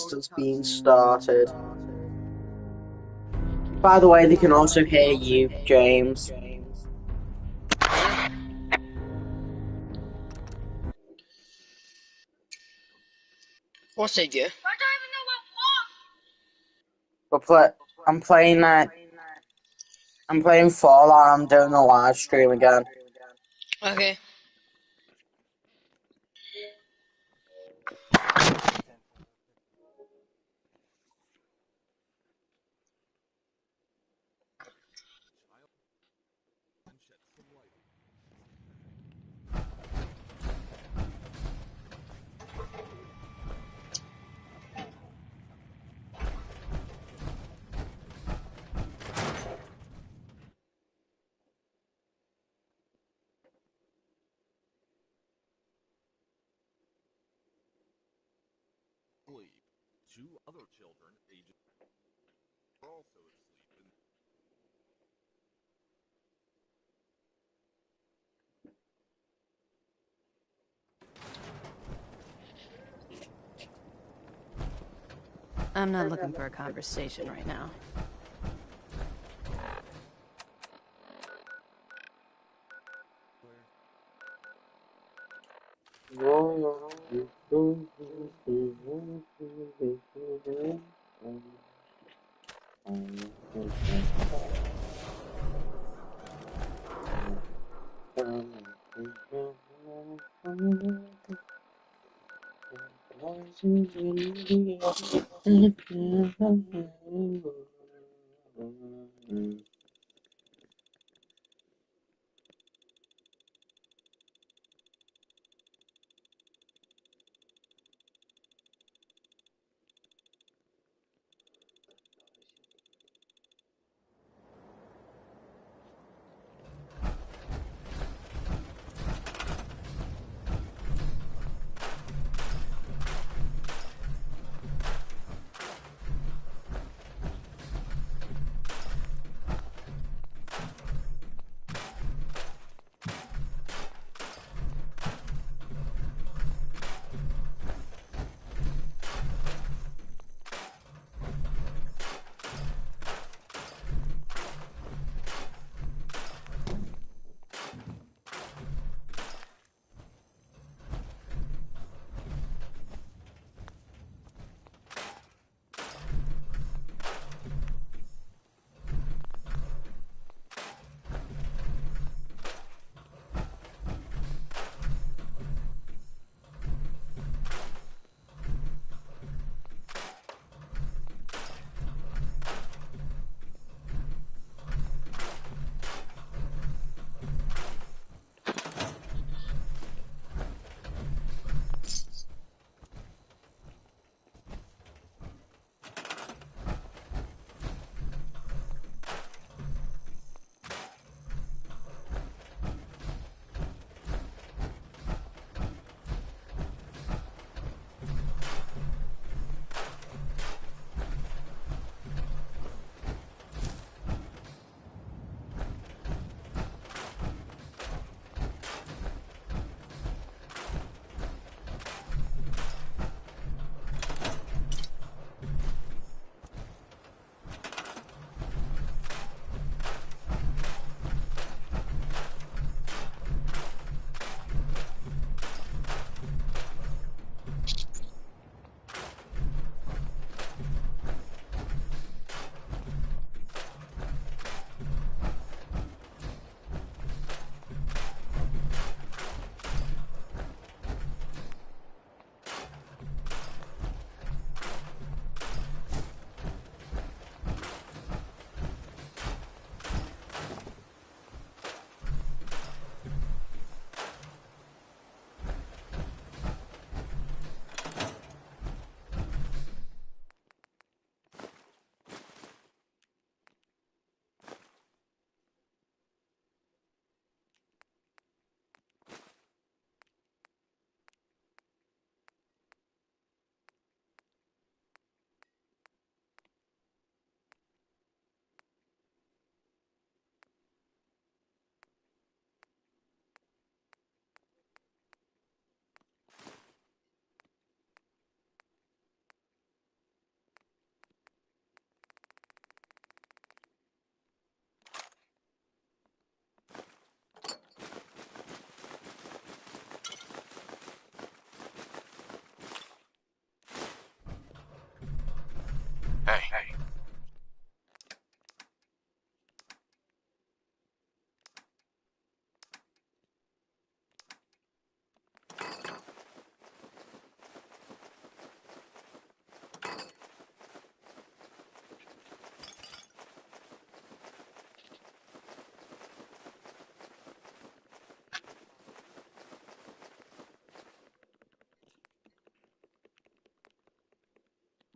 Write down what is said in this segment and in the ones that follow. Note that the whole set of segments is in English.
podcast has been started. By the way, they can also hear you, James. What did you? I'm playing that. I'm playing Fallout. I'm doing a live stream again. Okay. Two other children, ages are also asleep. I'm not looking for a conversation right now.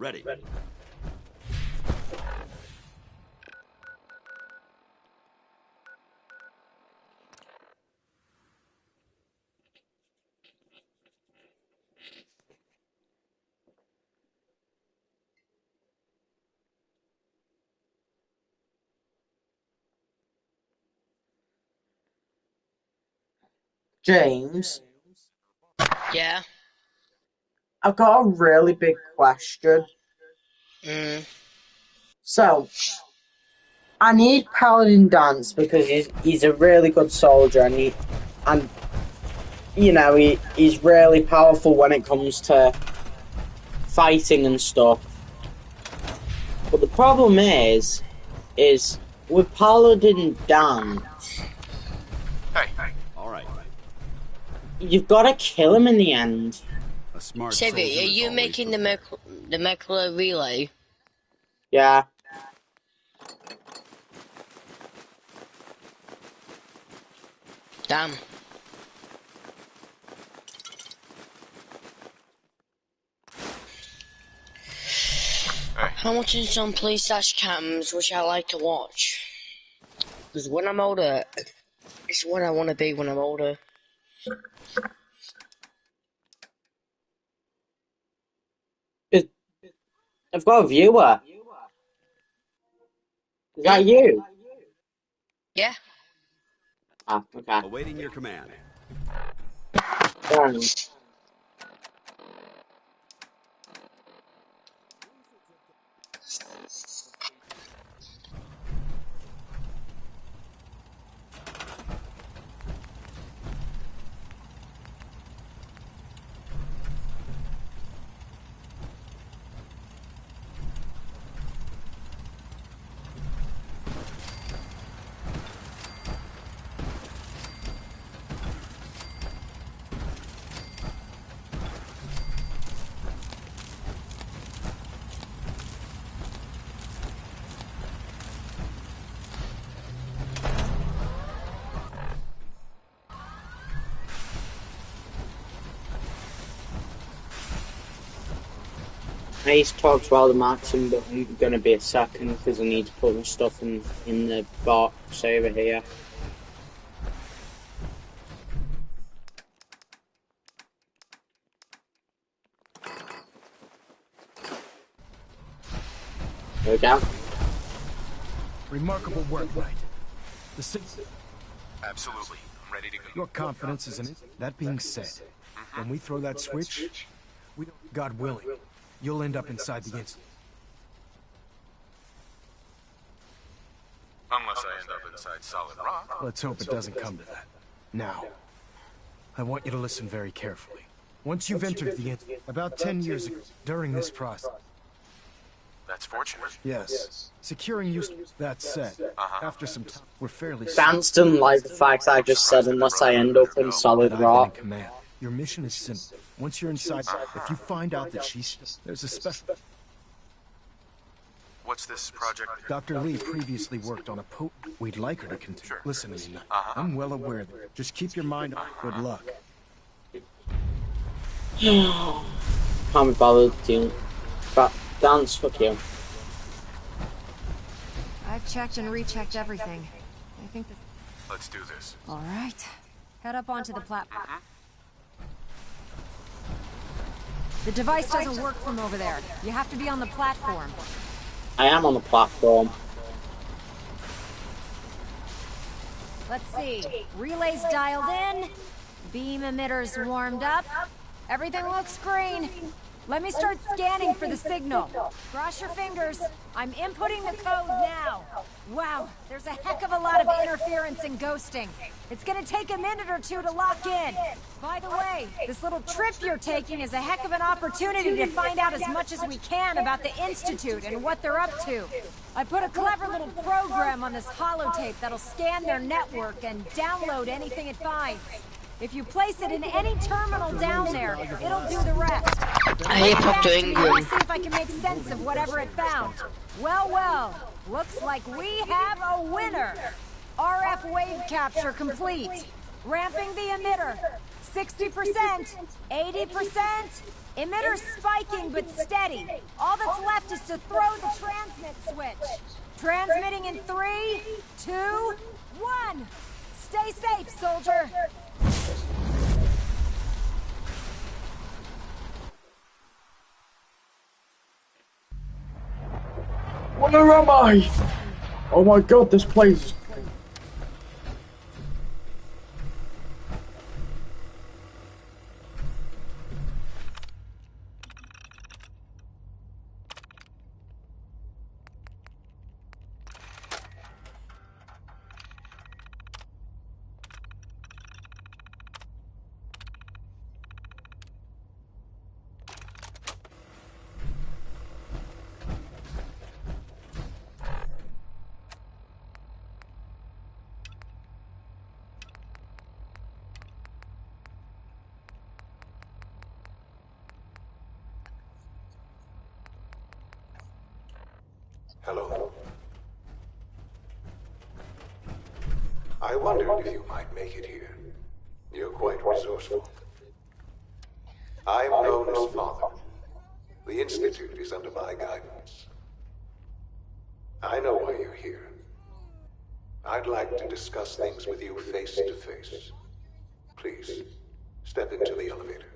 Ready. James, Yeah. I've got a really big question. Mm. So, I need Paladin Dance because he's a really good soldier and he's really powerful when it comes to fighting and stuff. But the problem is with Paladin Dance, All right. you've got to kill him in the end. A smart Xavier, soldier are is you always making the prepared. Mechla relay? Yeah. Damn. How much is on PlayStation cams, which I like to watch? Because when I'm older, it's what I want to be when I'm older. I've got a viewer. Is that you? Yeah. Ah, okay. Awaiting your command. Done. Ace talks about the maximum, but I'm gonna be a second because I need to put my stuff in the box over here. There we go. Remarkable work, Knight. Absolutely. I'm ready to go. Your confidence is in it. That being said, when we throw that switch, God willing, you'll end up inside the Institute. Unless I end up inside solid rock. Let's hope it doesn't come to that. Now, I want you to listen very carefully. Once you've entered the Institute, about 10 years ago, during this process... That's fortunate. Yes. Securing use... That said, after some time, we're fairly... Vance didn't like the fact I just said unless I end up in solid I've been in rock. command. Your mission is simple. Once you're inside, if you find out that there's a special... What's this project? Dr. Lee previously worked on a We'd like her to continue. Sure. Listen to me, Knight. I'm well aware that. Just keep your mind on. Good luck. Can't be bothered doing... But Dance, fuck you. I've checked and rechecked everything. I think that... Let's do this. All right. Head up onto the platform. The device doesn't work from over there. You have to be on the platform. I am on the platform. Let's see. Relays dialed in. Beam emitters warmed up. Everything looks green. Let me start scanning for the signal. Cross your fingers. I'm inputting the code now. Wow, there's a heck of a lot of interference and ghosting. It's gonna take a minute or two to lock in. By the way, this little trip you're taking is a heck of an opportunity to find out as much as we can about the Institute and what they're up to. I put a clever little program on this holotape that'll scan their network and download anything it finds. If you place it in any terminal down there, it'll do the rest. I hip hop to See England. if I can make sense of whatever it found. Well, well, looks like we have a winner. RF wave capture complete. Ramping the emitter. 60%, 80%. Emitter spiking but steady. All that's left is to throw the transmit switch. Transmitting in 3, 2, 1. Stay safe, soldier. Where am I? Oh my god, this place. Hello. I wondered if you might make it here. You're quite resourceful. I'm known as Father. The Institute is under my guidance. I know why you're here. I'd like to discuss things with you face to face. Please, step into the elevator.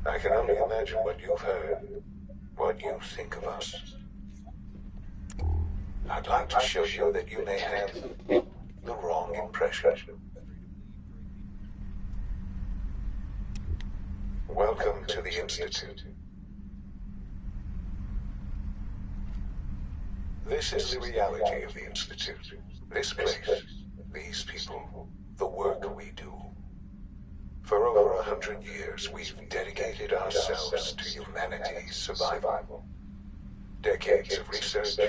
I can only imagine what you've heard, what you think of us. I'd like to show you that you may have the wrong impression. Welcome to the Institute. This is the reality of the Institute. This place, these people, the work we do. For over 100 years, we've dedicated ourselves to humanity's survival. Decades of research,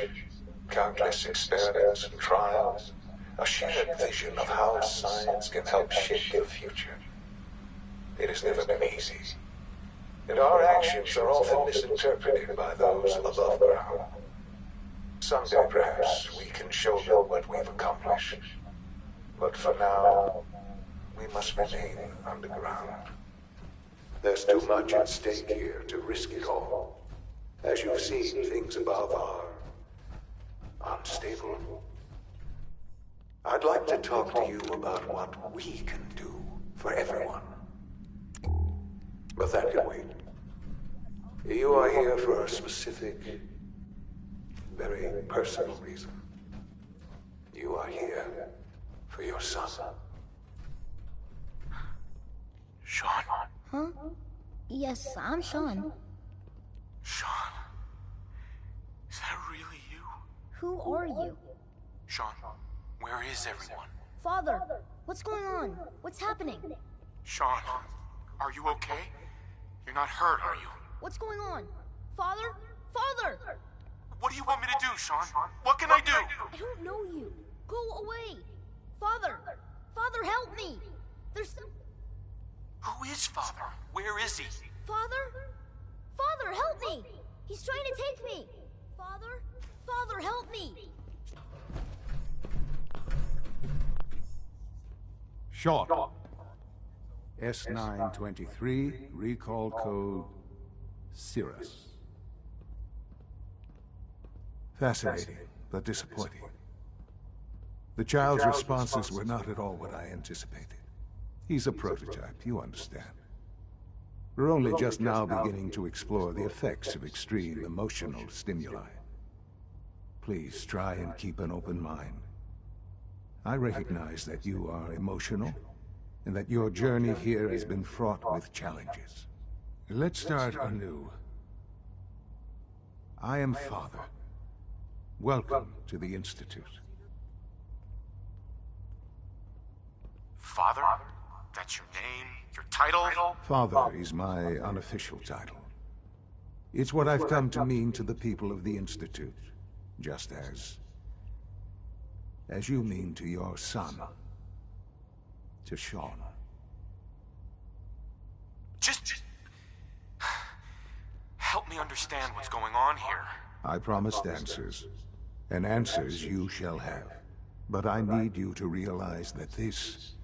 countless experiments and trials, a shared vision of how science can help shape the future. It has never been easy, and our actions are often misinterpreted by those above ground. Someday, perhaps, we can show them what we've accomplished. But for now, we must remain underground. There's too much at stake here to risk it all. As you've seen, things above are unstable. I'd like to talk to you about what we can do for everyone. But that can wait. You are here for a specific, very personal reason. You are here for your son. Sean? Huh? Yes, I'm Sean. Sean? Is that really you? Who are you? Sean, where is everyone? Father, what's going on? What's happening? Sean, are you okay? You're not hurt, are you? What's going on? Father? Father! What do you want me to do, Sean? What can I do? I don't know you. Go away. Father! Father, help me! There's some... Who is Father? Where is he? Father? Father, help me! He's trying to take me! Father? Father, help me! Sean. S923, recall code Cirrus. Fascinating, but disappointing. The child's responses were not at all what I anticipated. He's a prototype, you understand. We're only just now beginning to explore the effects of extreme emotional stimuli. Please try and keep an open mind. I recognize that you are emotional, and that your journey here has been fraught with challenges. Let's start anew. I am Father. Welcome to the Institute. Father? That's your name? Your title? Father is my unofficial title. It's what I've come to mean to the people of the Institute, just as you mean to your son, to Sean. Just help me understand what's going on here. I promised answers, and answers you shall have. But I need you to realize that this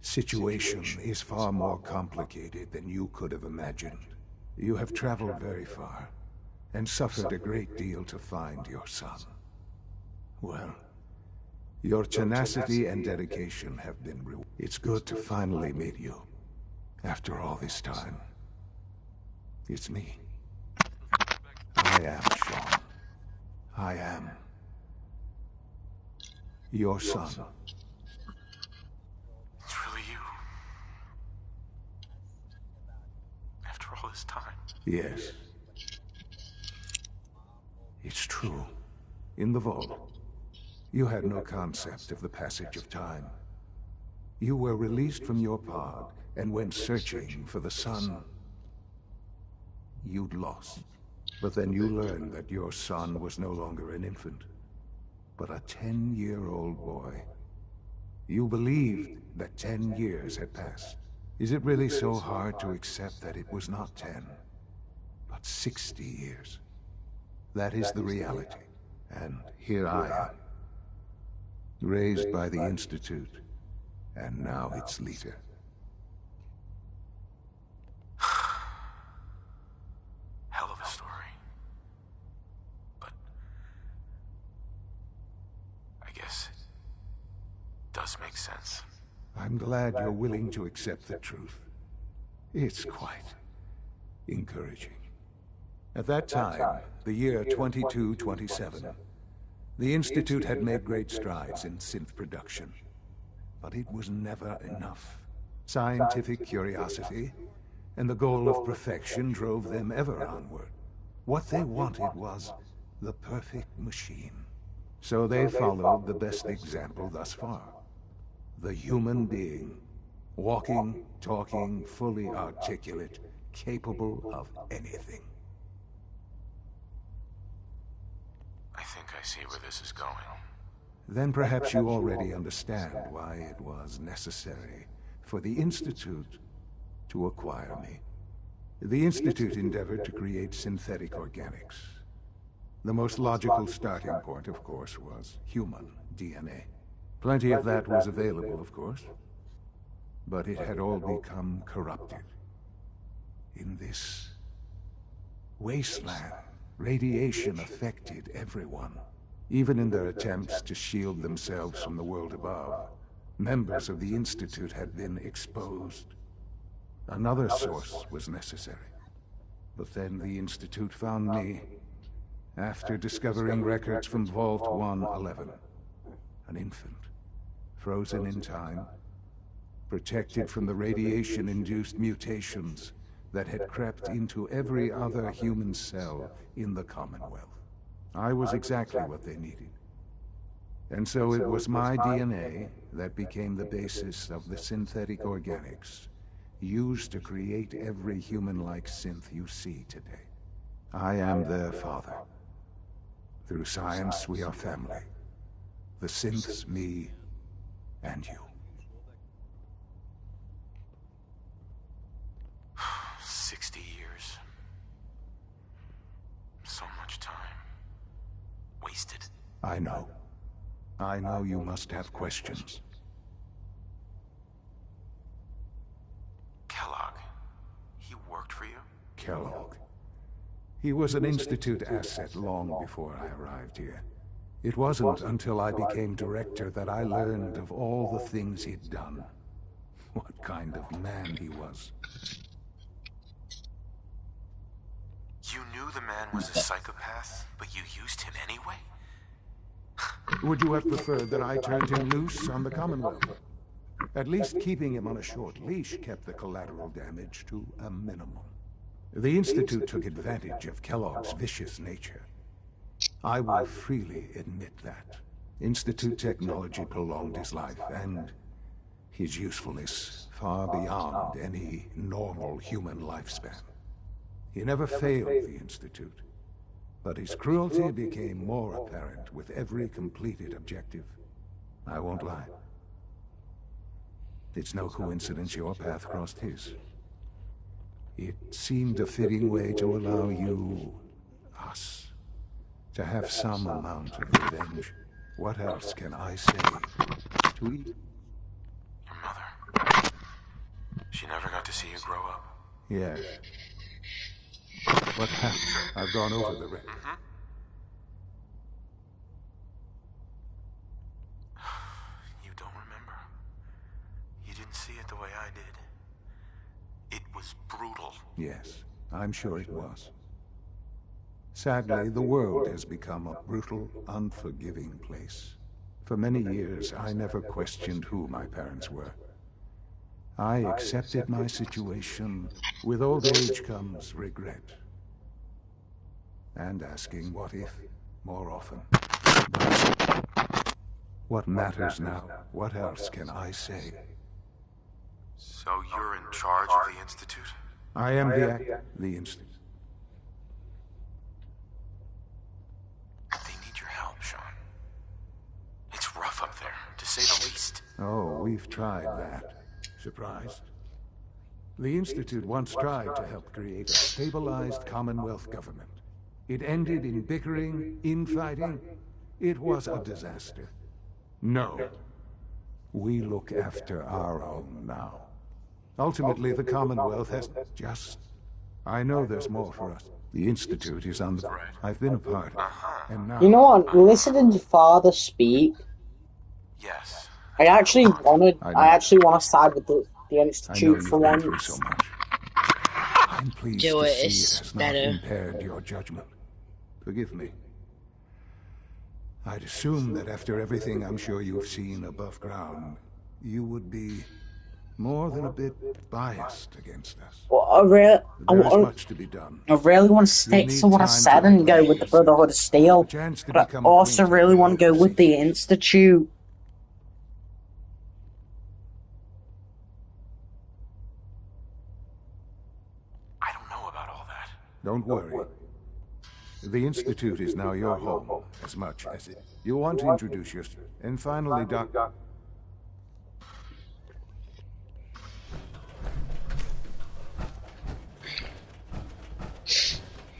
situation is far more complicated than you could have imagined. You have traveled very far, and suffered a great deal to find your son. Well, your tenacity and dedication have been rewarded. It's good to finally meet you, after all this time. It's me. I am Shaun. I am your son. It's really you. After all this time. Yes. It's true. In the vault, you had no concept of the passage of time. You were released from your pod and went searching for the son you'd lost. But then you learned that your son was no longer an infant, but a 10-year-old boy. You believed that 10 years had passed. Is it really so hard to accept that it was not 10, but 60 years? That is the reality. And here I am, raised by the Institute, and now its leader. Hell of a story. But I guess it does make sense. I'm glad you're willing to accept the truth. It's quite encouraging. At that time, the year 2227, the Institute had made great strides in synth production. But it was never enough. Scientific curiosity and the goal of perfection drove them ever onward. What they wanted was the perfect machine. So they followed the best example thus far. The human being. Walking, talking, fully articulate, capable of anything. I think I see where this is going. Then perhaps you already understand why it was necessary for the Institute to acquire me. The Institute endeavored to create synthetic organics. The most logical starting point, of course, was human DNA. Plenty of that was available, of course, but it had all become corrupted. In this wasteland, radiation affected everyone. Even in their attempts to shield themselves from the world above, members of the Institute had been exposed. Another source was necessary. But then the Institute found me, after discovering records from Vault 111. An infant, frozen in time, protected from the radiation-induced mutations that had crept into every other human cell in the Commonwealth. I was exactly what they needed. And so it was my DNA that became the basis of the synthetic organics used to create every human-like synth you see today. I am their father. Through science, we are family. The synths, me, and you. 60 years. So much time. Wasted. I know. I know you must have questions. Kellogg. He worked for you? Kellogg. He was an Institute asset long before I arrived here. It wasn't until I became director that I learned of all the things he'd done. What kind of man he was. You knew the man was a psychopath, but you used him anyway? Would you have preferred that I turned him loose on the Commonwealth? At least keeping him on a short leash kept the collateral damage to a minimum. The Institute took advantage of Kellogg's vicious nature. I will freely admit that. Institute technology prolonged his life, and his usefulness far beyond any normal human lifespan. He never failed the Institute, but his cruelty became more apparent with every completed objective. I won't lie. It's no coincidence your path crossed his. It seemed a fitting way to allow you, us, to have some amount of revenge. What else can I say? To eat? Your mother. She never got to see you grow up. Yes. What happened? I've gone over the wreck. You don't remember. You didn't see it the way I did. It was brutal. Yes, I'm sure it was. Sadly, the world has become a brutal, unforgiving place. For many years, I never questioned who my parents were. I accepted my situation. With old age comes regret. And asking what if more often. But what matters now? What else can I say? So you're in charge of the Institute? I am the Institute. They need your help, Sean. It's rough up there, to say the least. Oh, we've tried that. Surprised? The Institute once tried to help create a stabilized Commonwealth government. It ended in bickering, infighting. It was a disaster. No. We look after our own now. Ultimately, the Commonwealth has just... I know there's more for us. The Institute is on the... I've been a part of it. And now... You know what? Listening to Father speak... Yes. I actually want to side with the Institute for once. So much. I'm pleased Do to it, see it's it has better. not impaired your judgment. Forgive me. I'd assume that after everything I'm sure you've seen above ground, you would be more than a bit biased against us. Well, There's much to be done. I really want to stick to what I said and go with the Brotherhood of Steel, but I also really want to go with the Institute. I don't know about all that. Don't worry. The Institute is now your home, as much as it... You want to introduce yourself. And finally, Doc...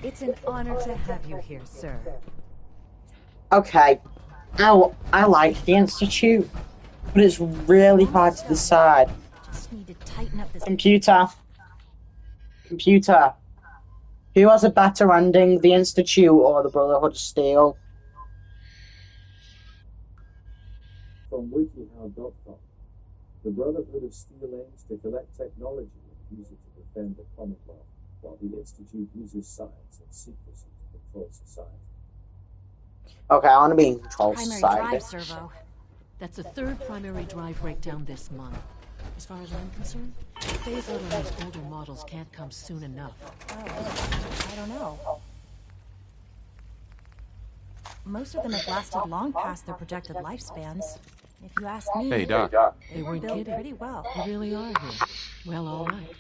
It's an honor to have you here, sir. Okay, I like the Institute, but it's really hard to decide. Just need to tighten up this... Computer. Who has a better ending, the Institute or the Brotherhood of Steel? From WikiHow.com, the Brotherhood of Steel aims to collect technology and use it to defend the Commonwealth, while the Institute uses science and secrecy to control society. Okay, I want to be in control of Primary society. drive servo. That's the third primary drive breakdown this month. As far as I'm concerned, phase out on those older models can't come soon enough. I don't know. Most of them have lasted long past their projected lifespans. If you ask me, Hey, Doc. They weren't built kidding. pretty well. They really are here. Well, all right.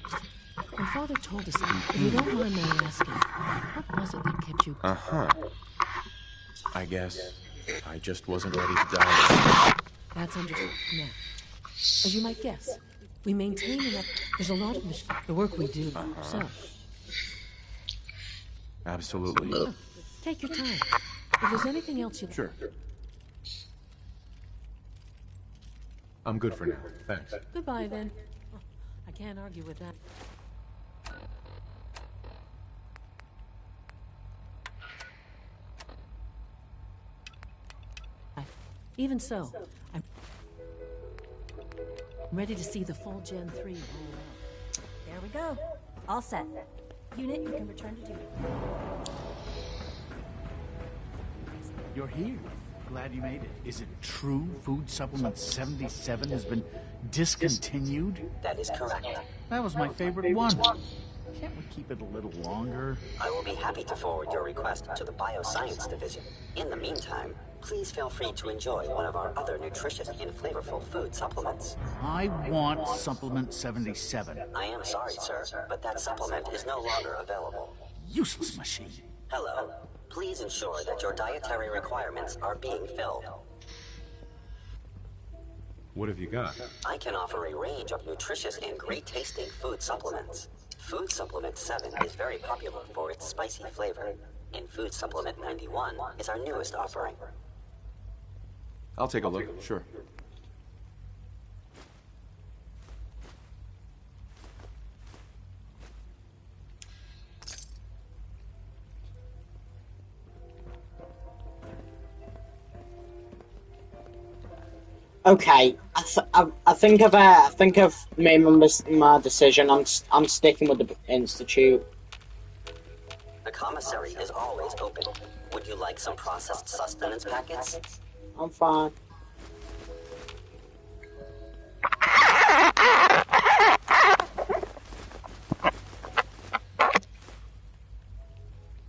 When Father told us, if you don't mind my asking, what was it that kept you... I guess I just wasn't ready to die. That's understood. Now, as you might guess, we maintain enough... There's a lot of the work we do, so... Absolutely. Oh, take your time. If there's anything else you'd... Sure. I'm good for now. Thanks. Goodbye, then. Oh, I can't argue with that. Even so, I'm ready to see the full Gen 3 roll out. There we go. All set. Unit, you can return to duty. You're here. Glad you made it. Is it true Food Supplement 77 has been discontinued? That is correct. That was my favorite one. Can't we keep it a little longer? I will be happy to forward your request to the Bioscience Division. In the meantime, please feel free to enjoy one of our other nutritious and flavorful food supplements. I want Supplement 77. I am sorry, sir, but that supplement is no longer available. Useless machine. Hello. Please ensure that your dietary requirements are being filled. What have you got? I can offer a range of nutritious and great-tasting food supplements. Food Supplement 7 is very popular for its spicy flavor, and Food Supplement 91 is our newest offering. I'll take a look, sure. Okay, I think I've made my decision. I'm sticking with the Institute. The commissary is always open. Would you like some processed sustenance packets? I'm fine.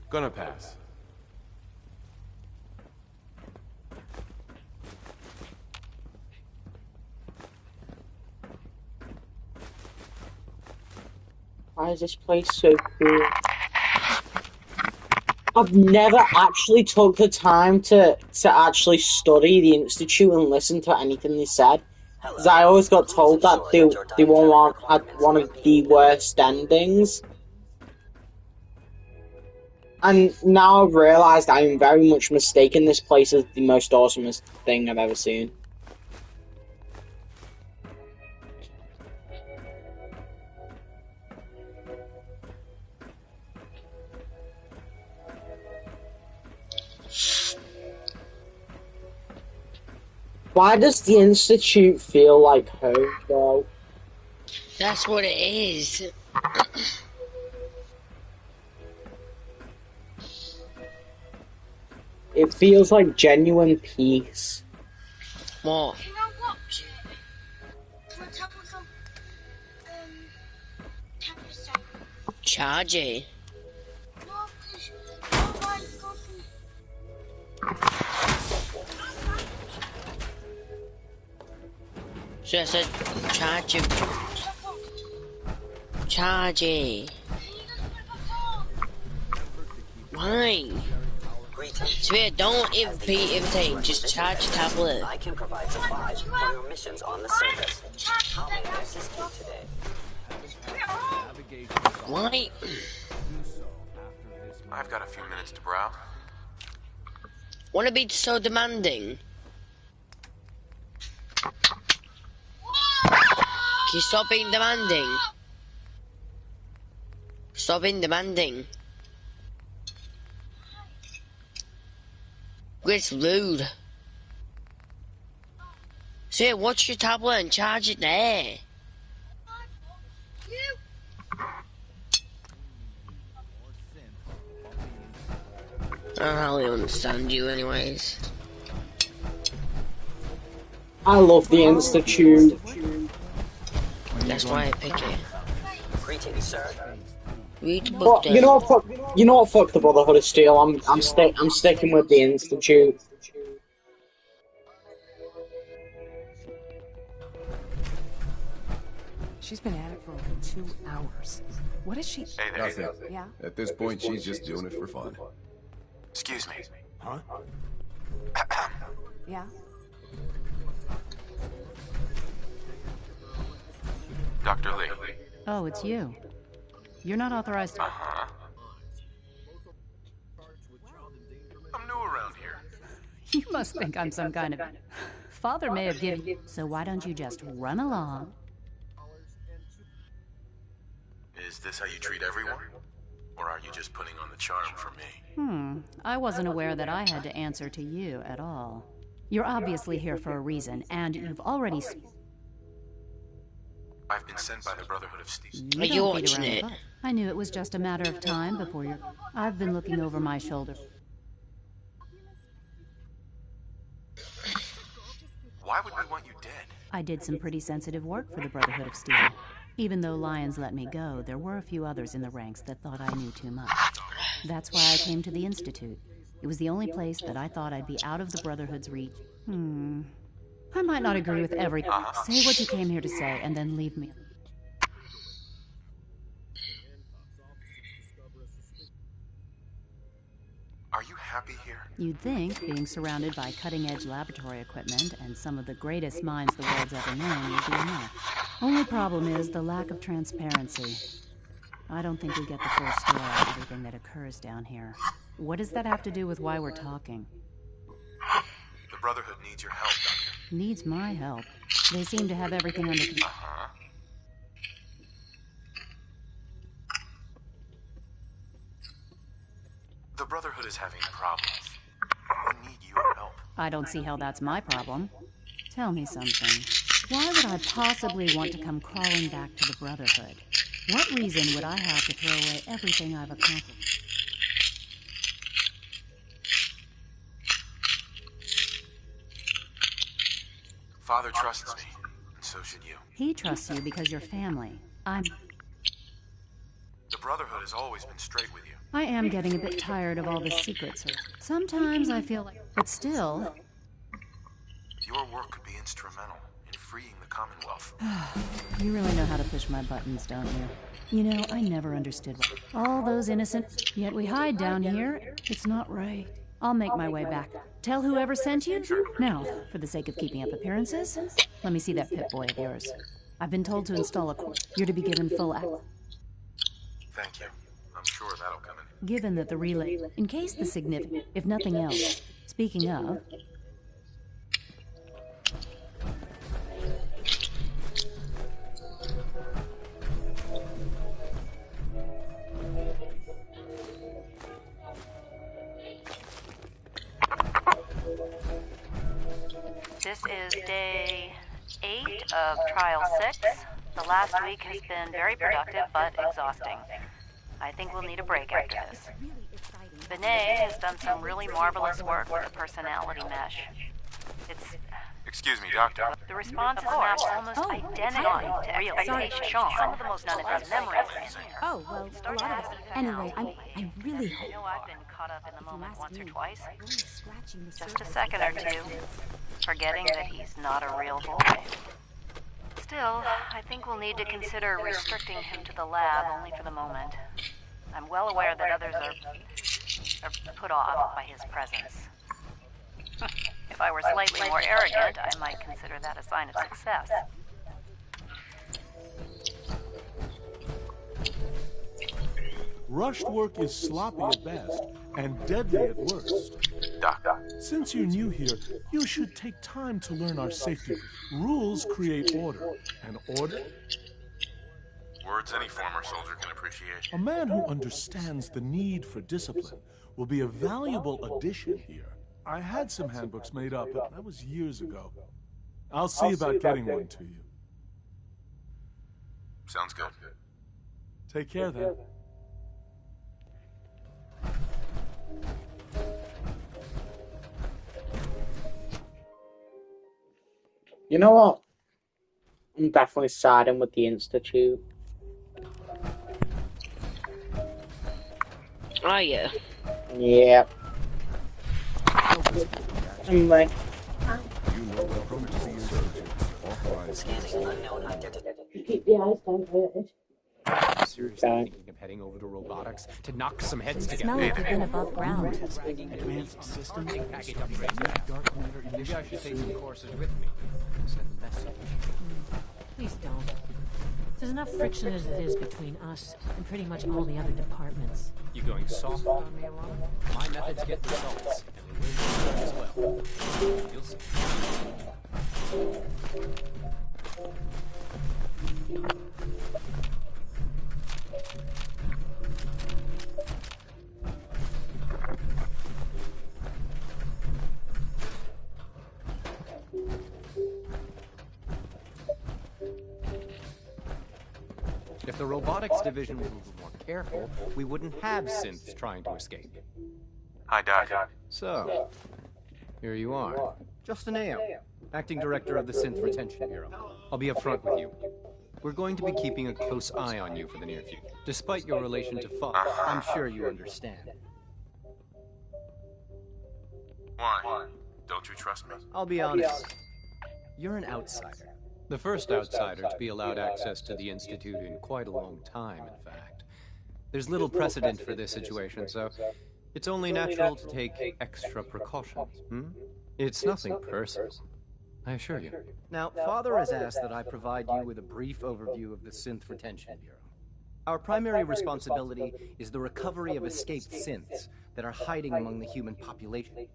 Gonna pass. Why is this place so cool? I've never actually took the time to actually study the Institute and listen to anything they said. Because I always got told that they had one of the worst endings. And now I've realised I am very much mistaken. This place is the most awesomest thing I've ever seen. Why does the Institute feel like home, though? That's what it is. It feels like genuine peace. What? Can I watch it? Can I tap on some tablet stuff? Charge it. No, because otherwise it goes So I said charge it. Charge it. Why? Sphere, don't irritate, just charge the tablet. I can provide supplies for your missions on the surface. How may I assist you today? Why? I've got a few minutes to browse. Wanna be so demanding? Can you stop being demanding? Stop being demanding. It's rude. So yeah, watch your tablet and charge it there. I don't really understand you anyways. I love the Institute. That's why I pick it. Greetings, sir. Read the book. But you know what? Fuck the Brotherhood of Steel. I'm sticking with the Institute. She's been at it for over 2 hours. What is she? Hey there. Nothing. Yeah. At this point, she's just doing it for fun. Excuse me. Huh? Yeah. Dr. Lee. Oh, it's you. You're not authorized to... Uh-huh. I'm new around here. You must think I'm some kind of... Father may have given you... So why don't you just run along? Is this how you treat everyone? Or are you just putting on the charm for me? I wasn't aware that I had to answer to you at all. You're obviously here for a reason, and you've already... I've been sent by the Brotherhood of Steel. Are you watching it? I knew it was just a matter of time before you're... I've been looking over my shoulder. Why would we want you dead? I did some pretty sensitive work for the Brotherhood of Steel. Even though Lyons let me go, there were a few others in the ranks that thought I knew too much. That's why I came to the Institute. It was the only place that I thought I'd be out of the Brotherhood's reach. I might not agree with everything. Say what you came here to say, and then leave me. Are you happy here? You'd think being surrounded by cutting-edge laboratory equipment and some of the greatest minds the world's ever known would be enough. Only problem is the lack of transparency. I don't think we get the full story of everything that occurs down here. What does that have to do with why we're talking? The The Brotherhood needs your help, Doctor. Needs my help. They seem to have everything under control. The Brotherhood is having problems. We need your help. I don't see how that's my problem. Tell me something. Why would I possibly want to come crawling back to the Brotherhood? What reason would I have to throw away everything I've accomplished? Father trusts me, and so should you. He trusts you because you're family. The Brotherhood has always been straight with you. I am getting a bit tired of all the secrets. Sometimes I feel like... But still... Your work could be instrumental in freeing the Commonwealth. You really know how to push my buttons, don't you? You know, I never understood all those innocent... Yet we hide down here. It's not right. I'll make my way back. Tell whoever sent you. Now, for the sake of keeping up appearances, let me see that Pip-Boy of yours. I've been told to install a core. You're to be given full access. Thank you. I'm sure that'll come in. Given that the relay... In case the significant... If nothing else... Speaking of... This is day 8 of Trial 6. The last week has been very productive, but exhausting. I think we'll need a break after this. Benet has done some really marvelous work with the personality mesh. It's... Excuse me, Doctor. The response is mapped almost identically to expectation. Some of the most unaddressed memories are in here. Oh, well, a lot of us. Anyway, I really hope... I know I've been caught up in the moment once or twice. Just a second or two, forgetting that he's not a real boy. Still, I think we'll need to consider restricting him to the lab only for the moment. I'm well aware that others are put off by his presence. If I were slightly more arrogant, I might consider that a sign of success. Rushed work is sloppy at best and deadly at worst. Since you're new here, you should take time to learn our safety. Rules create order, and order... Words any former soldier can appreciate. A man who understands the need for discipline will be a valuable addition here. I had some handbooks made up, but that was years ago. I'll see about getting one to you. Sounds good. Take care, then. You know what? I'm definitely siding with the Institute. Oh, yeah. Yeah. Anyway. Keep the eyes diverted. Seriously thinking of heading over to robotics to knock some heads together. Smell like you've been above ground. Advanced systems, package upgrades, dark matter initiatives. Maybe I should take some courses with me. Send a message. Please don't. There's enough friction as it is between us and pretty much all the other departments. You going soft on me, Alana? My methods get results, and they will as well. You'll see. If the robotics division were a little more careful, we wouldn't have synths trying to escape. Hi, Doc. So, here you are. Justin Ayo, acting director of the Synth Retention Bureau. I'll be upfront with you. We're going to be keeping a close eye on you for the near future. Despite your relation to Father, I'm sure you understand. Why? Don't you trust me? I'll be honest. You're an outsider. The first outsider to be allowed access to the Institute in quite a long time, in fact. There's little precedent for this situation, so it's only natural to take extra precautions. It's nothing personal, I assure you. Now, Father has asked that I provide you with a brief overview of the Synth Retention Bureau. Our primary responsibility is the recovery of escaped synths that are hiding among the human population.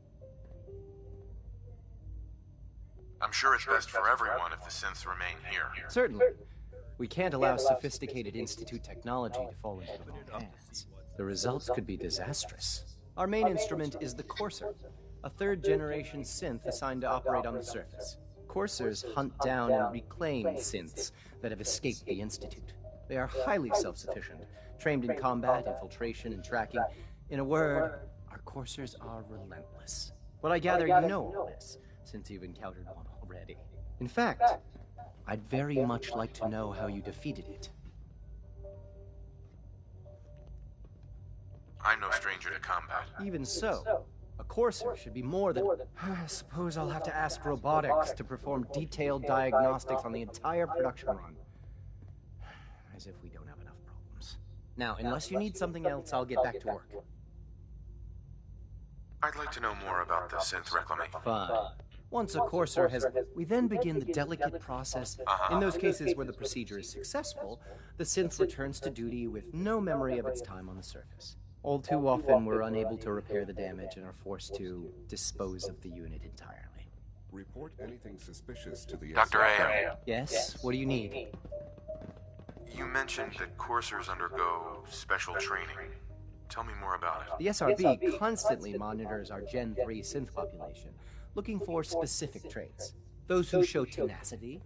I'm sure it's best for everyone if the synths remain here. Certainly. We can't allow sophisticated Institute technology to fall into the wrong hands. The results could be disastrous. Our main instrument is the Courser, a third-generation synth assigned to operate on the surface. Coursers hunt down and reclaim synths that have escaped the Institute. They are highly self-sufficient, trained in combat, infiltration, and tracking. In a word, our Coursers are relentless. But I gather you know all this, since you've encountered one already. In fact, I'd very much like to know how you defeated it. I'm no stranger to combat. Even so, a Courser should be more than... I suppose I'll have to ask robotics to perform detailed diagnostics on the entire production run. As if we don't have enough problems. Now, unless you need something else, I'll get back to work. I'd like to know more about the synth reclamation. Fine. Once a Courser has... We then begin the delicate process. In those cases where the procedure is successful, the synth returns to duty with no memory of its time on the surface. All too often, we're unable to repair the damage and are forced to dispose of the unit entirely. Report anything suspicious to the... Dr. A.M. Yes? What do you need? You mentioned that Coursers undergo special training. Tell me more about it. The SRB constantly monitors our Gen 3 synth population, looking for specific traits. Those who show tenacity,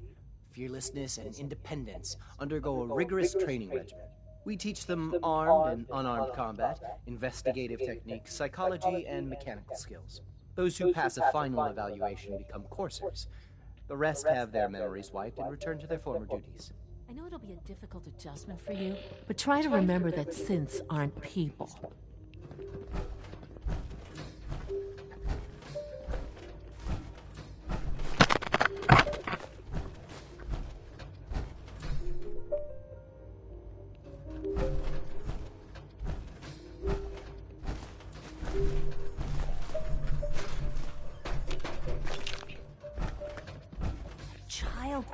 fearlessness, and independence undergo a rigorous training regimen. We teach them armed and unarmed combat, investigative techniques, psychology, and mechanical skills. Those who pass a final evaluation become Coursers. The rest have their memories wiped and return to their former duties. I know it'll be a difficult adjustment for you, but try to remember that synths aren't people. Child.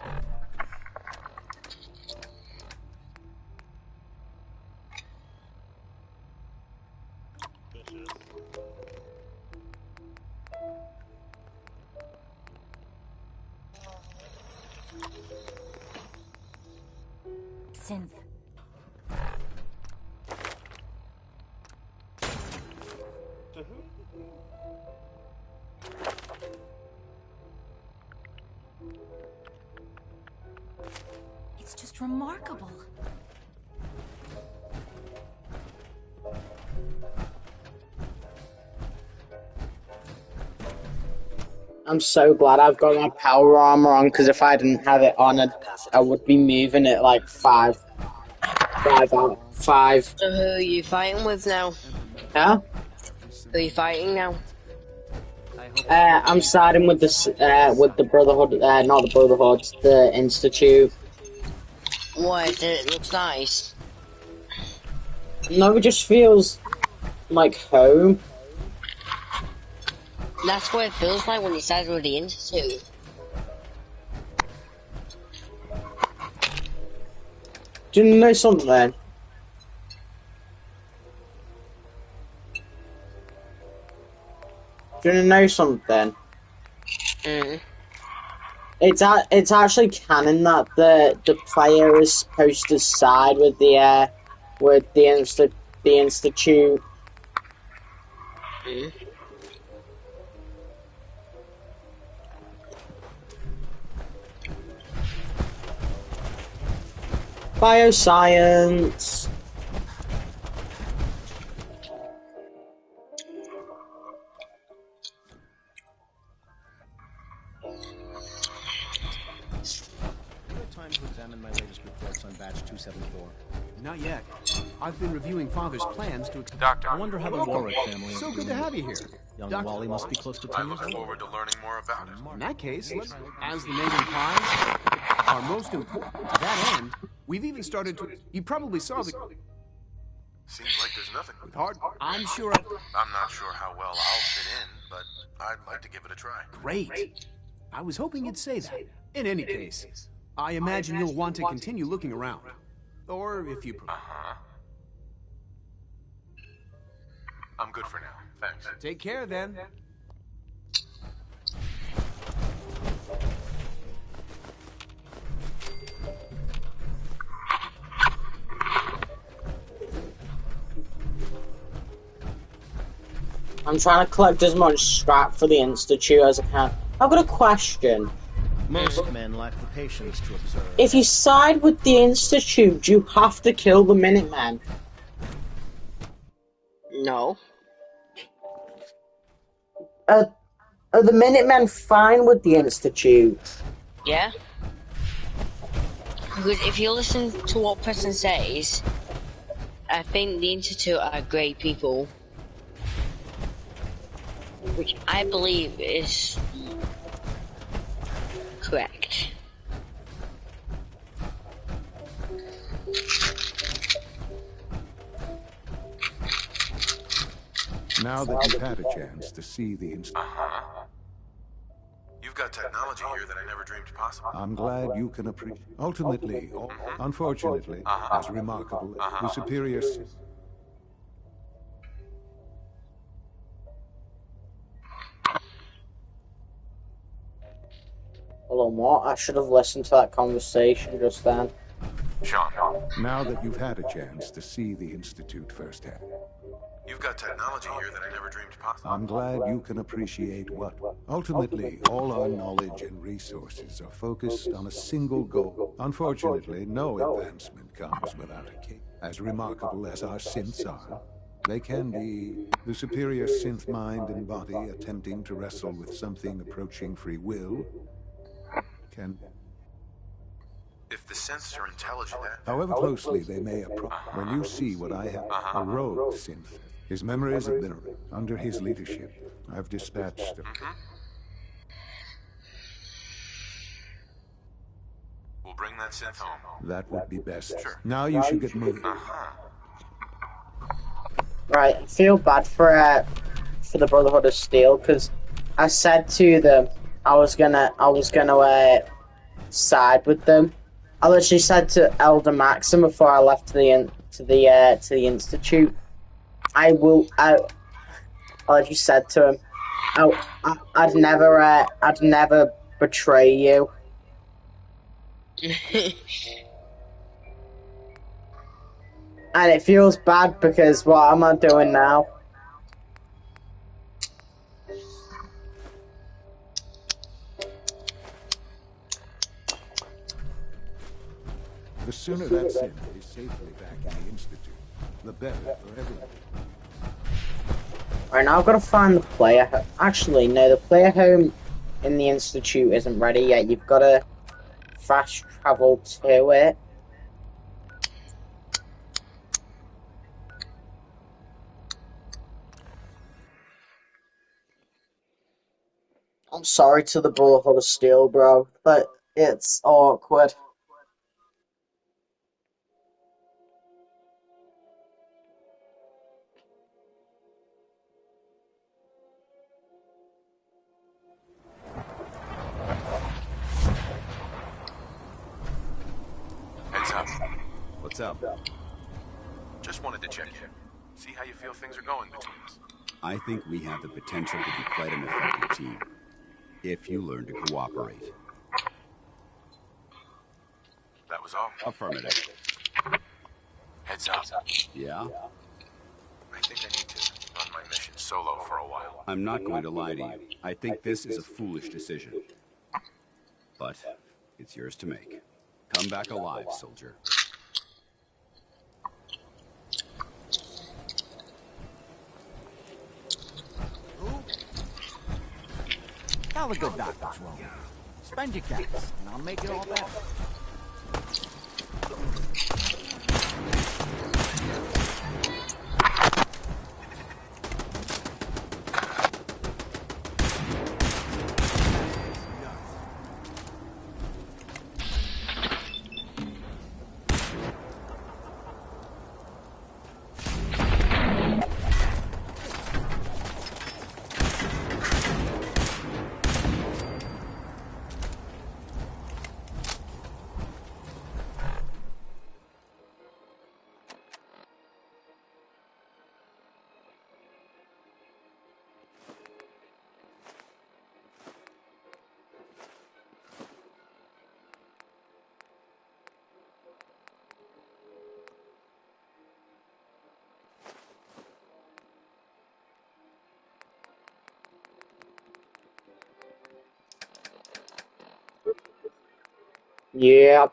Synth. It's just remarkable. I'm so glad I've got my power armor on, because if I didn't have it on, I would be moving at like 5 out of 5. So who are you fighting with now? Huh? Who are you fighting now? I'm siding with the Brotherhood, not the Brotherhood, the Institute. What? It looks nice. No, it just feels like home. That's what it feels like when you side with the Institute. Do you know something? Do you know something? It's actually canon that the player is supposed to side with the Institute. Bioscience. Time to examine my latest reports on batch 274. Not yet. I've been reviewing Father's plans to... Doctor. I wonder how the Warwick family... So good to have you here. Young Dr. Wally must be close to 10 I years look old. forward to learning more about it. In that case, as the name implies, are most important. To that end, we've even started to... You probably saw the... Seems like there's nothing. With hard... I'm sure... I'm not sure how well I'll fit in, but I'd like to give it a try. Great. I was hoping you'd say that. In any case, I imagine you'll want to continue looking around. Or if you prefer. I'm good for now. Thanks. Take care, then. I'm trying to collect as much scrap for the Institute as I can. I've got a question. Most men lack the patience to observe. If you side with the Institute, do you have to kill the Minutemen? No. Are the Minutemen fine with the Institute? Yeah. Because if you listen to what Preston says, I think the Institute are great people. Which I believe is correct. Now that you've had a chance to see the Institute, You've got technology here that I never dreamed possible. I'm glad you can appreciate. Ultimately, unfortunately, as remarkable as the superior. Hold on, what? I should have listened to that conversation just then. Sean. Now that you've had a chance to see the Institute firsthand, You've got technology here that I never dreamed possible. I'm glad you can appreciate what. Ultimately, all our knowledge and resources are focused on a single goal. Unfortunately, no advancement comes without a kick. As remarkable as our synths are, they can be the superior synth mind and body attempting to wrestle with something approaching free will. Can. If the synths are intelligent, However closely they may approach, when you see what I have, a rogue synth. His memories have been under his leadership. I've dispatched them. We'll bring that synth home. That would be best. Sure. Now you should get moving. Right, I feel bad for the Brotherhood of Steel because I said to them I was gonna side with them. I literally said to Elder Maxim before I left to the Institute. I literally said to him, I'd never betray you. And it feels bad because what am I doing now? The sooner that synth is safely back in the Institute, the better for everyone. Right, now I've got to find the player home. Actually, no, the player home in the Institute isn't ready yet. You've got to fast travel to it. I'm sorry to the Brotherhood of Steel, bro, but it's awkward. Heads up. What's up? Just wanted to check in. See how you feel things are going between us. I think we have the potential to be quite an effective team, if you learn to cooperate. That was all? Affirmative. Heads up. Yeah? I think I need to run my mission solo for a while. I'm not going to lie to you. I think this is a foolish decision. But it's yours to make. Come back alive, soldier. Tell the good doctors, Roman. Spend your caps, and I'll make it all better. Yeah.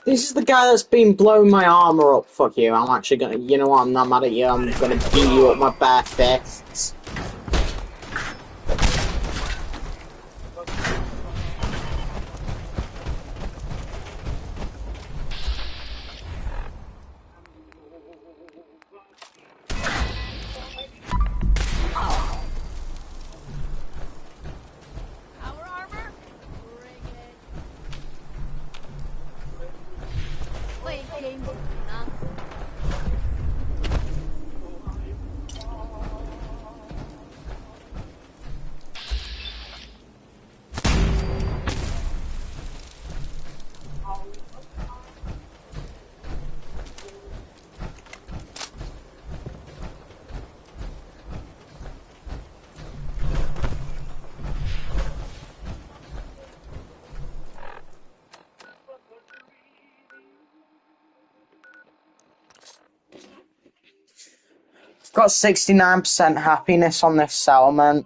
This is the guy that's been blowing my armor up. Fuck you. I'm actually gonna. You know what? I'm not mad at you. I'm gonna beat you up my bare fists. Got 69% happiness on this settlement.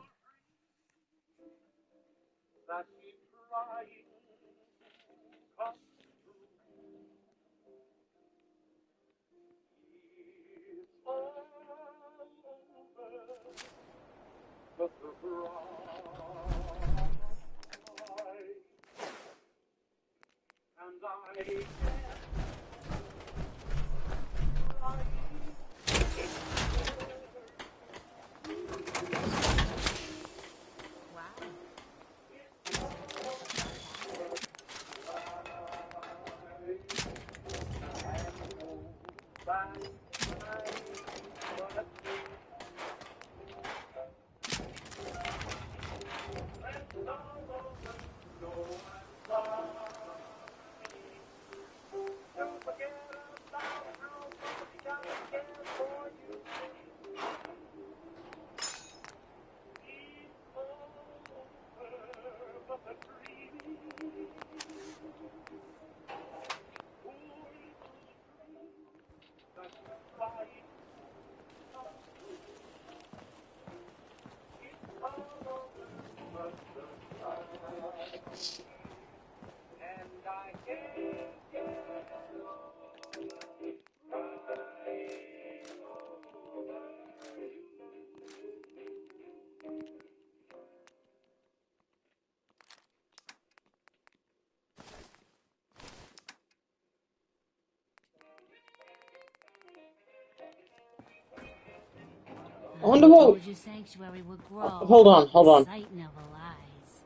I wonder what... Sanctuary would grow. Hold on. Sight never lies.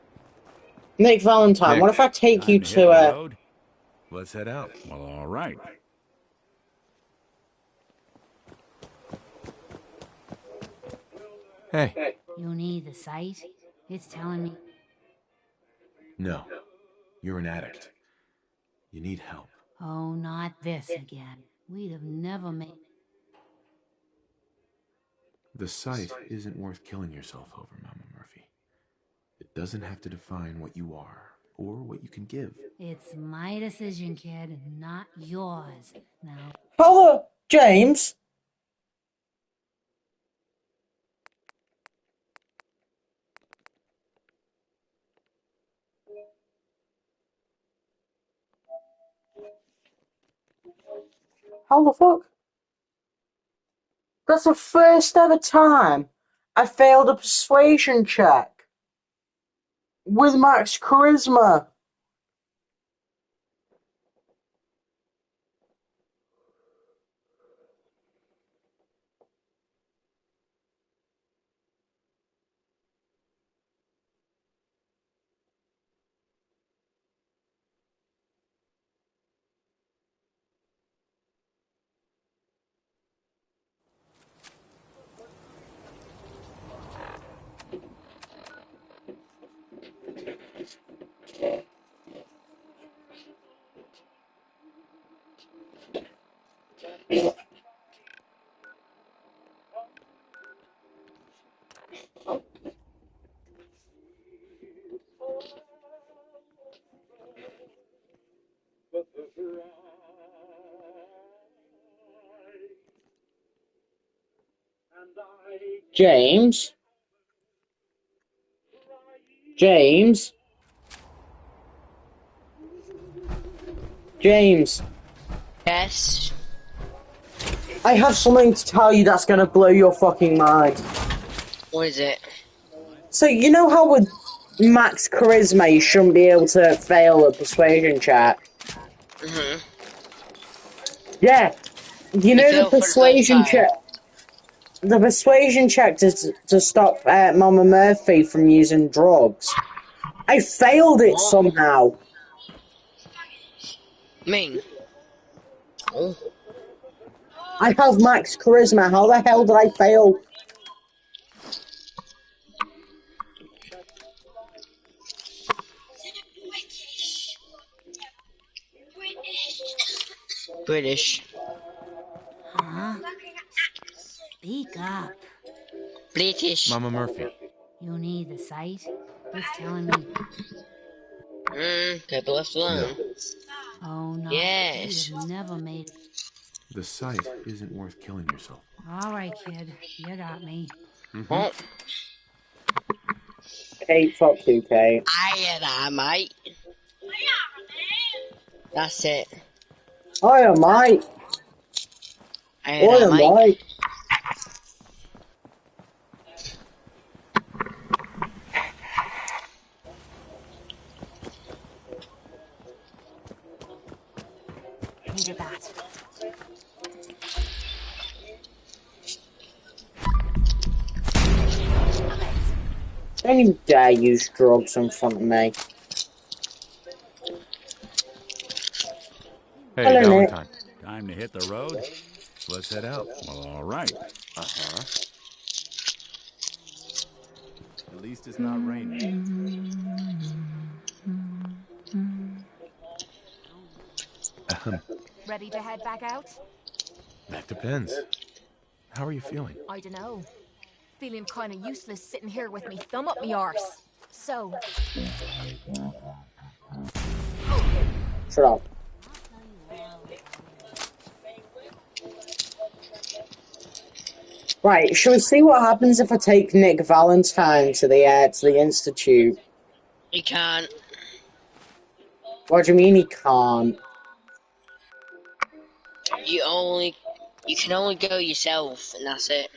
Nick Valentine, Nick, what if I take you time hit to the a... road? Let's head out. Well, all right. Hey. You need the sight? It's telling me. No. You're an addict. You need help. Oh, not this again. We'd have never made... The sight isn't worth killing yourself over, Mama Murphy. It doesn't have to define what you are, or what you can give. It's my decision, kid, not yours. Now... Hello, James? How the fuck? That's the first ever time I failed a persuasion check with max charisma. James? James? James? Yes? I have something to tell you that's gonna blow your fucking mind. What is it? So, you know how with max charisma you shouldn't be able to fail a persuasion check? Mm-hmm. Yeah. You know the failed for the first persuasion time. check... The persuasion check to stop Mama Murphy from using drugs. I failed it somehow. Mean. Oh. I have max charisma. How the hell did I fail? British. Huh? Speak up. British. Mama Murphy. You need the sight? It's telling me. Keep left alone. Oh, no. Yes. We'd have never made it. The sight isn't worth killing yourself. All right, kid. You got me. Oh. Kate, fuck you, Kate. Aye, mate. That's it. Hiya, mate. Hiya, mate. Needed that. Don't you dare use drugs in front of me. Hey, hello, Valentine. Nick. Time to hit the road? Let's head out. Well, all right. Uh-huh. At least it's not raining. Ready to head back out? That depends. How are you feeling? I dunno. Feeling kinda useless sitting here with me thumb up me arse. So... Shut up. Right, shall we see what happens if I take Nick Valentine to the Institute? You can't. What do you mean he can't? You can only go yourself, and that's it.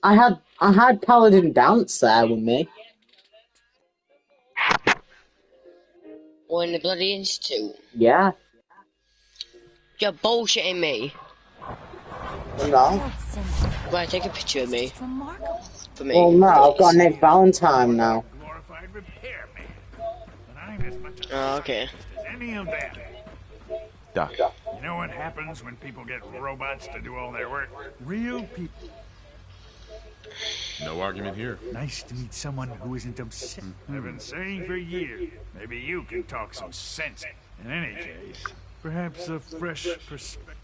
I had Paladin Dance there with me. Or in the bloody institute. Yeah. You're bullshitting me. No. Right, take a picture of me. For me. Well, no, I've got Nick Valentine now. Oh, okay. Any of them. Doc. You know what happens when people get robots to do all their work? Real people. No argument here. Nice to meet someone who isn't upset. I've been saying for years, maybe you can talk some sense. In any case, perhaps a fresh perspective.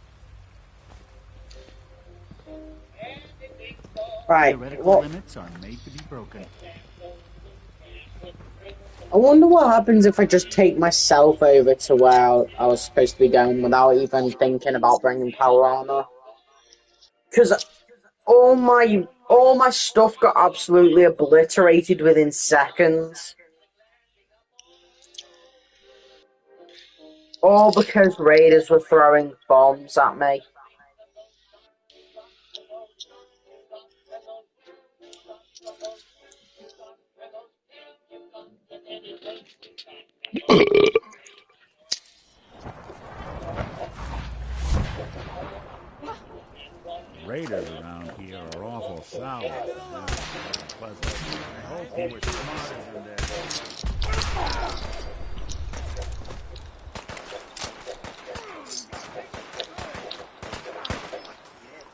Right. Theoretical limits are made to be broken. I wonder what happens if I just take myself over to where I was supposed to be going without even thinking about bringing power armor. Because all my stuff got absolutely obliterated within seconds. All because raiders were throwing bombs at me. Raiders around here are awful sour. I hope you were smarter than that.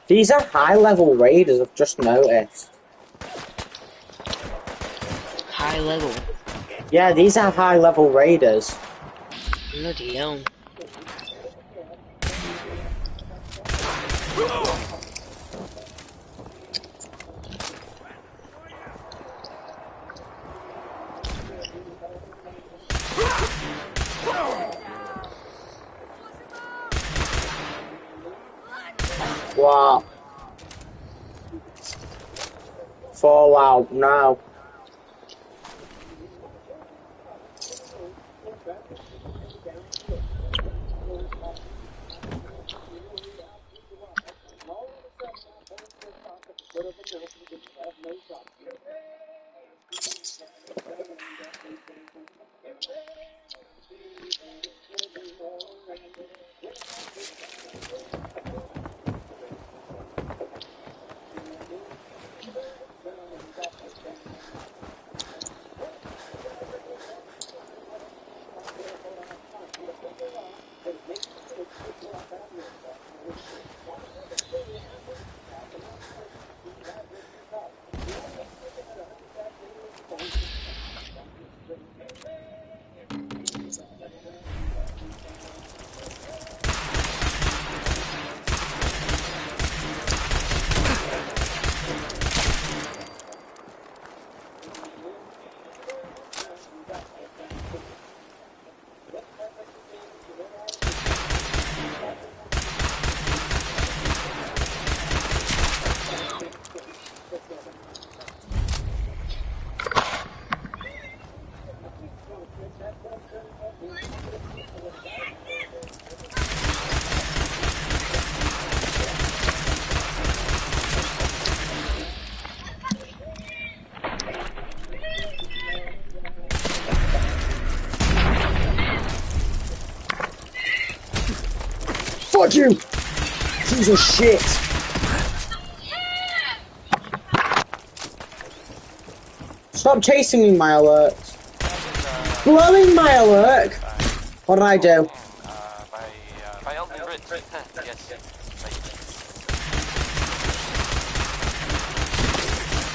These are high-level raiders, I've just noticed. High level? Yeah, these are high-level raiders. Bloody hell. Wow. Fallout, no. Fuck you! Piece of shit! Stop chasing me, my alert! Blowing my alert! What did I do? By Elton Bridge. Yes.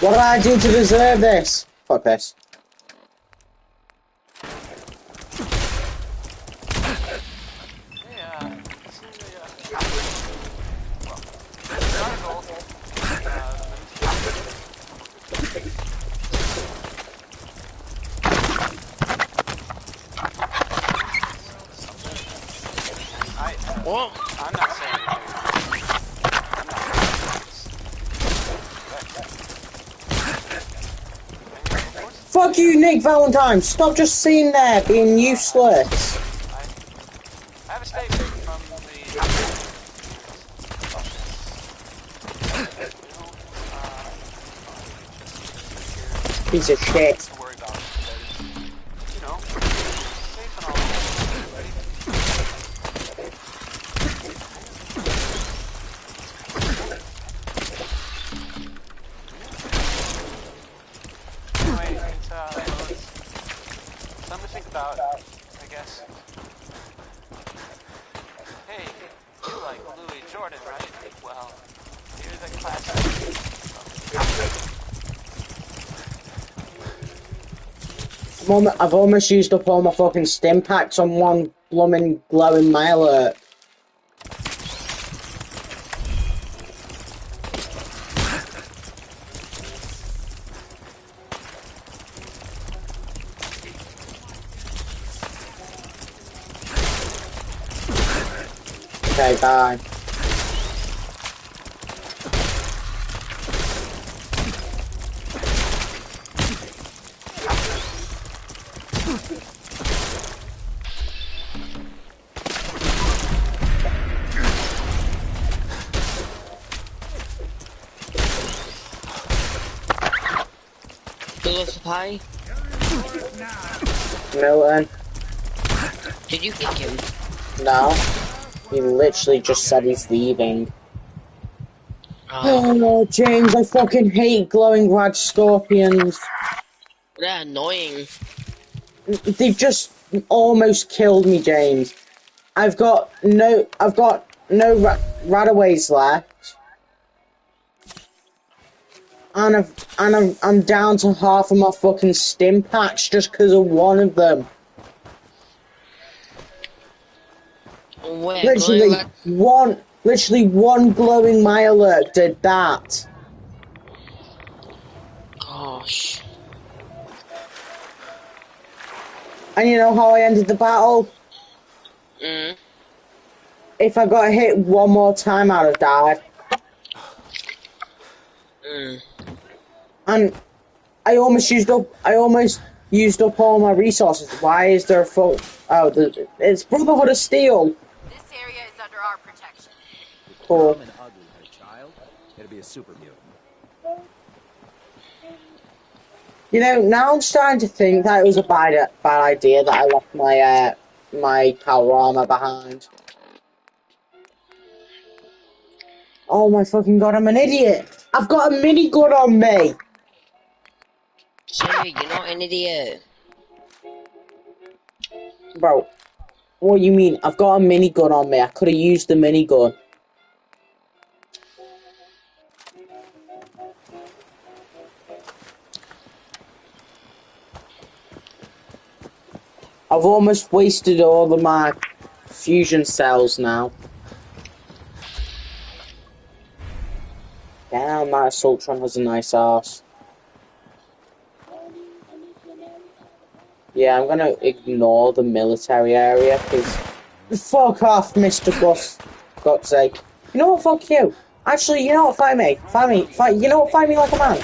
What did I do to deserve this? Fuck this. Well, I'm not saying you do. I'm not saying this. And of course Fuck you, Nick Valentine! Stop just sitting there being useless. I have a statement from the... Piece of shit. Something to think about, I guess. Hey, you like Louis Jordan, right? Well, here's a classic. I've almost used up all my fucking stim packs on one blooming glowing Mirelurk. Okay, bye. Philosophy? Milton. Did you kick him? No. He literally just said he's leaving. Oh, James, I fucking hate glowing rad scorpions. They're annoying. They've just almost killed me, James. I've got no Radaways left. And I'm down to half of my fucking stim packs just because of one of them. Where, Literally one glowing Mirelurk did that. Gosh. And you know how I ended the battle? If I got hit one more time, I'd have died. And I almost used up all my resources. Why is there a full... Oh, it's Brotherhood of Steel. This area is under our protection. Cool. An ugly her child. It'll be a super mutant. You know, now I'm starting to think that it was a bad idea that I left my my power armor behind. Oh my fucking god, I'm an idiot! I've got a minigun on me! Sorry, you're not an idiot. Bro, what do you mean? I've got a minigun on me. I could have used the minigun. I've almost wasted all of my fusion cells now. Damn, that Assaultron has a nice arse. Yeah, I'm gonna ignore the military area, because... Fuck off, Mr. God's sake. You know what, fuck you. Actually, you know what, fight me. You know what, fight me like a man.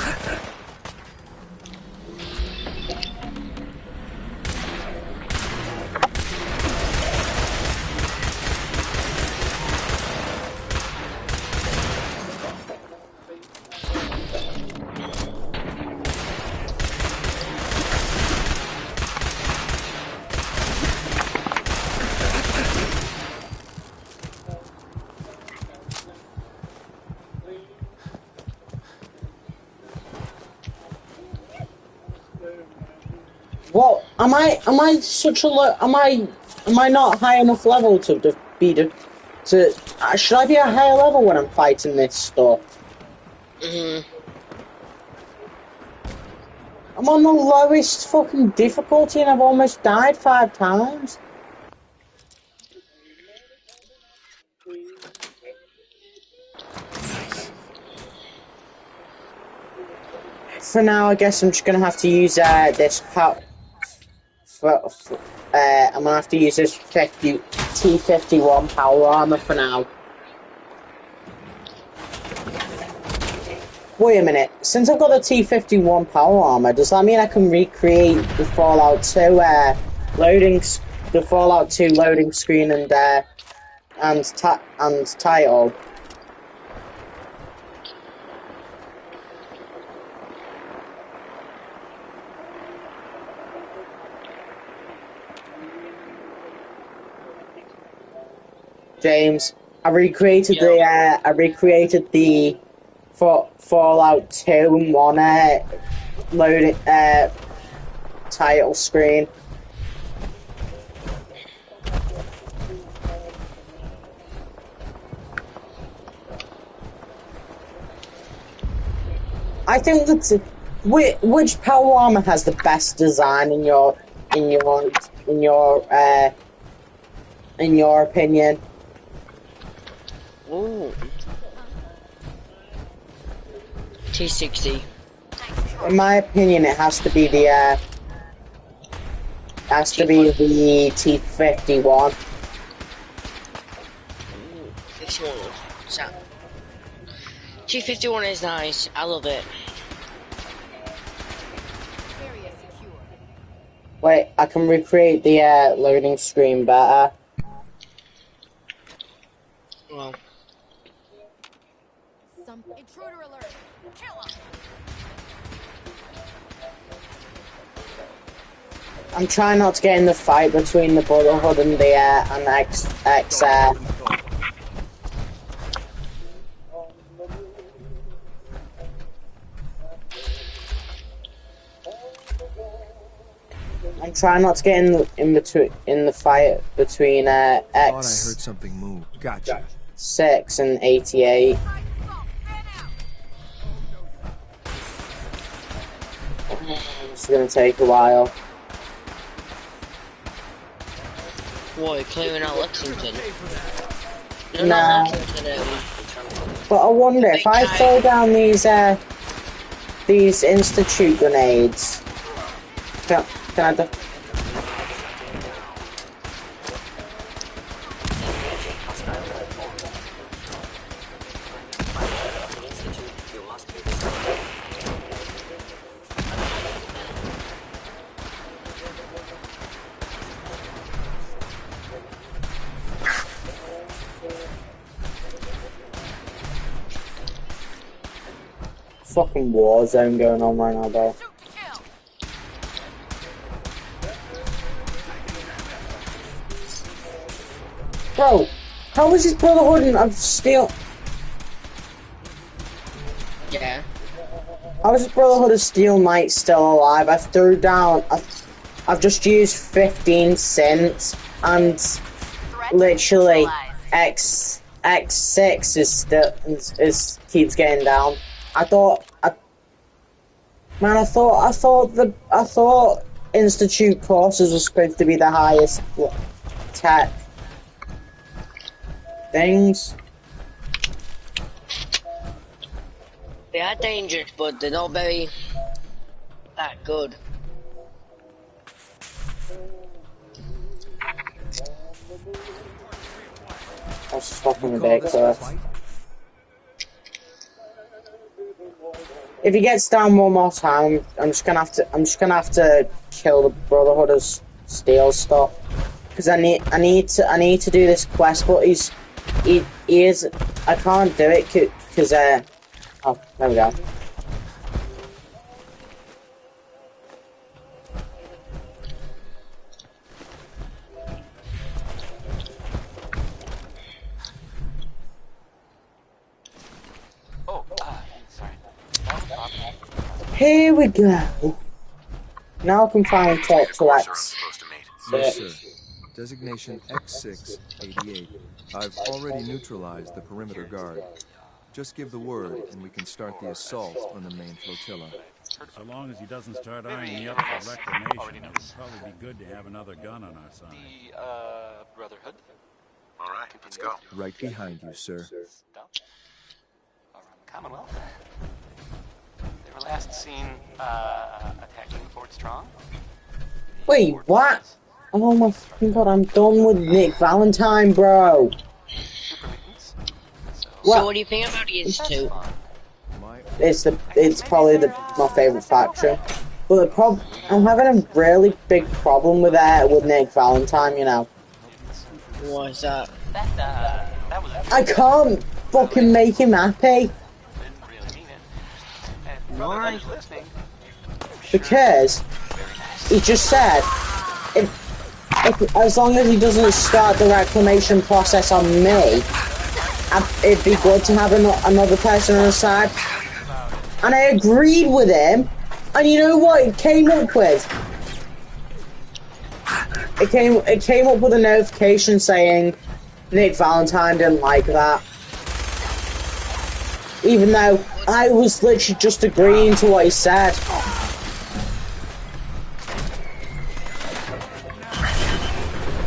What am I such a low? Am I not high enough level to be should I be a higher level when I'm fighting this stuff? I'm on the lowest fucking difficulty and I've almost died 5 times. For now, I guess I'm just gonna have to use this power. I'm gonna have to use this T51 power armor for now. Wait a minute. Since I've got the T-51 power armor, does that mean I can recreate the Fallout 2 loading screen and title? James, I recreated the Fallout 2 and 1 loading title screen. I think that's which power armor has the best design in your opinion? Ooh. T60. In my opinion, it has to be the T-51. T-51 is nice. I love it. Wait, I can recreate the loading screen better. Well. Intruder alert. Kill him. I'm trying not to get in the fight between the Brotherhood and the X. I'm trying not to get in the fight between X. Thought I heard something move. Gotcha. 6 and 88. It's gonna take a while. What, clearing out Lexington? Nah. But I wonder if I throw down these Institute grenades. Can I do? Fucking war zone going on right now, bro. Bro, how is his Brotherhood of Steel? Yeah. How is his Brotherhood of Steel Knight still alive? I threw down. I've just used 15 cents, and literally X6 is keeps getting down. I thought Institute courses were supposed to be the highest tech things. They are dangerous, but they're not very that good. That's fucking ridiculous. If he gets down one more time, I'm just gonna have to kill the Brotherhood of Steel stuff, because I need to do this quest. But he is. I can't do it because oh, there we go. Here we go. Now I can finally talk to X. Yes, sir. Designation X688. I've already neutralized the perimeter guard. Just give the word, and we can start the assault on the main flotilla. So long as he doesn't start eyeing me up for reclamation, it would probably be good to have another gun on our side. The, Brotherhood? All right, let's go. Right behind you, sir. Around the Commonwealth. They were last seen, attacking Fort Strong. Wait, what? Oh my fucking god, I'm done with Nick Valentine, bro. So what do you think about the Institute? My it's probably my favorite faction. But I'm having a really big problem with Nick Valentine. You know. What is that? I can't fucking make him happy. Why? Because he just said, if as long as he doesn't start the reclamation process on me, it'd be good to have another person on the side. And I agreed with him. And you know what it came up with? It came up with a notification saying Nick Valentine didn't like that. Even though I was literally just agreeing to what he said.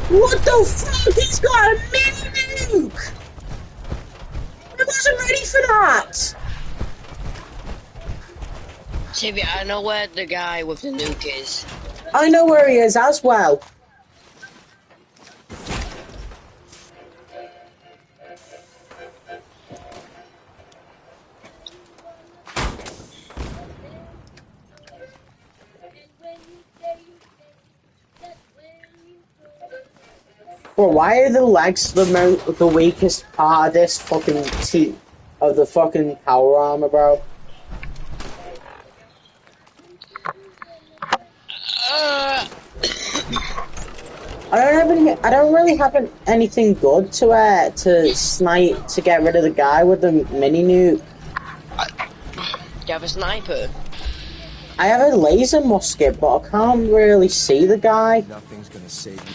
What the fuck? He's got a mini nuke! I wasn't ready for that! Tibby, I know where the guy with the nuke is. I know where he is as well. Bro, why are the legs the weakest part of this fucking of the fucking power armor, bro? I don't really have anything good to snipe to get rid of the guy with the mini nuke. Do you have a sniper? I have a laser musket, but I can't really see the guy. Nothing's gonna save you.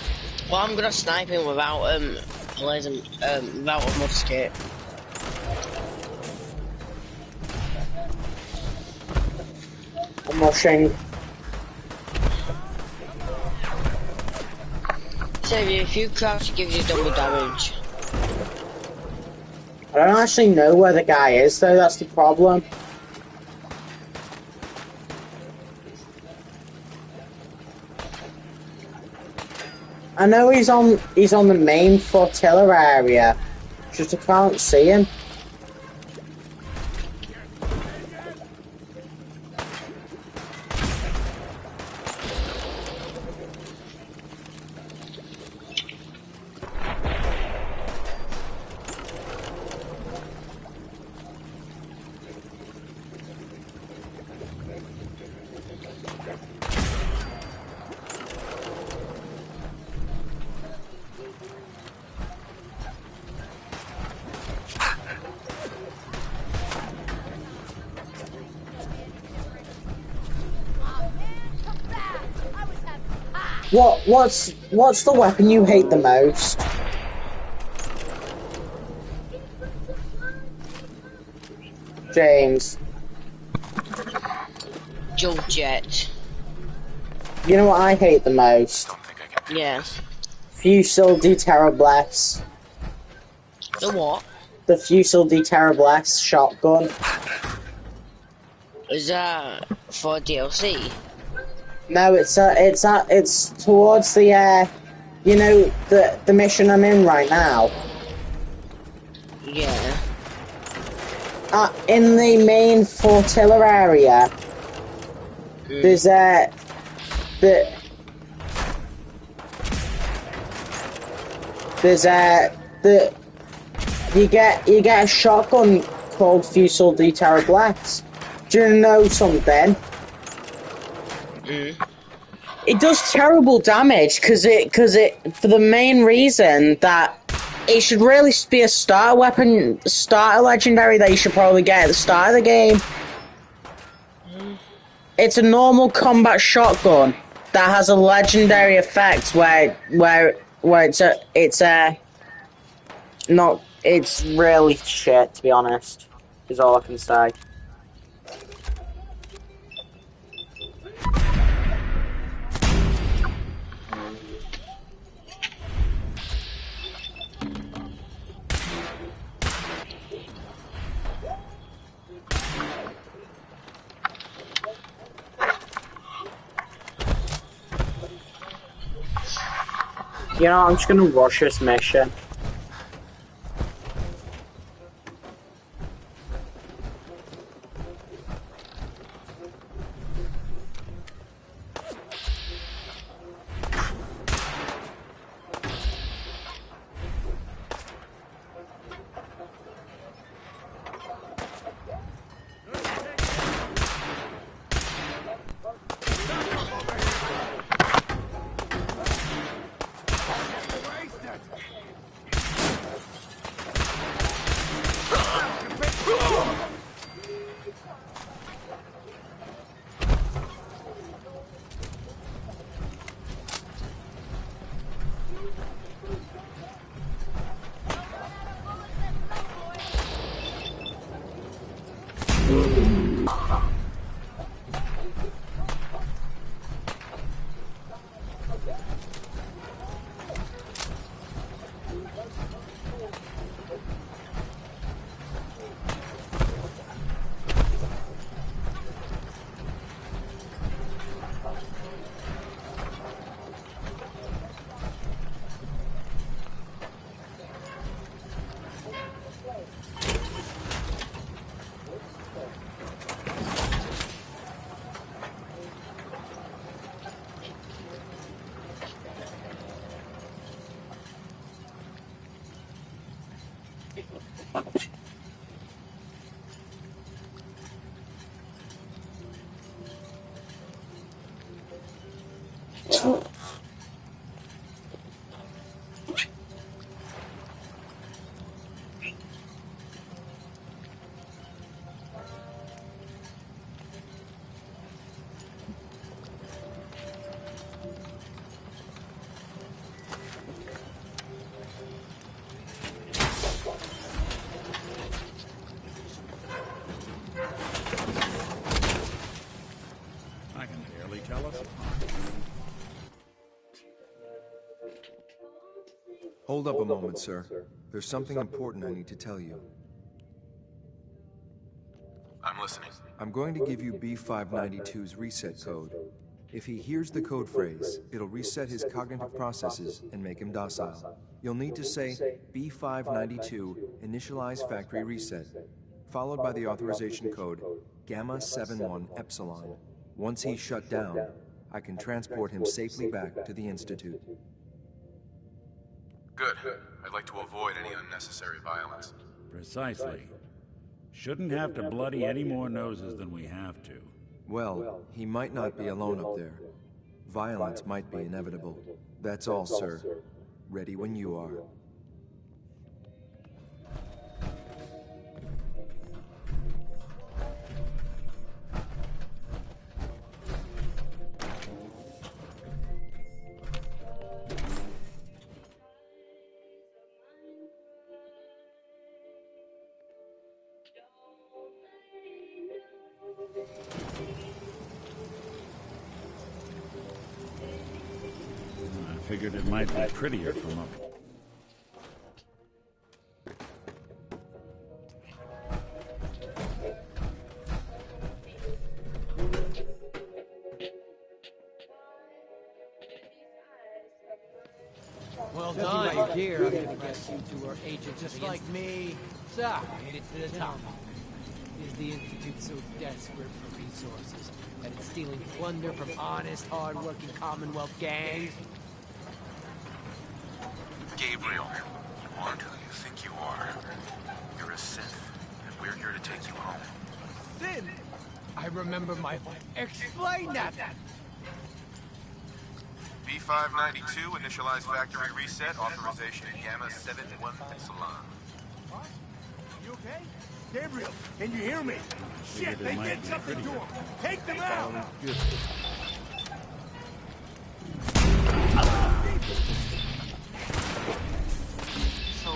Well, I'm gonna snipe him without without a musket. I'm rushing. So if you crouch, it gives you double damage. I don't actually know where the guy is, though. That's the problem. I know he's on the main flotilla area, just I can't see him. What's the weapon you hate the most? James. Jump jet. You know what I hate the most? Yeah. Fusil de Terrablesse. The what? The Fusil de Terrablesse shotgun. Is that for DLC? No, it's towards the you know, the mission I'm in right now. Yeah. In the main flotilla area, there's you get a shotgun called Fusil de Terrablesse. Do you know something? It does terrible damage because it for the main reason that it should really be a starter weapon, starter legendary that you should probably get at the start of the game. It's a normal combat shotgun that has a legendary effect where it's really shit, to be honest, is all I can say. You know, I'm just gonna rush this mission. I can barely tell us apart. Hold up a moment, sir. There's something important I need to tell you. I'm listening. I'm going to give you B592's reset code. If he hears the code phrase, it'll reset his cognitive processes and make him docile. You'll need to say B592 initialize factory reset, followed by the authorization code Gamma 71 Epsilon. Once he's shut down, I can transport him safely back to the Institute. Good. I'd like to avoid any unnecessary violence. Precisely. Shouldn't have to bloody any more noses than we have to. Well, he might not be alone up there. Violence might be inevitable. That's all, sir. Ready when you are. I figured it might be prettier from up. Well done. Right here, I'm gonna guess you two are agents just like me. So, made it to the top. Is the Institute so desperate for resources that it's stealing plunder from honest, hard-working Commonwealth gangs? Gabriel, you aren't who you think you are. You're a Sith, and we're here to take you home. Sin? I remember my... Explain that! B592, initialize factory reset, authorization Gamma 71 Epsilon. What? You okay? Gabriel, can you hear me? Shit, they did something to him! Take them out! So,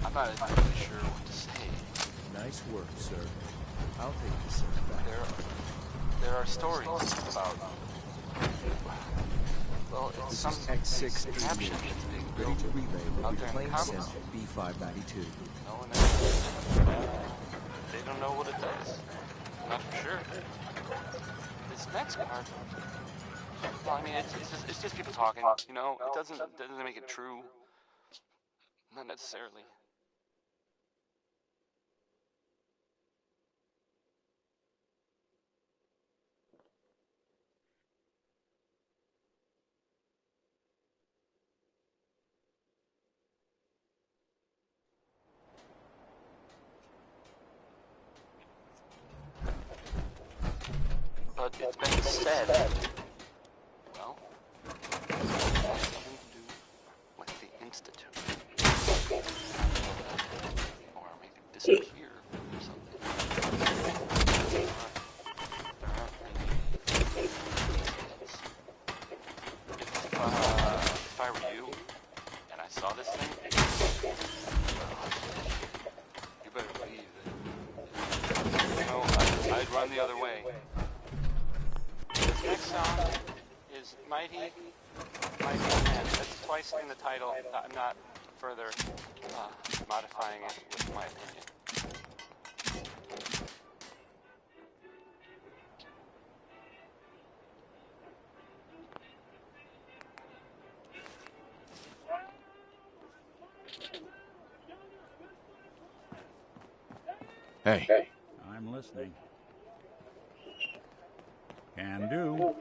I'm not entirely sure what to say. Nice work, sir. I'll take this back. There are stories about... Well, it's some X6 contraption that's being ready built to relay out what there we in claim sent Commonwealth. B592. No one they don't know what it does. Not for sure. This next card... Well, I mean, it's just people talking, you know? It doesn't make it true. Not necessarily. But it's been said, well, it has something to do with the Institute. Or make it disappear or something. There aren't any details. If I were you, and I saw this thing, you better believe that, you know, I'd run the other way. This next song is Mighty Man. That's twice in the title. I'm not further modifying it with my opinion. Hey. I'm listening. Can do.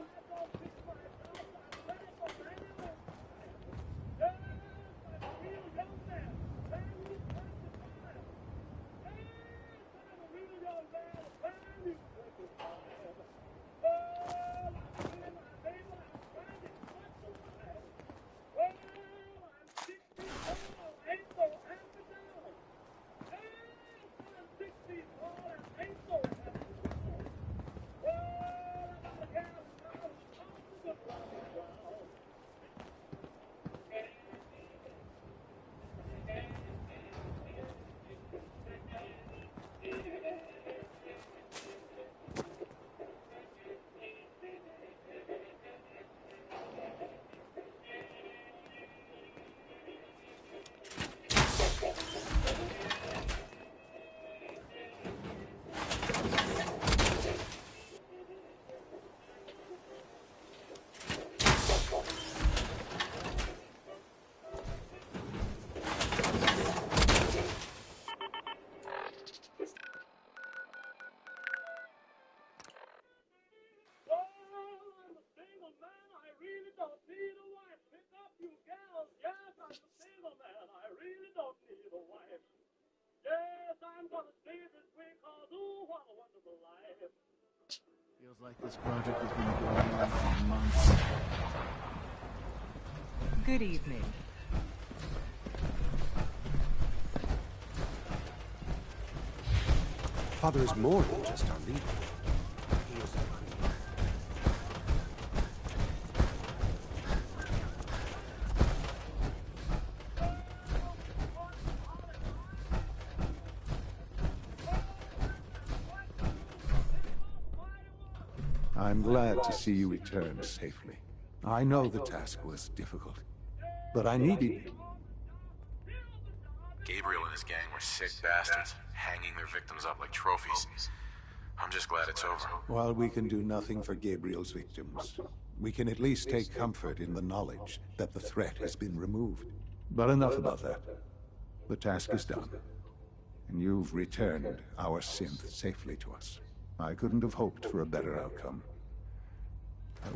Feels like this project has been going on for months. Good evening. Father is more than just our leader. He is I'm glad to see you return safely. I know the task was difficult, but I needed... Gabriel and his gang were sick bastards, hanging their victims up like trophies. I'm just glad it's over. While we can do nothing for Gabriel's victims, we can at least take comfort in the knowledge that the threat has been removed. But enough about that. The task is done, and you've returned our synth safely to us. I couldn't have hoped for a better outcome.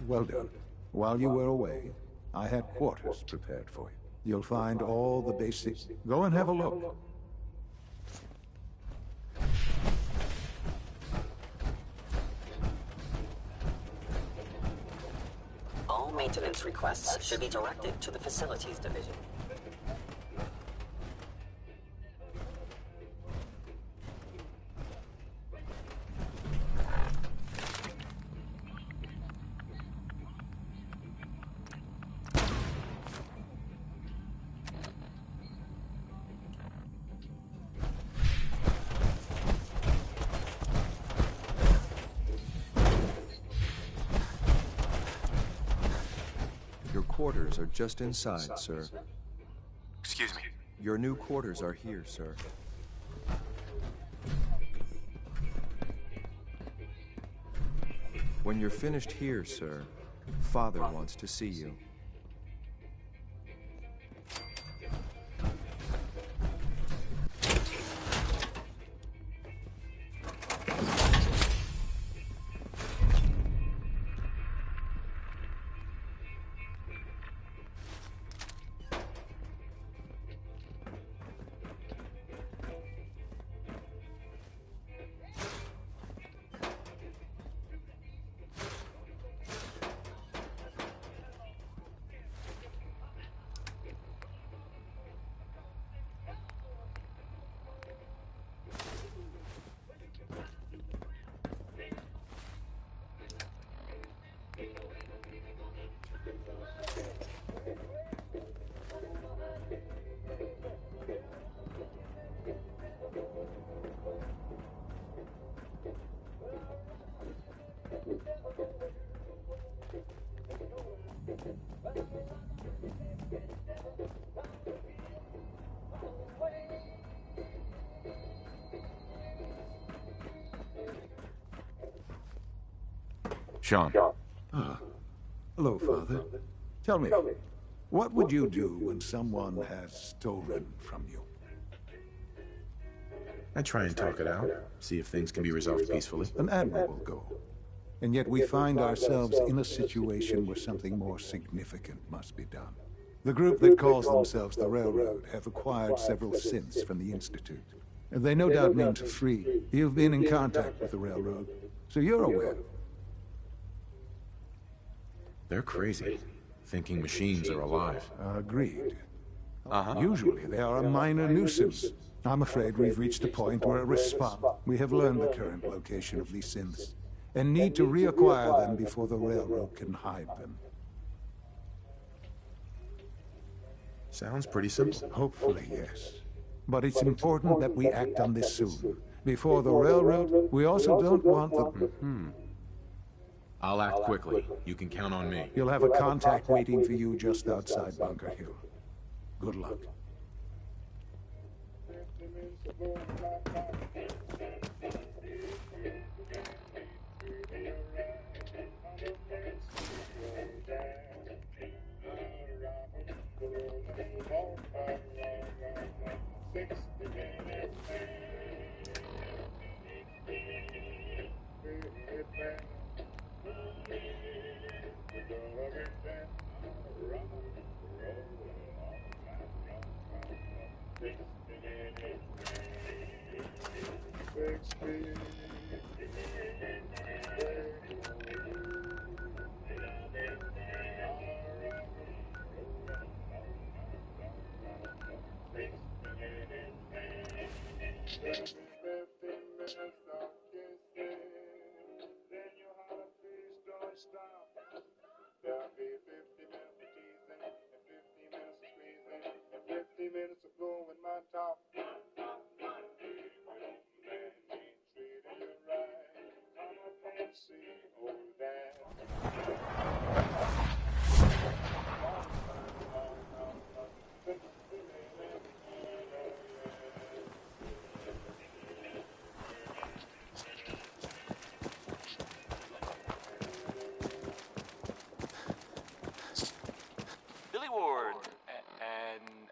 Well done. While you were away, I had quarters prepared for you. You'll find all the basic... Go and have a look. All maintenance requests should be directed to the Facilities Division. Quarters are just inside, sir. Excuse me. Your new quarters are here, sir. When you're finished here, sir, Father wants to see you. Sean. Ah. Hello, Father. Tell me, what would you do when someone has stolen from you? I try and talk it out, see if things can be resolved peacefully. An admirable goal. And yet we find ourselves in a situation where something more significant must be done. The group that calls themselves the Railroad have acquired several synths from the Institute. And they no doubt mean to free. You've been in contact with the Railroad, so you're aware. They're crazy, thinking machines are alive. Agreed. Usually they are a minor nuisance. I'm afraid we've reached the point where a response. We have learned the current location of these synths, and need to reacquire them before the Railroad can hide them. Sounds pretty simple. Hopefully, yes. But it's important that we act on this soon. Before the Railroad, we also don't want the... I'll act quickly. You can count on me. You'll have a contact waiting for you just outside Bunker Hill. Good luck.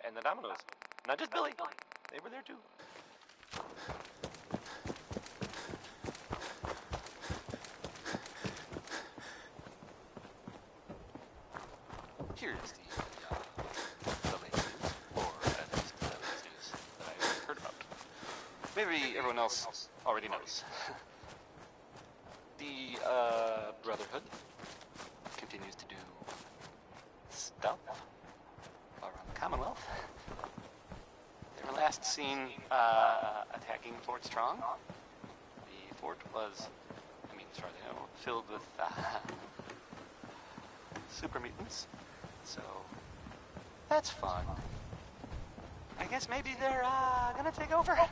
And the Dominoes. Not just Billy. They were there too. Here's the latest news, or at least the latest news that I've heard about. Maybe everyone else already knows. The Brotherhood continues to do stuff around the Commonwealth. They were last seen attacking Fort Strong. The fort was, filled with super mutants. So that's fun. I guess maybe they're gonna take over. I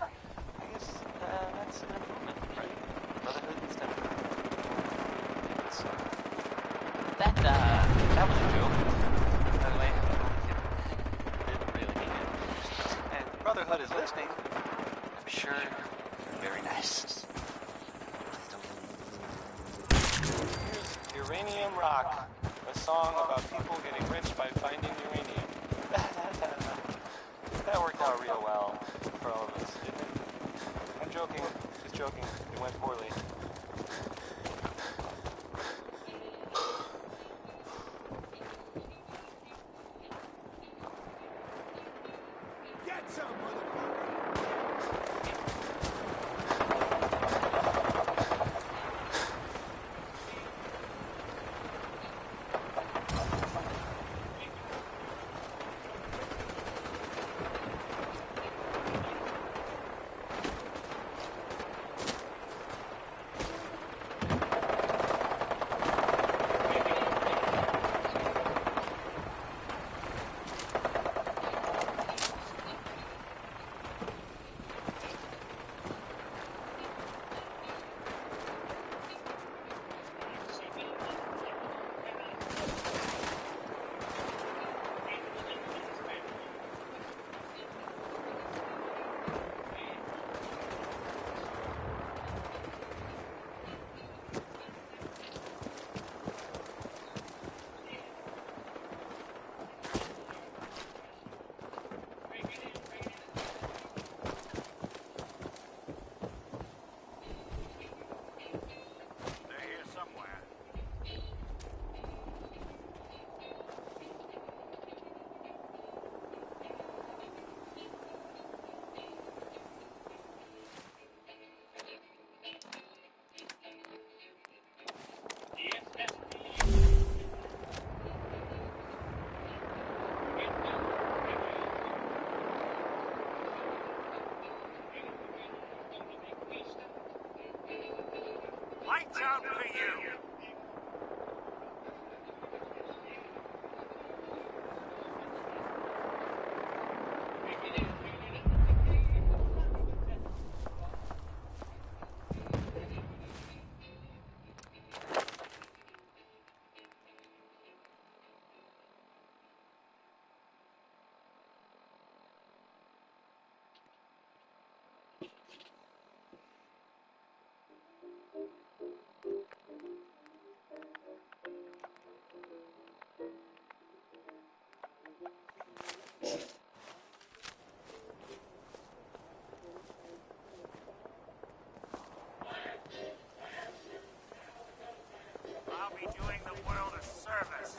guess that's an improvement, right? Brotherhood instead of so that was a joke. By the way, didn't really mean it. And Brotherhood is listening. I'm sure you're very nice. Here's Uranium Rock, a song about people getting rich by finding uranium. That worked out real well for all of us, didn't it? I'm joking, just joking. It went poorly. Lights out for you. I'll be doing the world a service.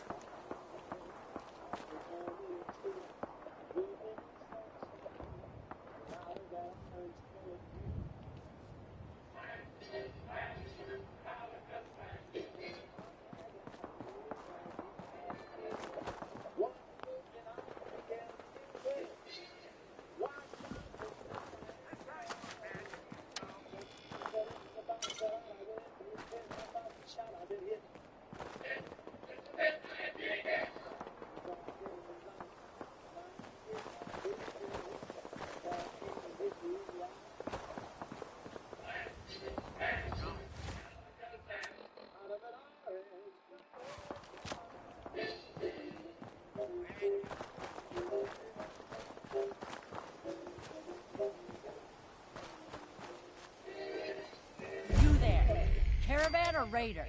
You there. Caravan or raider?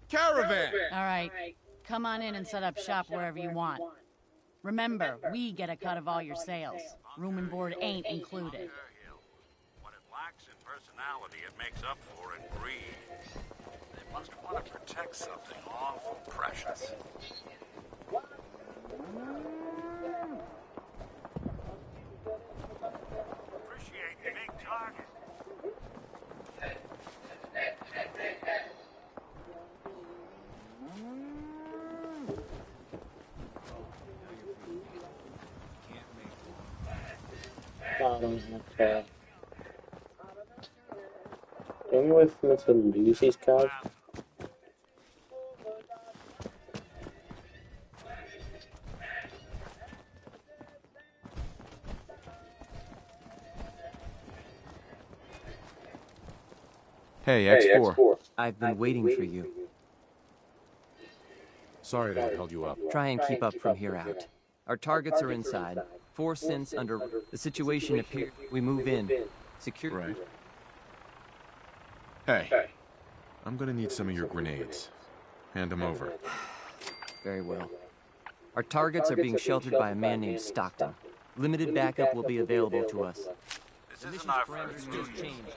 Caravan! All right. Come on in and set up shop wherever you want. Remember, we get a cut of all your sales. Room and board ain't included. What it lacks in personality, it makes up for in greed. They must want to protect something awful precious. Appreciate the big target. Okay. Can we wait for me to lose his card? Hey, X4. I've been waiting for you. Sorry to have held you up. Try and keep up from here out. Our targets are inside. 4 cents under. The situation appears. We move in. Secure. Right. Hey, I'm gonna need some of your grenades. Hand them over. Very well. Our targets are being sheltered by a man named Stockton. Limited backup will be available to us. This isn't our first just changed.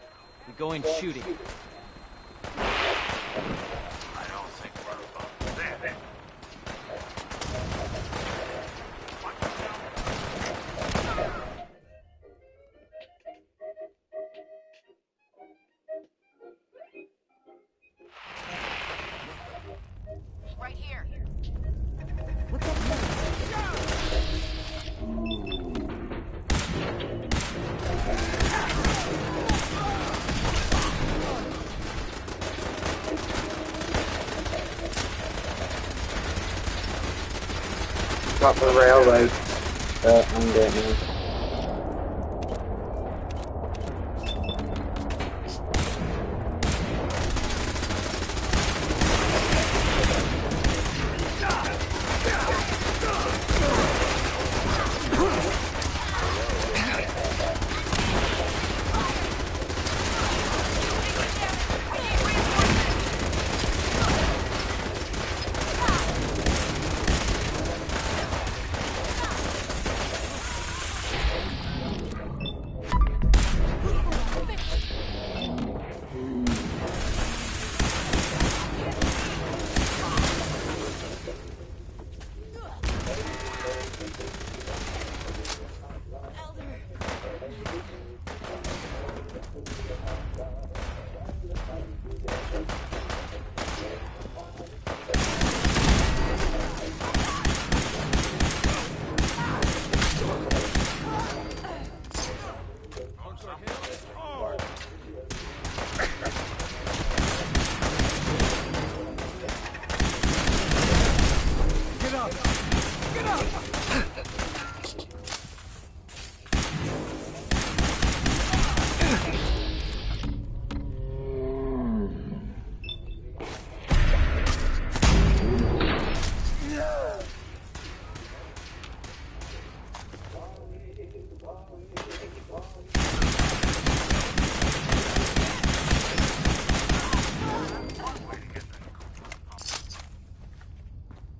We go in shooting. I don't think we're about there. Right here. What's that Got the railroad. I'm getting it. Get up!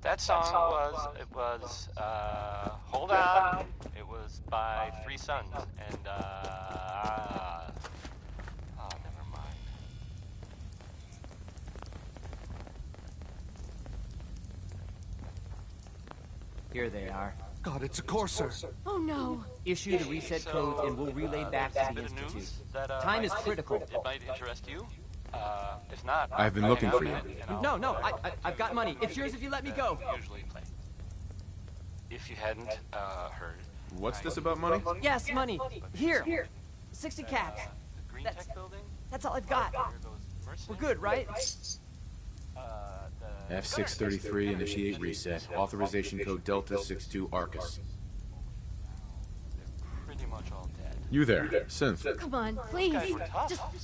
That song was Hold On. It was by Three Sons, and oh, never mind. Here they are. God, it's a Corsair. Oh no. Issue the reset code and we'll relay back to the Institute. Time is critical. It might interest you. If not, I've been looking for you. No, I've got money. It's yours if you let me go. Usually play. If you hadn't heard. What's this about money? Yes, money. Here. 60 cash. Green Tech building? That's all I've got. We're good, right? F633, initiate reset. Authorization code Delta 62 Arcus. Pretty much all dead. You there, Synth. Come on, please. Guys were tough,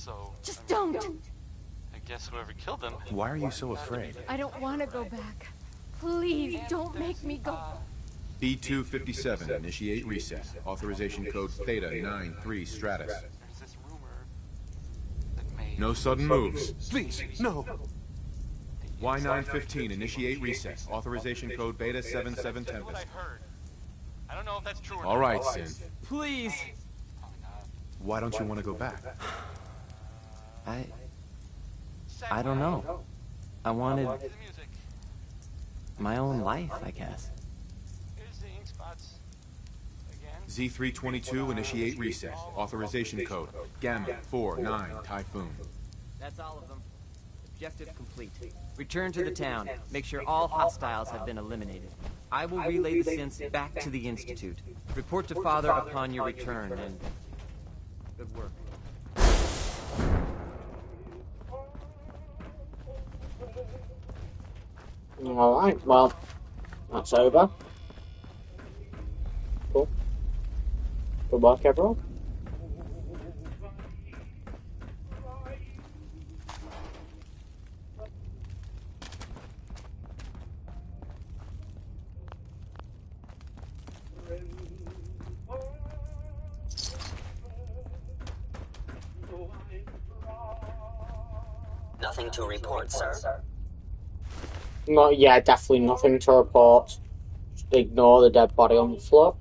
Just don't. I guess whoever killed them. Why are you so afraid? I don't want to go back. Please, don't make me go. B257, initiate reset. Authorization code Theta 93 Stratus. No sudden moves. Please, no. Y915, initiate reset. Authorization code Beta 77 Tempest. I don't know if that's true or not. All right, Synth. Please. Why don't you want to go back? I don't know. I wanted my own life, I guess. Z322, initiate reset. Authorization code Gamma 49 Typhoon. That's all of them. Objective complete. Return to the town. Make sure all hostiles have been eliminated. I will relay the synths back to the Institute. Report to Father upon your return, and good work. Alright, well, that's over. Cool. Good work, everyone. Nothing to report, sir. Yeah, definitely nothing to report. Just ignore the dead body on the floor.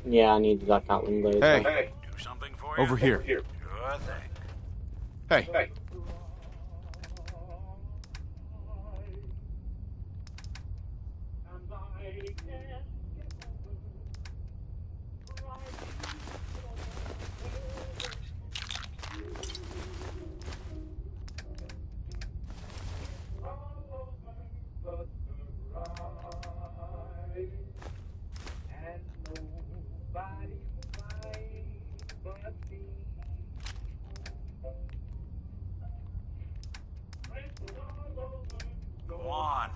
Yeah, I need that Gatling blade. Hey, do something for you? over here. Sure thing. Hey. Go on.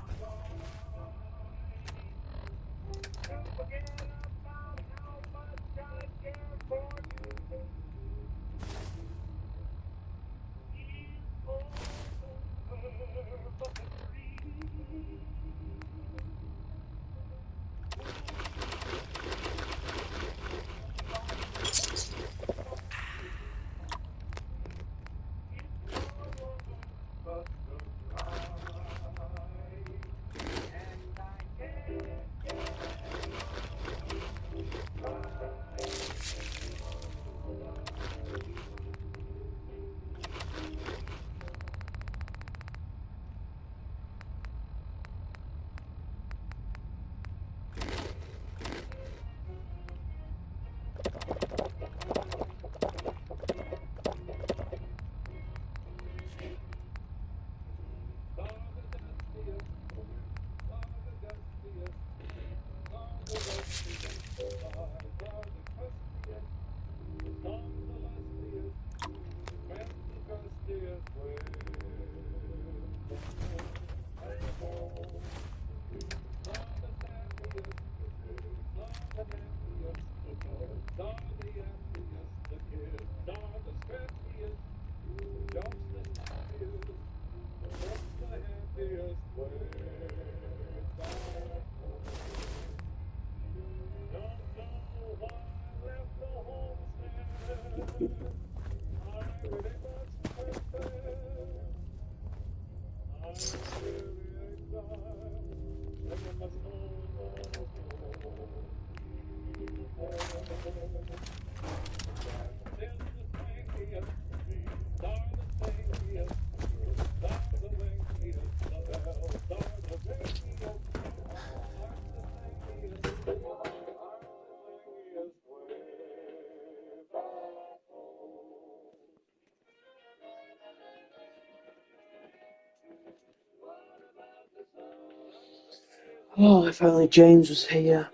Oh, if only James was here.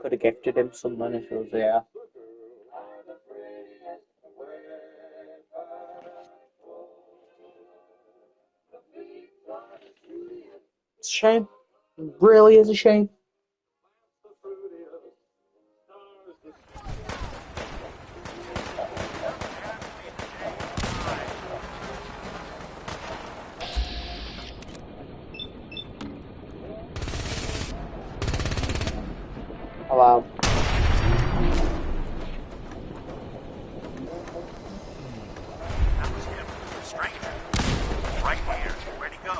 Could have gifted him some money if he was here. It's a shame. It really is a shame. Hello. That was him. Stranger. Right here. Where'd he go?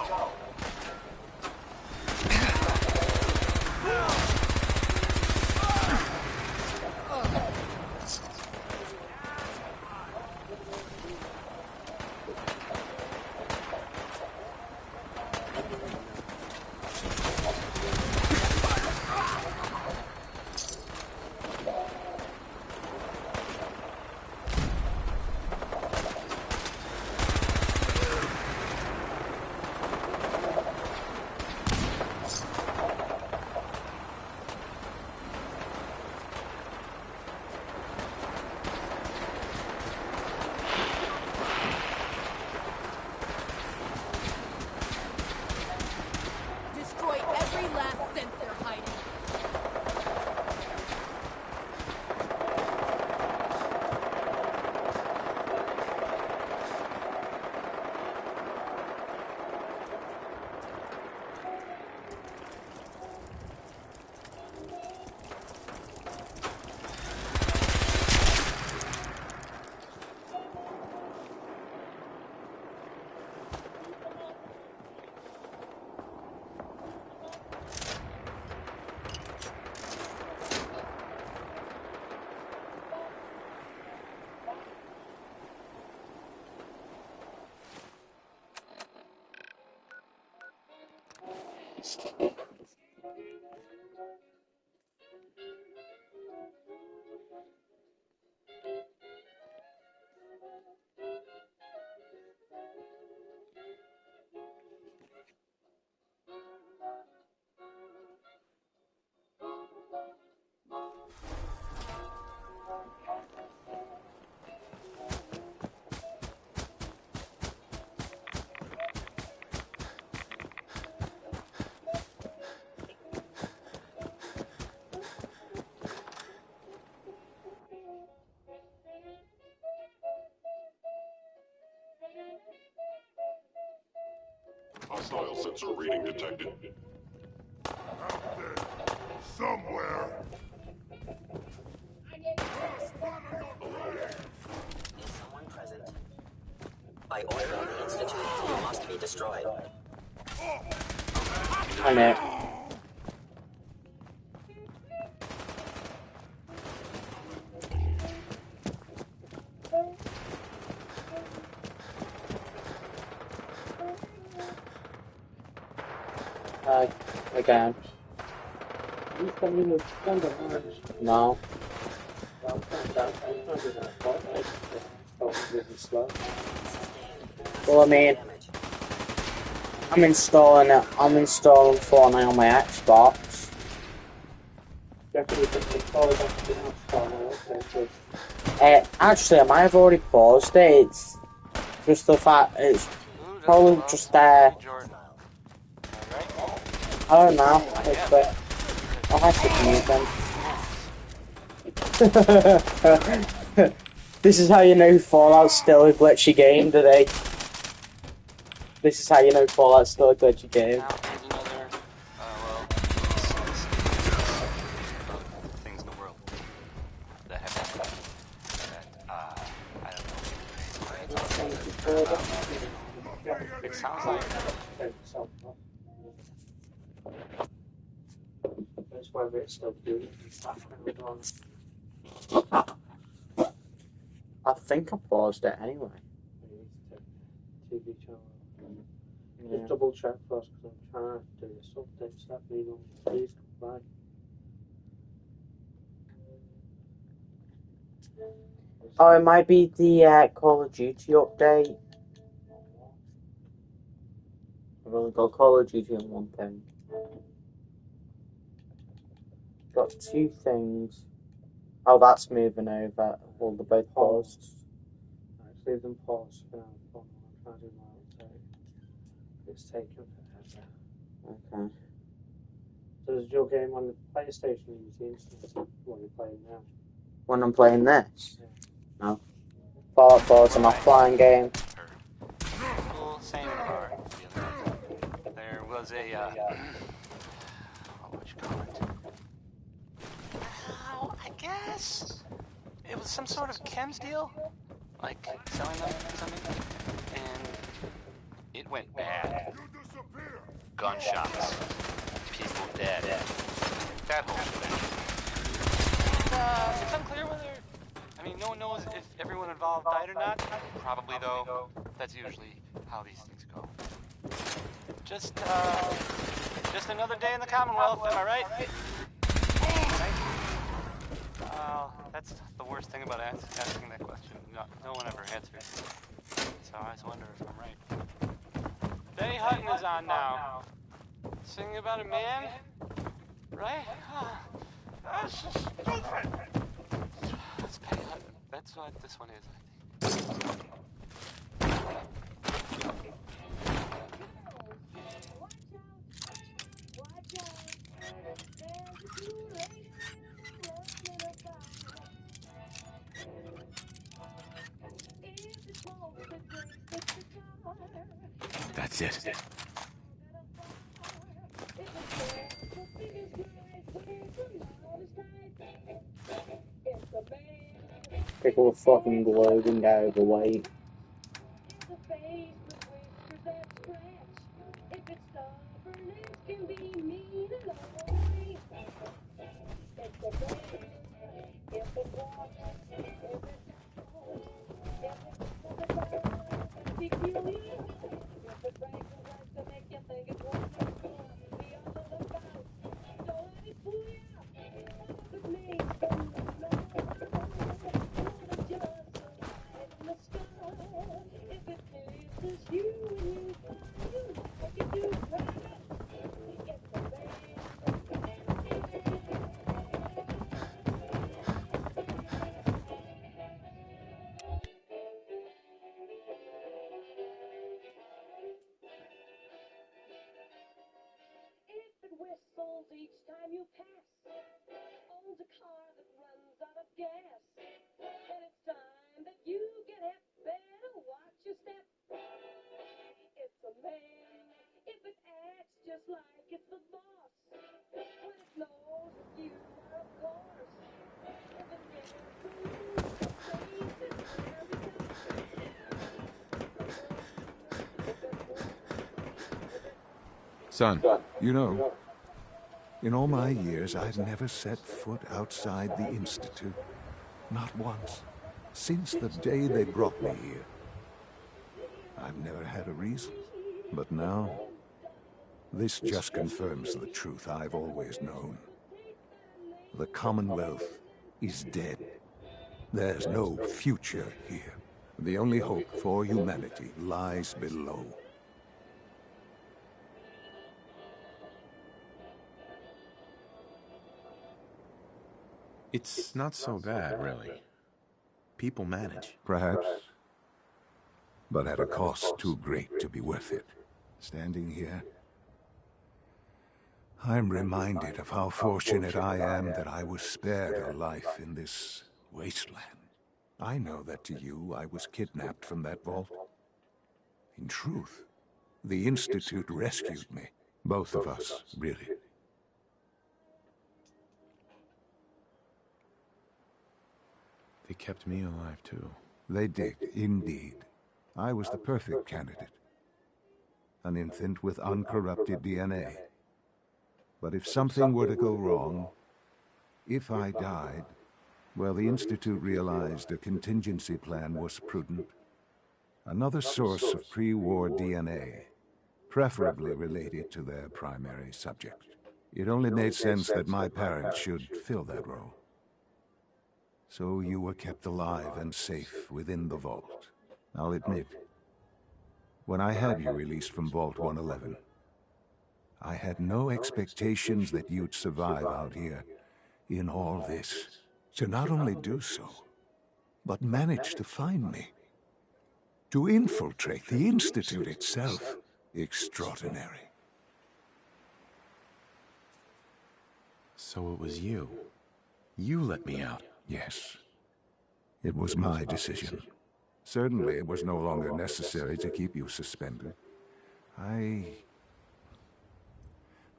Destroy every last synth they're hiding. Hostile sensor reading detected. Out there. Somewhere. Is someone present? By order of the Institute, you must be destroyed. I know. Again. No. Well, I mean, I'm installing Fortnite on my Xbox. Actually, I might have already paused it. It's just the fact it's probably just there. I don't know. I'll have to mute them. This is how you know Fallout's still a glitchy game today. This is how you know Fallout's still a glitchy game. Things in the world that have happened that I don't know. It sounds like. That's why we're still doing I think I paused it anyway. TV channel. Yeah. Just double check for us because I'm trying to do this update stuff. Please come back. Oh, it might be the Call of Duty update. I've only got Call of Duty and one thing. Got two things. Oh, that's moving over. Well, they're both paused. Alright, leave them paused for now. I'm trying to do my update. It's taking forever. Okay. So is your game on the PlayStation or the internet? What are you playing now? When I'm playing this? Yeah. No. Fallout 4 is an offline game. Well, same car. There was a, what would you call it? Oh, I guess it was some sort of chems deal, like selling them something, and it went bad. Gunshots, people dead, that whole thing. It's unclear whether, I mean, no one knows if everyone involved died or not. Probably though, that's usually how these things go. Just another day in the Commonwealth, am I right? That's the worst thing about asking that question. No one ever answers. So I just wonder if I'm right. Benny Hutton is on now. Singing about a man? Right? That's just stupid! That's Benny Hutton. That's what this one is, I think. That's it. People are fucking gloating overweight. Each time you pass, owns a car that runs out of gas, and it's time that you get it. Better watch your step. It's a man if it acts just like it's the boss, when it knows that you are, of course. If it gets to lose the faith, it's very Son, you know, in all my years, I've never set foot outside the Institute. Not once. Since the day they brought me here. I've never had a reason. But now, this just confirms the truth I've always known. The Commonwealth is dead. There's no future here. The only hope for humanity lies below. It's not so bad, really. People manage. Perhaps. But at a cost too great to be worth it. Standing here, I'm reminded of how fortunate I am that I was spared a life in this wasteland. I know that to you, I was kidnapped from that vault. In truth, the Institute rescued me. Both of us, really. They kept me alive, too. They did, indeed. I was the perfect candidate. An infant with uncorrupted DNA. But if something were to go wrong, if I died, well, the Institute realized a contingency plan was prudent. Another source of pre-war DNA, preferably related to their primary subject. It only made sense that my parents should fill that role. So you were kept alive and safe within the vault. I'll admit, When I had you released from Vault 111, I had no expectations that you'd survive out here in all this. To not only do so, but manage to find me. To infiltrate the Institute itself. Extraordinary. So it was you. You let me out. Yes. It was my decision. Certainly it was no longer necessary to keep you suspended.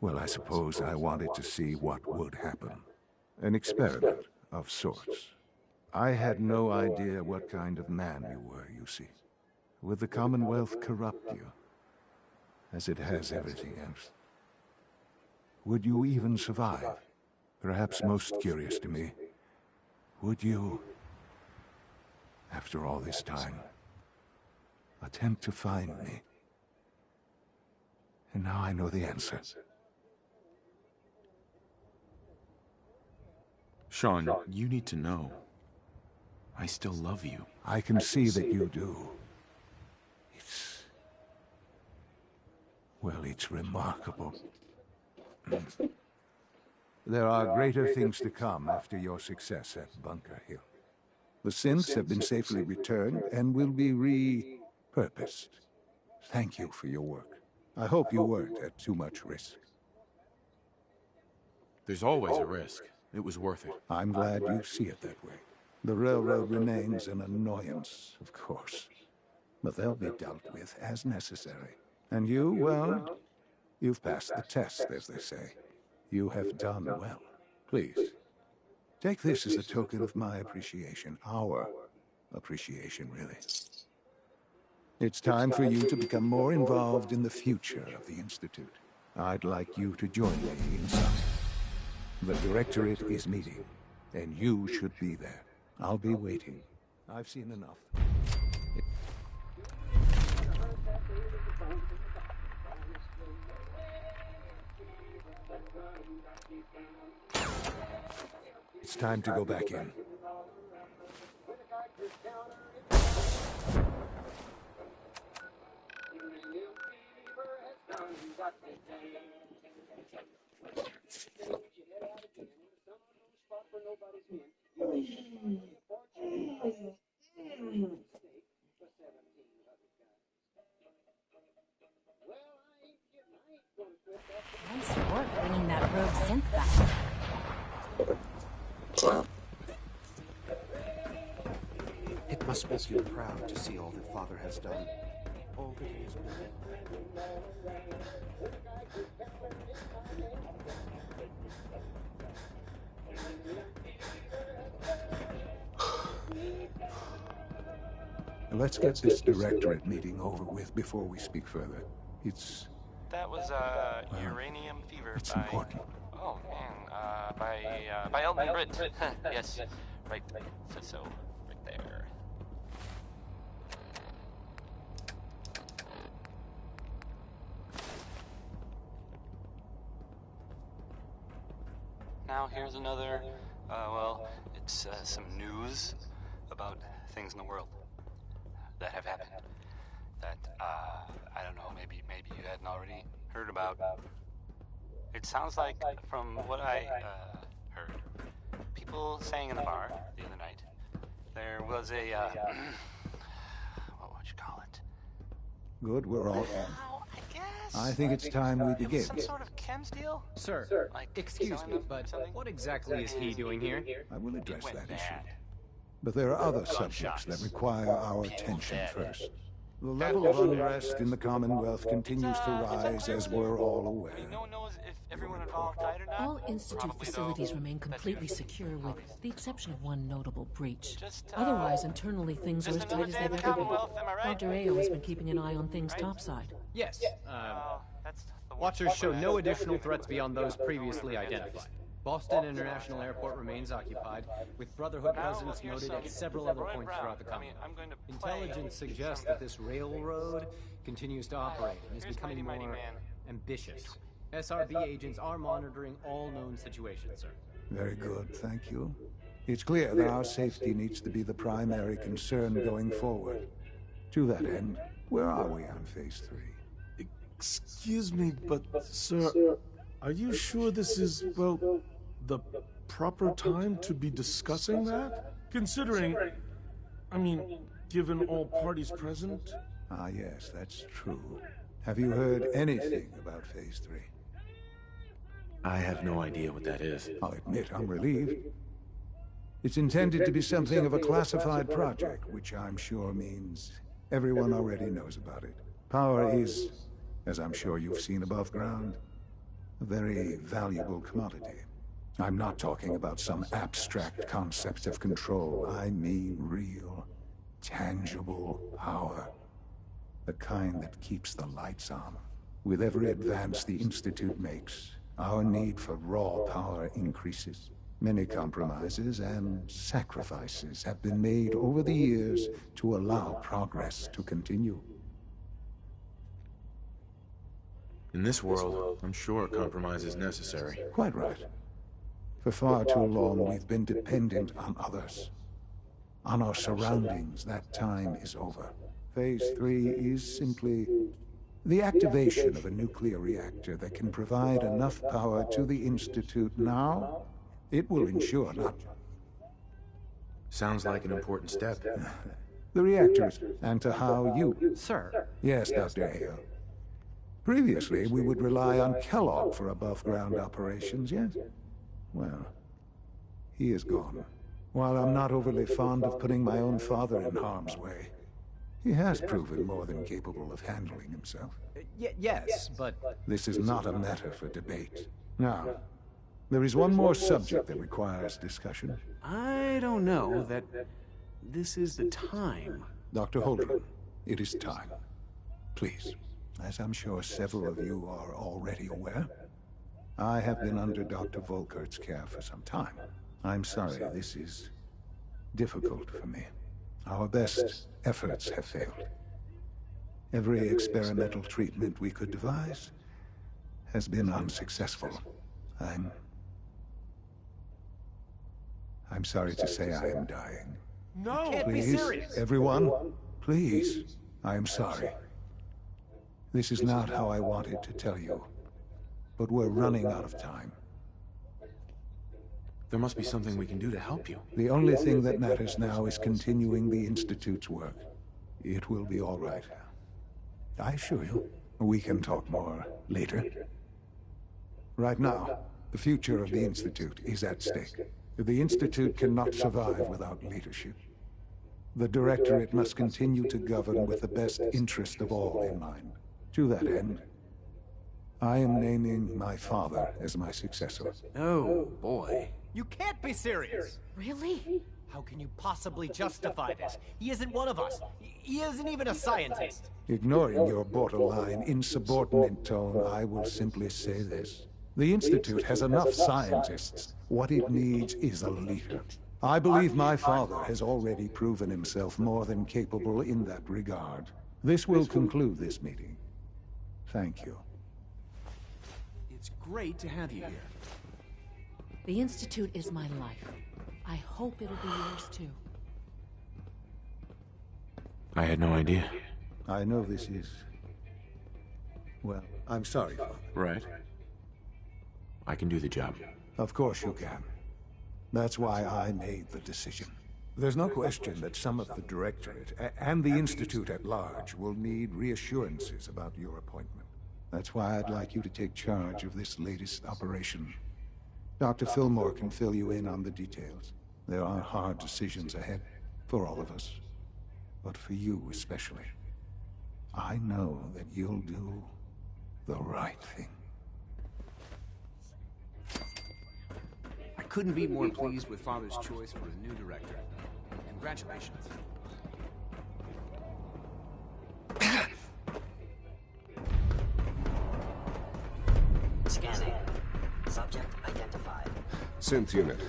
Well, I suppose I wanted to see what would happen. An experiment of sorts. I had no idea what kind of man you were, you see. Would the Commonwealth corrupt you, as it has everything else? Would you even survive? Perhaps most curious to me, would you, after all this time, attempt to find me? And now I know the answer. Sean, you need to know. I still love you. I can see that you do. Well, it's remarkable. There are greater things to come after your success at Bunker Hill. The synths have been safely returned and will be repurposed. Thank you for your work. I hope you weren't at too much risk. There's always a risk. It was worth it. I'm glad you see it that way. The railroad remains an annoyance, of course. But they'll be dealt with as necessary. And you, well, you've passed the test, as they say. You have done well. Please, take this as a token of my appreciation. Our appreciation, really. It's time for you to become more involved in the future of the Institute. I'd like you to join me inside. The Directorate is meeting, and you should be there. I'll be waiting. I've seen enough. It's time to go back in. Nice work bringing that rogue synth back. It must make you proud to see all that Father has done. All that he has been. Let's get this Directorate meeting over with before we speak further. That was Uranium Fever it's by... important. Oh, man, by Elton Britt. Yes, right, so, right there. Now here's another, well, it's some news about things in the world that have happened that, I don't know, maybe you hadn't already heard about. It sounds like, from what I heard, people saying in the bar the other night, there was a, what would you call it? Good, we're all in. I guess. I think it's time we begin. Some sort of chems deal? Sir, Like, excuse me, but what exactly is he doing here? I will address that issue. But there are other subjects that require our attention first. The level of unrest in the Commonwealth continues to rise, as we're all aware. No one knows if everyone involved died or not. All Institute facilities remain completely secure with the exception of one notable breach. Otherwise, internally, things are as tight as they've ever been. Dr. Ayo has been keeping an eye on things topside. Yes, Watchers show no additional threats beyond those previously identified. Boston International Airport remains occupied, with Brotherhood presence noted at several other points throughout the Commonwealth. Intelligence suggests that this railroad continues to operate and is becoming more ambitious. SRB agents are monitoring all known situations, sir. Very good, thank you. It's clear that our safety needs to be the primary concern going forward. To that end, Where are we on Phase 3? Excuse me, but, sir, are you sure this is, well, the proper time to be discussing that? Considering, I mean, given all parties present? Ah, yes, that's true. Have you heard anything about Phase 3? I have no idea what that is. I'll admit I'm relieved. It's intended to be something of a classified project, which I'm sure means everyone already knows about it. Power is, as I'm sure you've seen above ground, a very valuable commodity. I'm not talking about some abstract concept of control. I mean real, tangible power. The kind that keeps the lights on. With every advance the Institute makes, our need for raw power increases. Many compromises and sacrifices have been made over the years to allow progress to continue. In this world, I'm sure compromise is necessary. Quite right. For far too long, we've been dependent on others. On our surroundings, that time is over. Phase 3 is simply the activation of a nuclear reactor that can provide enough power to the Institute now. It will ensure not... Sounds like an important step. The reactors, and to how you... Sir. Yes, Dr. Hale. Previously, we would rely on Kellogg for above-ground operations, yes? Well, he is gone. While I'm not overly fond of putting my own father in harm's way, he has proven more than capable of handling himself. Yes, but... This is not a matter for debate. Now, there is one more subject that requires discussion. I don't know that this is the time. Dr. Holdren, it is time. Please, as I'm sure several of you are already aware, I have been under Dr. Volkert's care for some time. I'm sorry, this is difficult for me. Our best efforts have failed. Every experimental treatment we could devise has been unsuccessful. I'm sorry to say I am dying. No! Can't Please, be serious! Everyone, please, I am sorry. This is not how I wanted to tell you, but we're running out of time. There must be something we can do to help you. The only thing that matters now is continuing the Institute's work. It will be all right. I assure you, we can talk more later. Right now, the future of the Institute is at stake. The Institute cannot survive without leadership. The Directorate must continue to govern with the best interest of all in mind. To that end, I am naming my father as my successor. Oh, boy. You can't be serious! Really? How can you possibly justify this? He isn't one of us. He isn't even a scientist. Ignoring your borderline, insubordinate tone, I will simply say this. The Institute has enough scientists. What it needs is a leader. I believe my father has already proven himself more than capable in that regard. This will conclude this meeting. Thank you. It's great to have you here. The Institute is my life. I hope it'll be yours too. I had no idea. I know this is... Well, I'm sorry, Father. Right. I can do the job. Of course you can. That's why I made the decision. There's no question that some of the Directorate and the Institute at large will need reassurances about your appointment. That's why I'd like you to take charge of this latest operation. Dr. Fillmore can fill you in on the details. There are hard decisions ahead for all of us, but for you especially. I know that you'll do the right thing. I couldn't be more pleased with Father's choice for a new director. Congratulations. Scanning. Subject identified. Synth unit.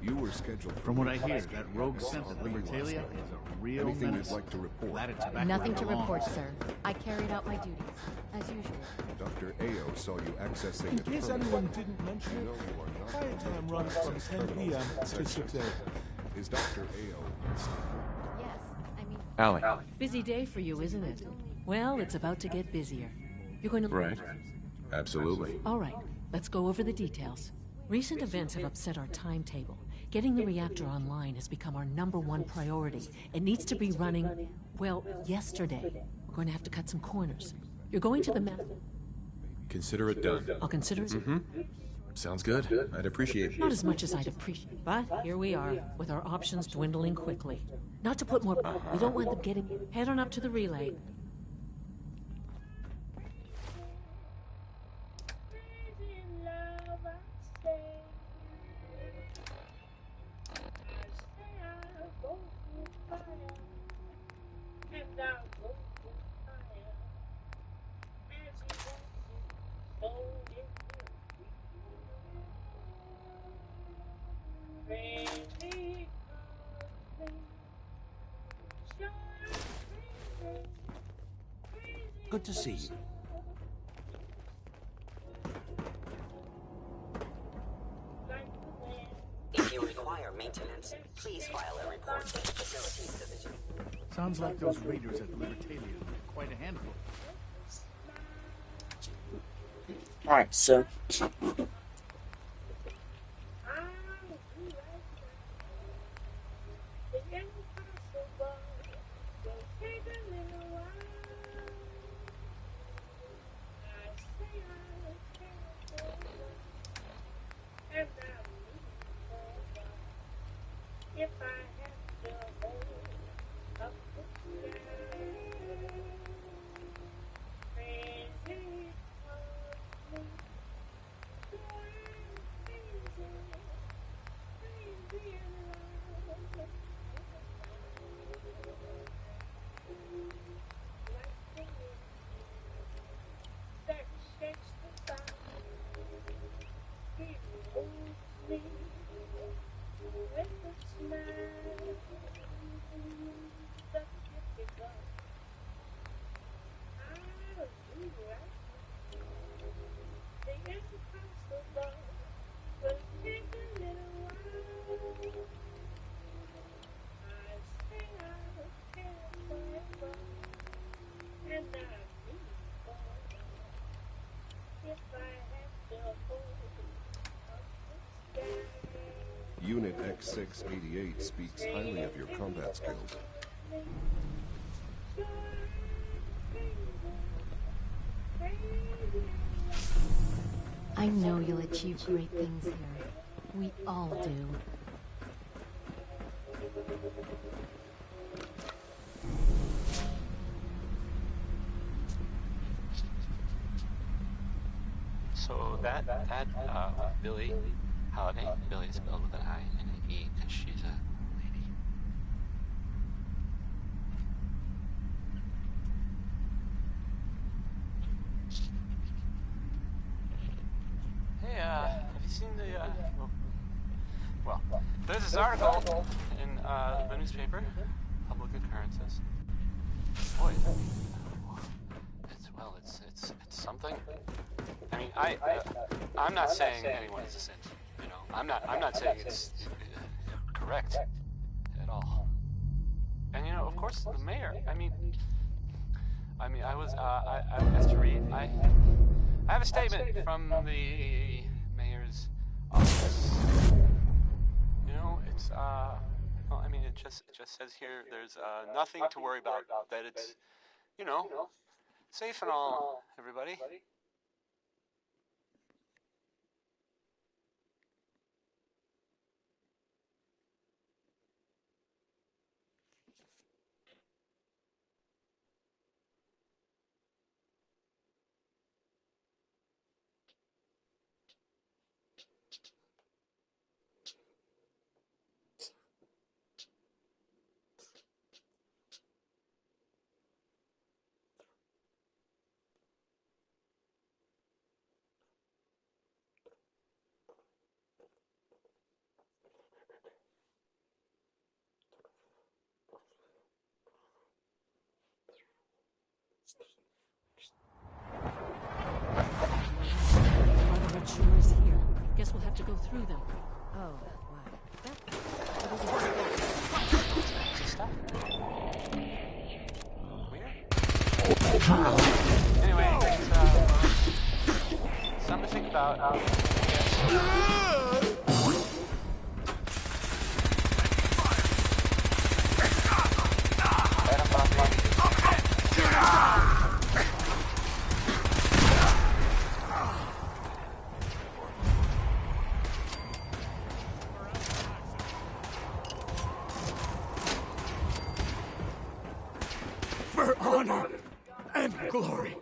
You were scheduled. From what I hear, that rogue synth at Libertalia is a real Anything menace. you'd like to report? Glad it's back Nothing where to it belongs. report, sir. I carried out my duties, as usual. Dr. Ao saw you accessing In it. case anyone didn't mention it, quiet time runs from 10 p.m. to 6 a.m. Is Dr. Ao on staff? Yes, I mean... Allie. Busy day for you, isn't it? Well, it's about to get busier. You're going to... Right. Absolutely. All right, let's go over the details. Recent events have upset our timetable. Getting the reactor online has become our #1 priority. It needs to be running, well, yesterday. We're going to have to cut some corners. You're going to the Consider it done. I'll consider it. Sounds good. I'd appreciate it. Not as much as I'd appreciate, but here we are, with our options dwindling quickly. Not to put more... We don't want them getting... Head on up to the relay. Good to see you. If you require maintenance, please file a report to the Facilities Division. Sounds like those raiders at Libertalia are quite a handful. Alright, so... Unit X688 speaks highly of your combat skills. I know you'll achieve great things here. We all do. So that Billy Holiday, Billy is spelled with an I and an E because she's a lady. Hey, have you seen the, well, there's this article in the newspaper, Public Occurrences. Boy, it's something. I mean, I'm not saying anyone is a saint. You know, I'm not saying it's correct at all. And you know, of course, the mayor. I mean, I was asked to read. I have a statement from the mayor's office. You know, it's well, I mean, it just says here there's nothing to worry about. That it's, you know, safe and all, everybody. Here. Guess we'll have to go through them. Oh, wow. Anyway, it's something to think about, I guess. For honor and glory.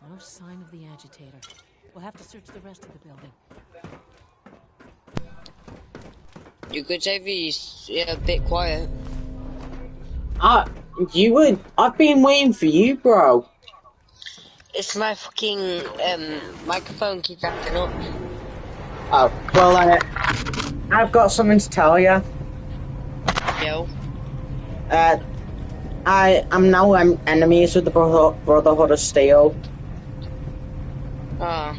No sign of the agitator. We'll have to search the rest of the building. You could say he's a bit quiet. I've been waiting for you, bro. It's my fucking microphone keeps acting up. Oh, well, I've got something to tell you. Yo. I am now enemies with the Brotherhood of Steel. Ah.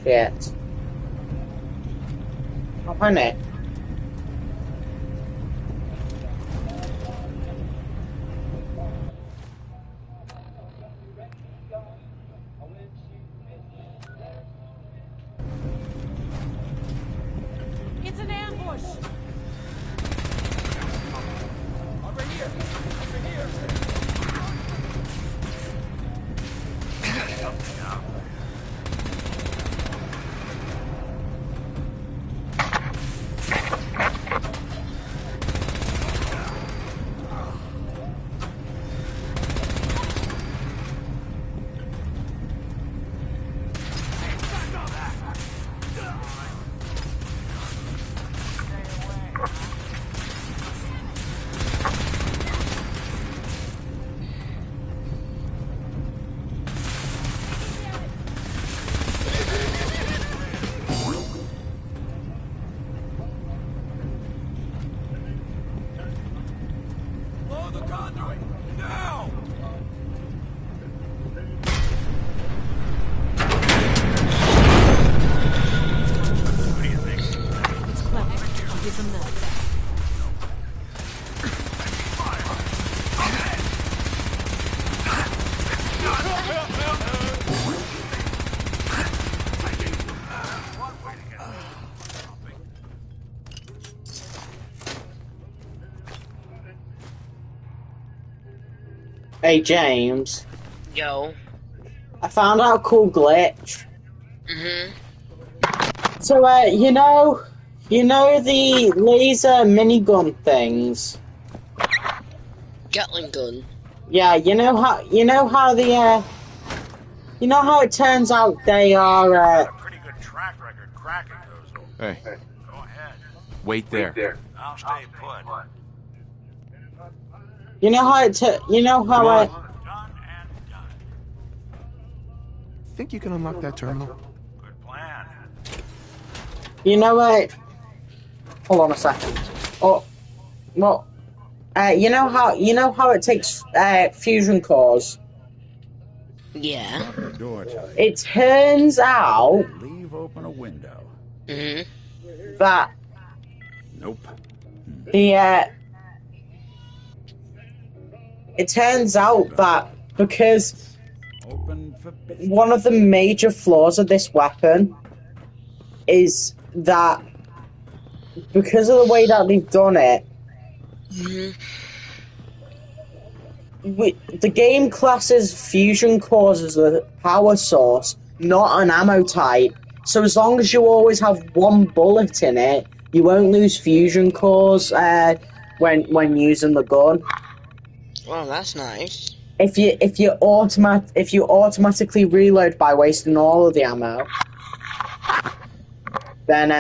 Shit. Open it. It's an ambush! Over here! Over here! Blow the conduit! Now! What do you think? It's clever. I'll give them that. Hey, James. Yo. I found out a cool glitch. Mhm. So, you know the laser minigun things? Gatling gun. Yeah, you know how it turns out they are, Pretty good track record cracking those. Hey, Go ahead. wait there. I'll stay put. you know how Think you can unlock that terminal? Good plan. you know what? Hold on a second. Oh, well, you know how it takes fusion cores. Yeah. Lock the door tight. It turns out Leave open a window. Mhm. that Nope. it turns out that because Open for business. one of the major flaws of this weapon is that because of the way that they've done it, the game classes fusion cores as a power source, not an ammo type. So as long as you always have one bullet in it, you won't lose fusion cores when using the gun. Oh, that's nice. If you automatically reload by wasting all of the ammo, then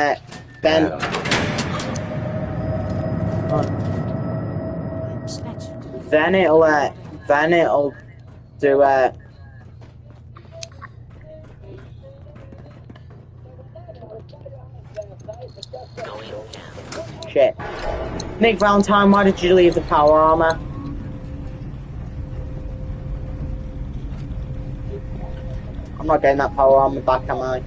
it'll do shit. Nick Valentine, why did you leave the power armor? I'm not getting that power armor back, am I?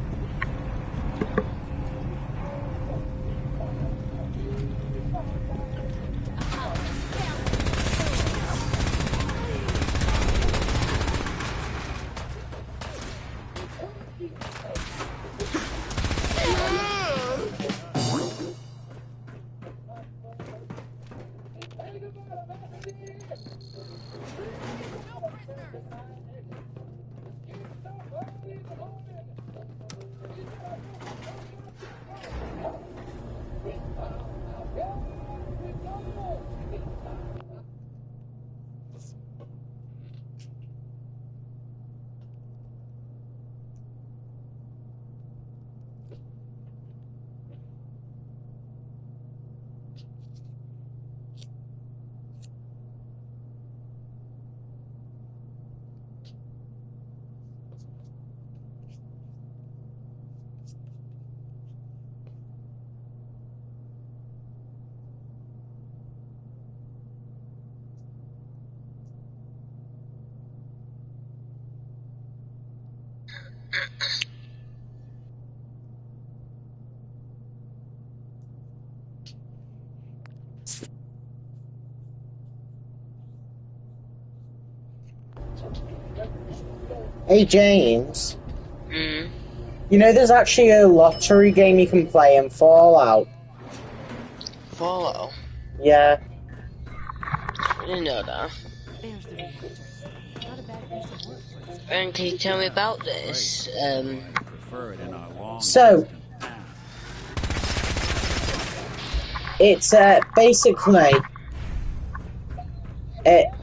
Hey James. You know there's actually a lottery game you can play in Fallout. Fallout? Yeah. I didn't know that. And can you tell me about this? So, it's basically, it's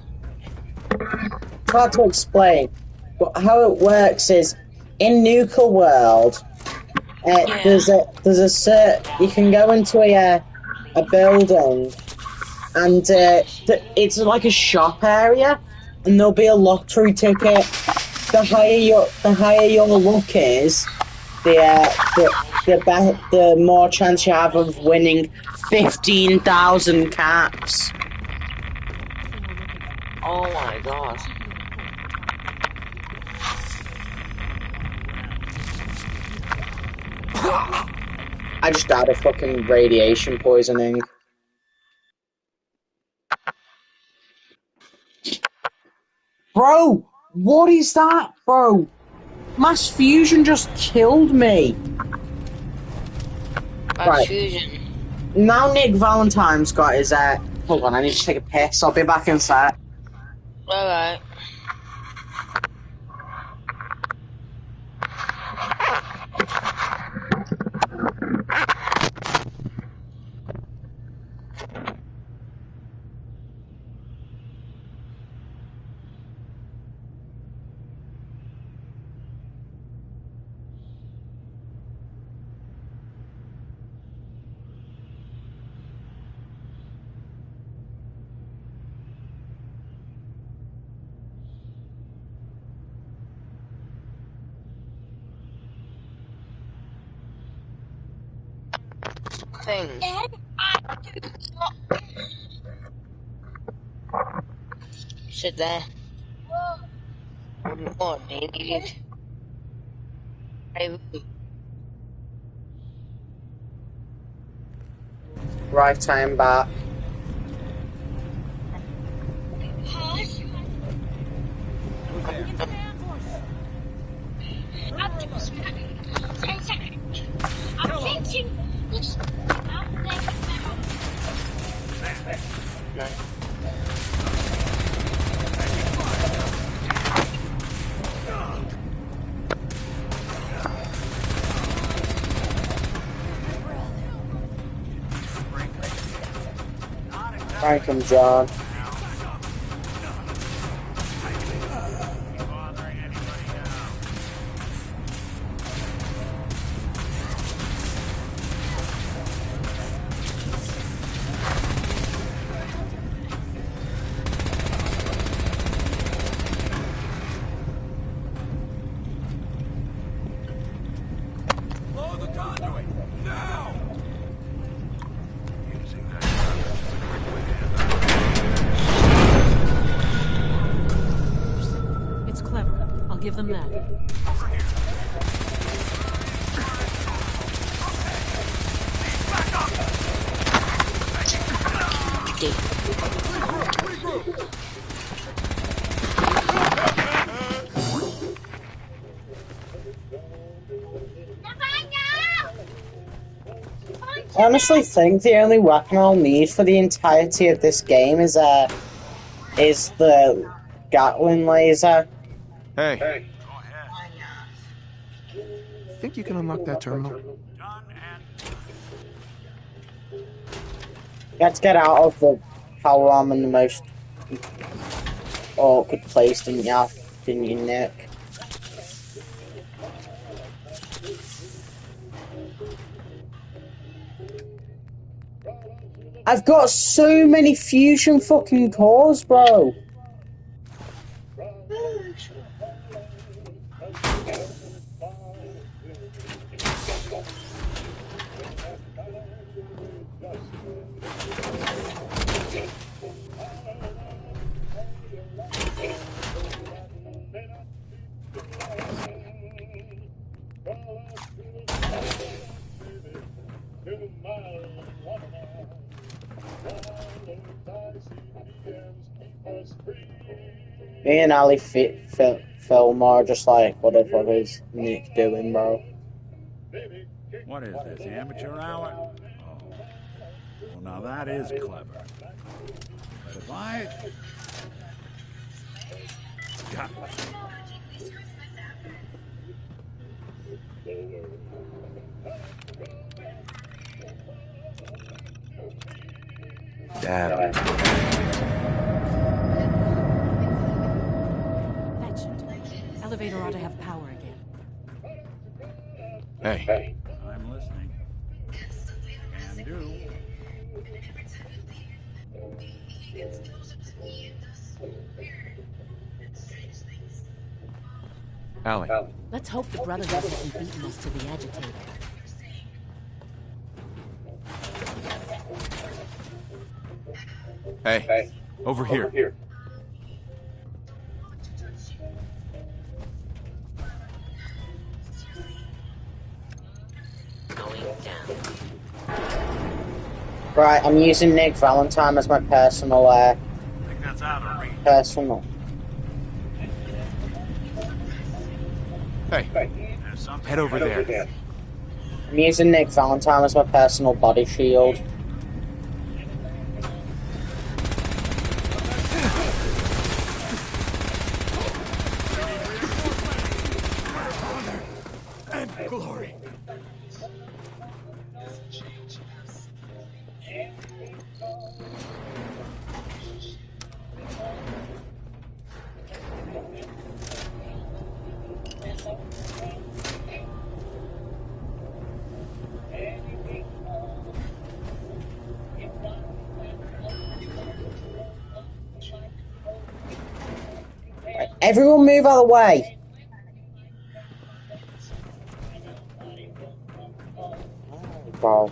hard to explain, but how it works is, in Nuka World, there's a you can go into a building, and it's like a shop area, and there'll be a lottery ticket. The higher your luck is, the more chance you have of winning 15,000 caps. Oh my god. I just died of fucking radiation poisoning. Bro, what is that, bro? Mass fusion just killed me. Mass fusion. Now Nick Valentine's got his hold on, I need to take a piss. I'll be back in a sec. Alright. Thing. Sit there. What needed? Right, I am back. Frank and John. I'll give them that. I honestly think the only weapon I'll need for the entirety of this game is the Gatling laser. Hey. Think you can unlock that terminal? You have to get out of the power arm in the most awkward place, didn't you, Nick? I've got so many fusion fucking cores, bro. Me and Ali Fillmore are just like, what the fuck is Nick doing, bro? What is this, amateur hour? Oh. Well, now that is clever. But if I... God. Dad. That should do it. Elevator ought to have power again. Hey. I'm listening. Can do. Allie. Let's hope the Brotherhood hasn't beaten us to the agitator. Hey. Over here. Right, I'm using Nick Valentine as my personal, personal. Hey. Head over there. I'm using Nick Valentine as my personal body shield. And glory. Everyone move out of the way. Wow.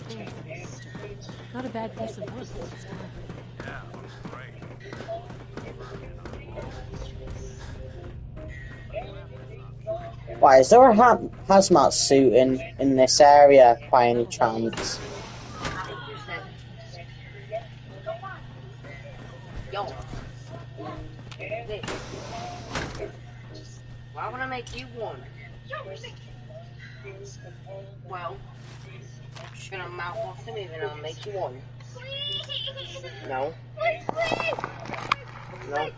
Not a bad piece of work this time. Why, is there a hazmat suit in this area by any chance? Yo. Why would I make you one? Well, I'm just gonna mouth off to me and I'll make you one. No. No.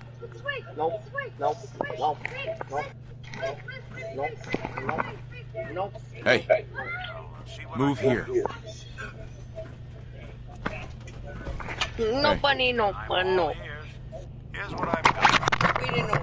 Nope. Nope. Nope. Nope. Nope. Nope. Nope. Hey. Move here. Nobody, no. Here's what I've got. We didn't know.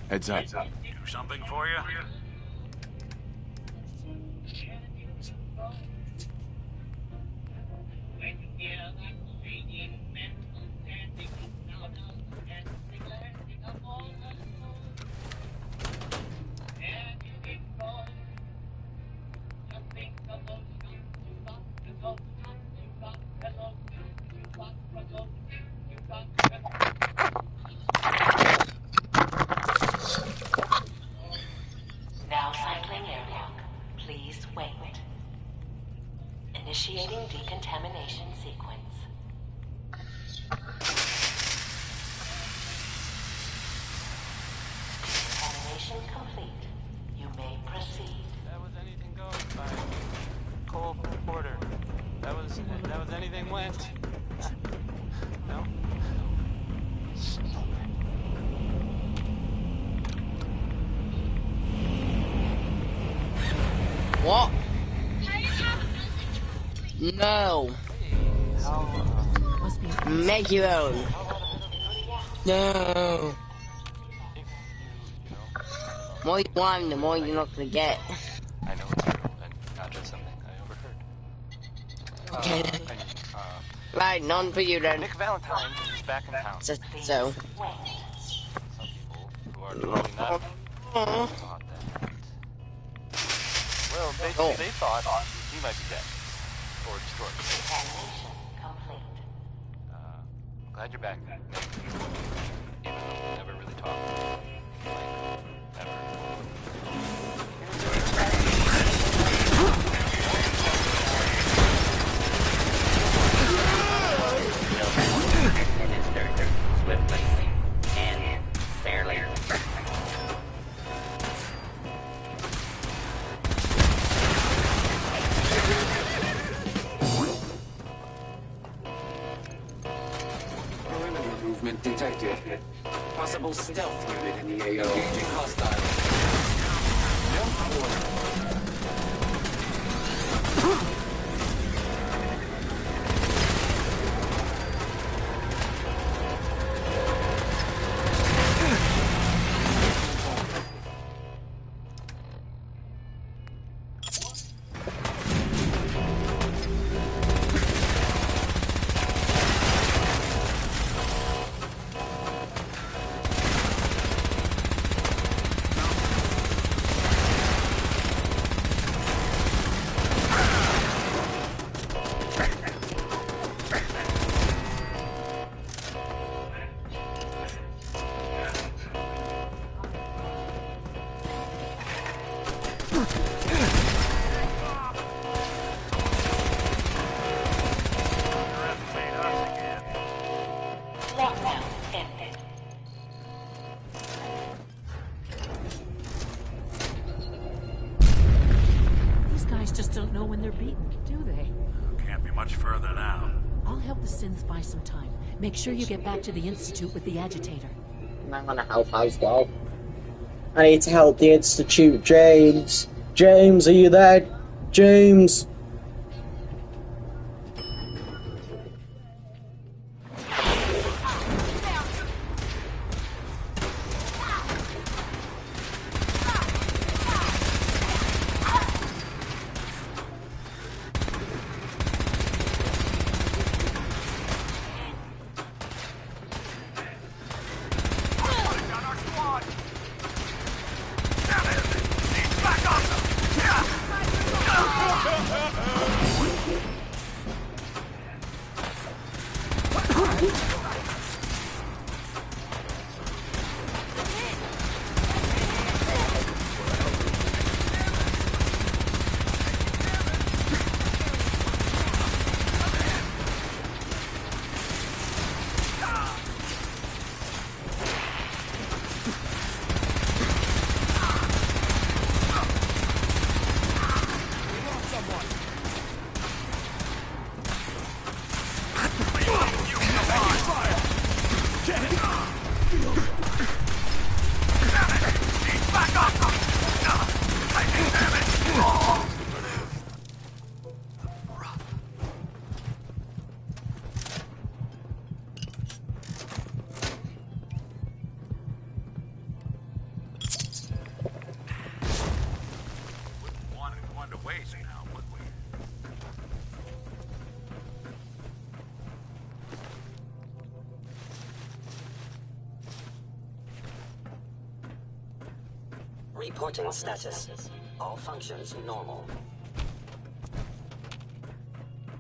Heads up. Do something for you? Initiating decontamination sequence. Decontamination complete. You may proceed. That was anything goes by Cole Porter. That was anything went. No? What? No. Make your own. No. The more you want, the more you're not gonna get. I know it's true, and not just something I overheard. Okay. Right, none for you then. Nick Valentine is back in town. So. Some people who are totally not thought that. Well, they thought he might be dead. Or destroyed. Glad you're back, Nick. Even though we never really talked. Like, ever. Administered swiftly and fairly. Perimeter movement detected. Possible stealth unit in the AO. Engaging hostile. No quarter. These guys just don't know when they're beaten, do they? Can't be much further now. I'll help the Sins buy some time. Make sure you get back to the Institute with the agitator. I'm gonna help as well. I need to help the Institute, James. James, are you there? James. Reporting status. All functions normal.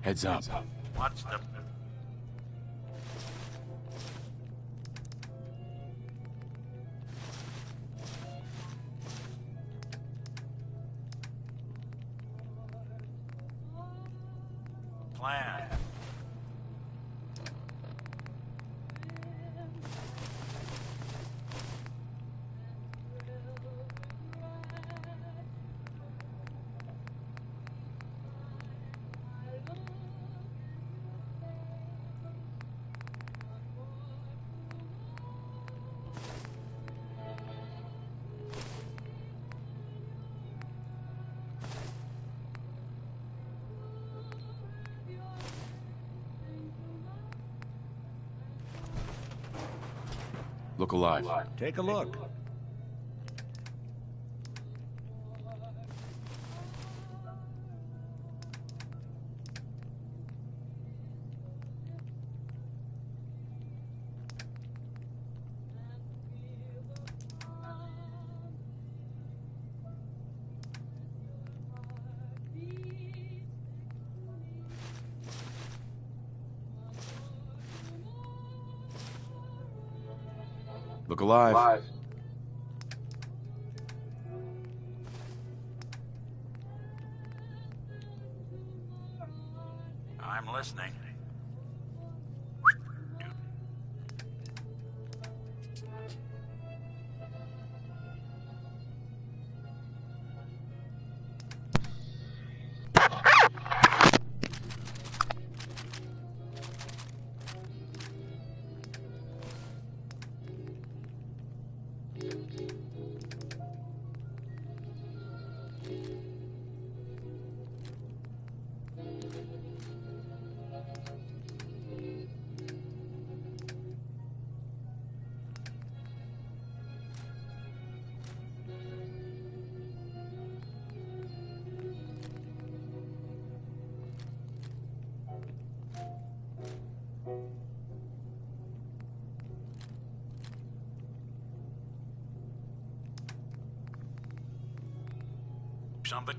Heads up. Watch them. plan? Look alive. Take a look. Look alive. I'm listening. Somebody.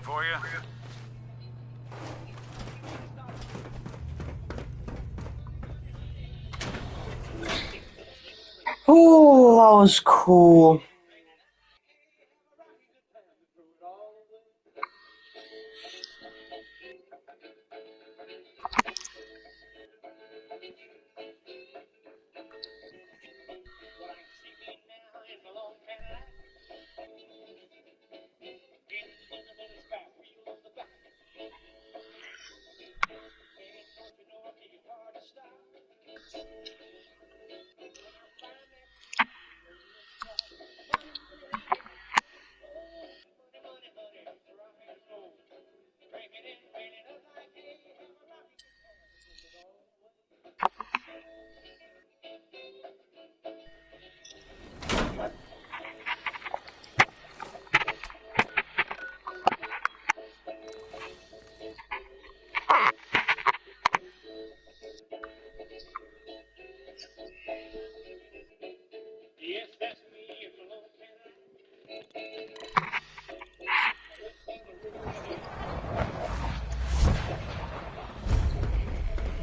For you. Oh, that was cool.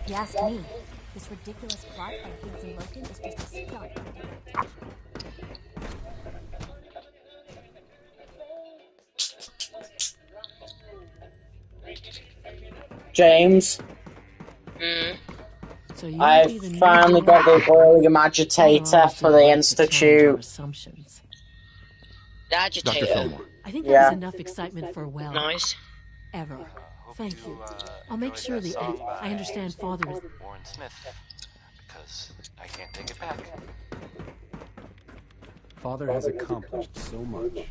If you ask me, this ridiculous plot by Higgs and Logan is just a stunt. James, So I finally got the William Agitator for the Institute. The Agitator. I think that was enough excitement for a while. Nice. Ever. Thank you. I'll make sure the edit. I understand Father is. Warren Smith, because I can't take it back. Father has accomplished so much.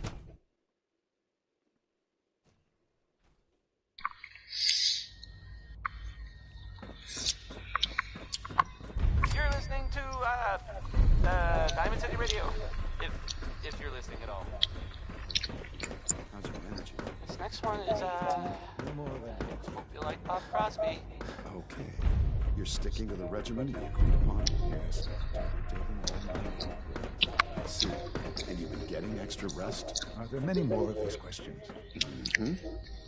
You're listening to Diamond City Radio, if you're listening at all. How's your energy? This next one is more of that. Hope you like Bob Crosby. Okay. You're sticking to the regimen we agreed upon? Yes. I see. And you've been getting extra rest? Are there many more of these questions?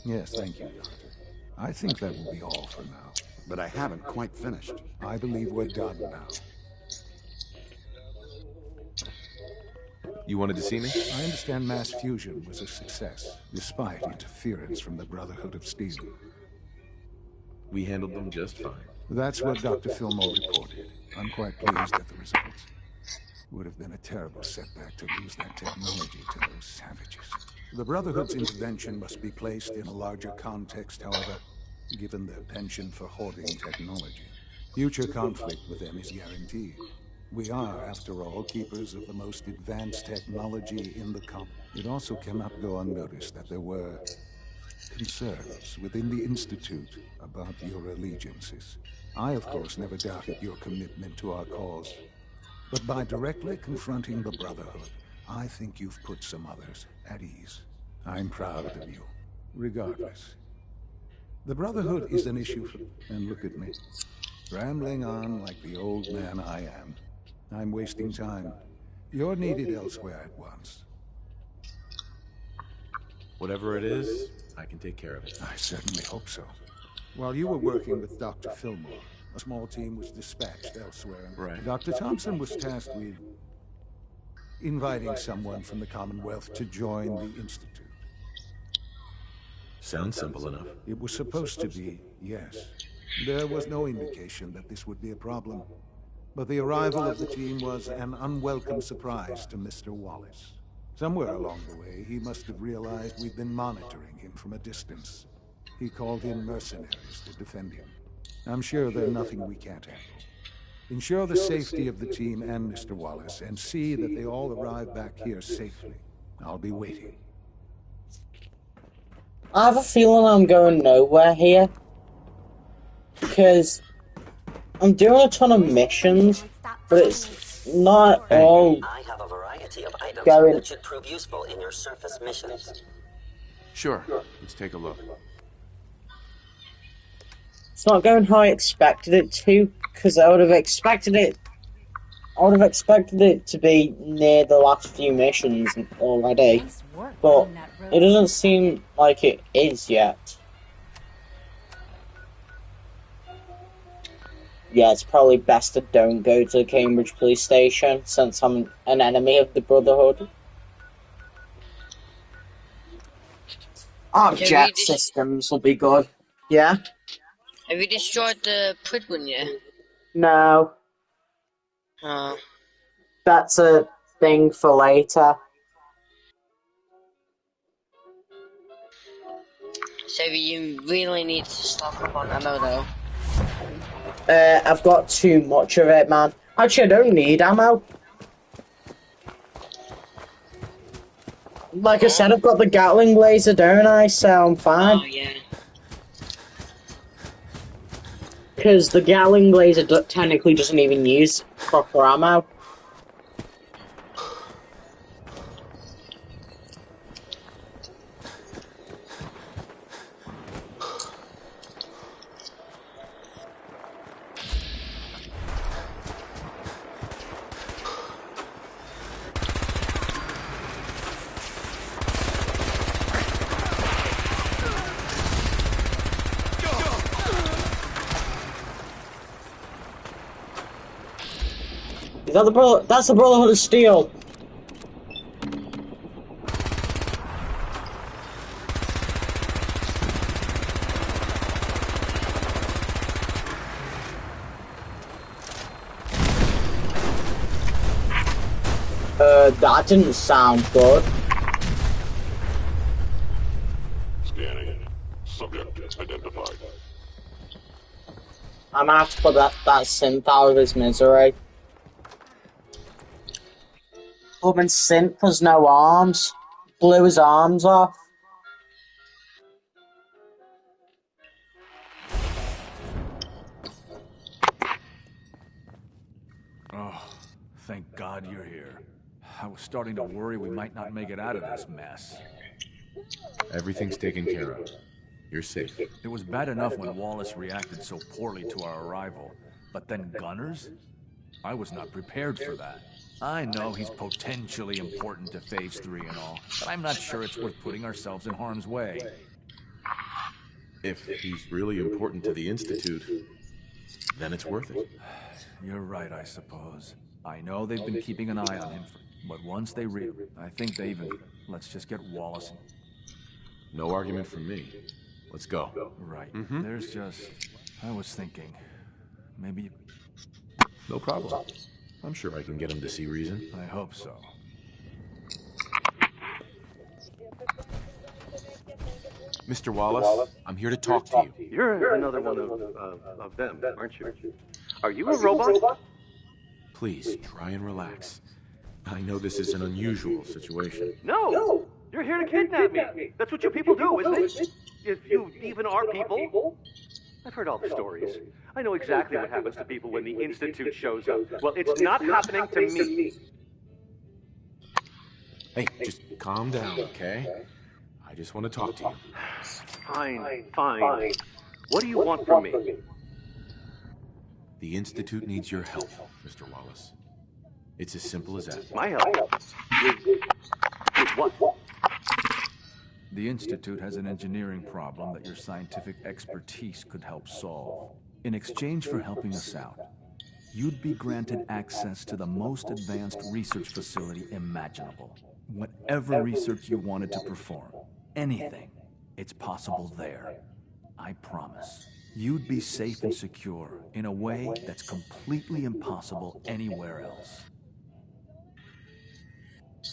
Yes, thank you, Doctor. I think that will be all for now. But I haven't quite finished. I believe we're done now. You wanted to see me? I understand mass fusion was a success, despite interference from the Brotherhood of Steel. We handled them just fine. That's what Dr. Fillmore reported. I'm quite pleased at the results. Would have been a terrible setback to lose that technology to those savages. The Brotherhood's intervention must be placed in a larger context, however, given their penchant for hoarding technology. Future conflict with them is guaranteed. We are, after all, keepers of the most advanced technology in the comp. It also cannot go unnoticed that there were concerns within the Institute about your allegiances. I, of course, never doubted your commitment to our cause. But by directly confronting the Brotherhood, I think you've put some others at ease. I'm proud of you, regardless. The Brotherhood is an issue for... And look at me, rambling on like the old man I am. I'm wasting time. You're needed elsewhere at once. Whatever it is, I can take care of it. I certainly hope so. While you were working with Dr. Fillmore, a small team was dispatched elsewhere. Right. Dr. Thompson was tasked with inviting someone from the Commonwealth to join the Institute. Sounds simple enough. It was supposed to be, yes. There was no indication that this would be a problem. But the arrival of the team was an unwelcome surprise to Mr. Wallace. Somewhere along the way, he must have realized we'd been monitoring him from a distance. He called in mercenaries to defend him. I'm sure there's nothing we can't handle. Ensure the safety of the team and Mr. Wallace, and see that they all arrive back here safely. I'll be waiting. I have a feeling I'm going nowhere here. Because I'm doing a ton of missions, but it's not all I have a variety of items going... that should prove useful in your surface missions. Sure. Let's take a look. It's not going how I expected it to, because I would have expected it to be near the last few missions already, but it doesn't seem like it is yet. Yeah, it's probably best to don't go to the Cambridge police station, since I'm an enemy of the Brotherhood. Our jet systems will be good. Yeah? Have you destroyed the Pridwin yet? No. Oh. That's a thing for later. So you really need to stock up on ammo though. I've got too much of it, man. Actually, I don't need ammo. Like I said, I've got the Gatling laser, don't I? So I'm fine. Oh, yeah. Because the Gatling laser technically doesn't even use proper ammo. Is that the that's the Brotherhood of Steel. That didn't sound good. Scanning. Subject identified. I'm gonna have to put that synth out of his misery. Blooming synth has no arms. Blew his arms off. Oh, thank God you're here. I was starting to worry we might not make it out of this mess. Everything's taken care of. You're safe. It was bad enough when Wallace reacted so poorly to our arrival, but then Gunners? I was not prepared for that. I know he's potentially important to Phase 3 and all, but I'm not sure it's worth putting ourselves in harm's way. If he's really important to the Institute, then it's worth it. You're right, I suppose. I know they've been keeping an eye on him, but once they I think they even... Let's just get Wallace. No argument from me. Let's go. Right. There's just... I was thinking... Maybe... No problem. I'm sure I can get him to see reason. I hope so. Mr. Wallace, I'm here to talk to you. You're another one of them, aren't you? Are you a robot? Please, try and relax. I know this is an unusual situation. No! You're here to kidnap me. That's what you people do, isn't it? If you even are people. I've heard all the stories. I know exactly what happens to people when the Institute shows up. Well, it's not happening to me. Hey, just calm down, okay? I just want to talk to you. Fine. What do you want from me? The Institute needs your help, Mr. Wallace. It's as simple as that. My help? With what? The Institute has an engineering problem that your scientific expertise could help solve. In exchange for helping us out, you'd be granted access to the most advanced research facility imaginable. Whatever research you wanted to perform, anything, it's possible there. I promise. You'd be safe and secure in a way that's completely impossible anywhere else.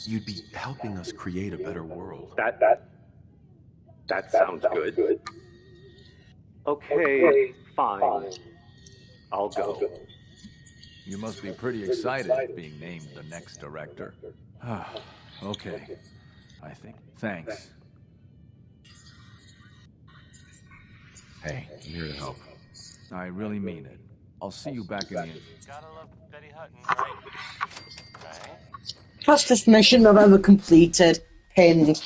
You'd be helping us create a better world. That sounds good. Okay, fine. I'll go. You must be pretty excited being named the next director. Okay, I think. Thanks. Hey, I'm here to help. I really mean it. I'll see you back in the end. Gotta love Betty Hutton, right? Fastest mission I've ever completed. Pinned.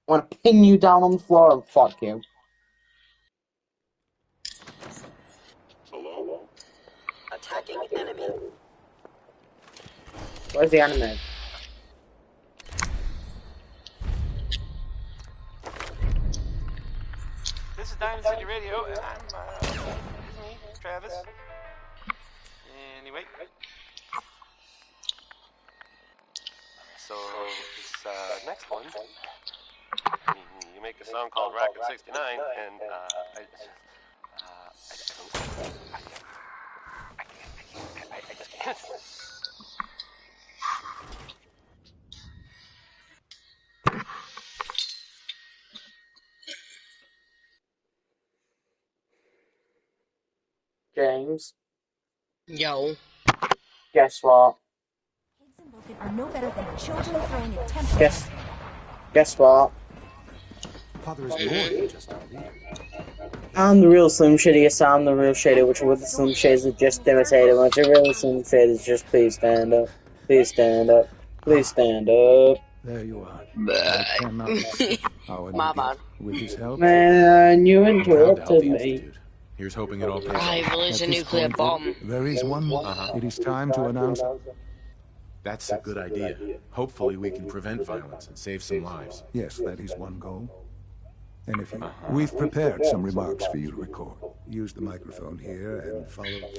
I want to pin you down on the floor and fuck you. Hello? Attacking enemy. Where's the enemy? This is Diamond City Radio, and I'm, me, Travis. Anyway. So, this, next one, you make a song called Rocket 69, and, I just can't. James. Yo. Guess what? Are no better than children throwing a temper. Guess what? Father is more than just our leader. I'm the real Slim Shady, yes, I'm the real Shady, which with the Slim Shades is just imitated, which the real Slim Shady is just please stand up, please stand up, please stand up. There you are. I cannot accept our My bad. with his help. Man, you interrupted me. Here's hoping it all pays I off. released a At this nuclear point, bomb. There is one more. It is time to announce. That's a good idea. Hopefully we can prevent violence and save some lives. Yes, that is one goal. And if you... We've prepared some remarks for you to record. Use the microphone here and follow...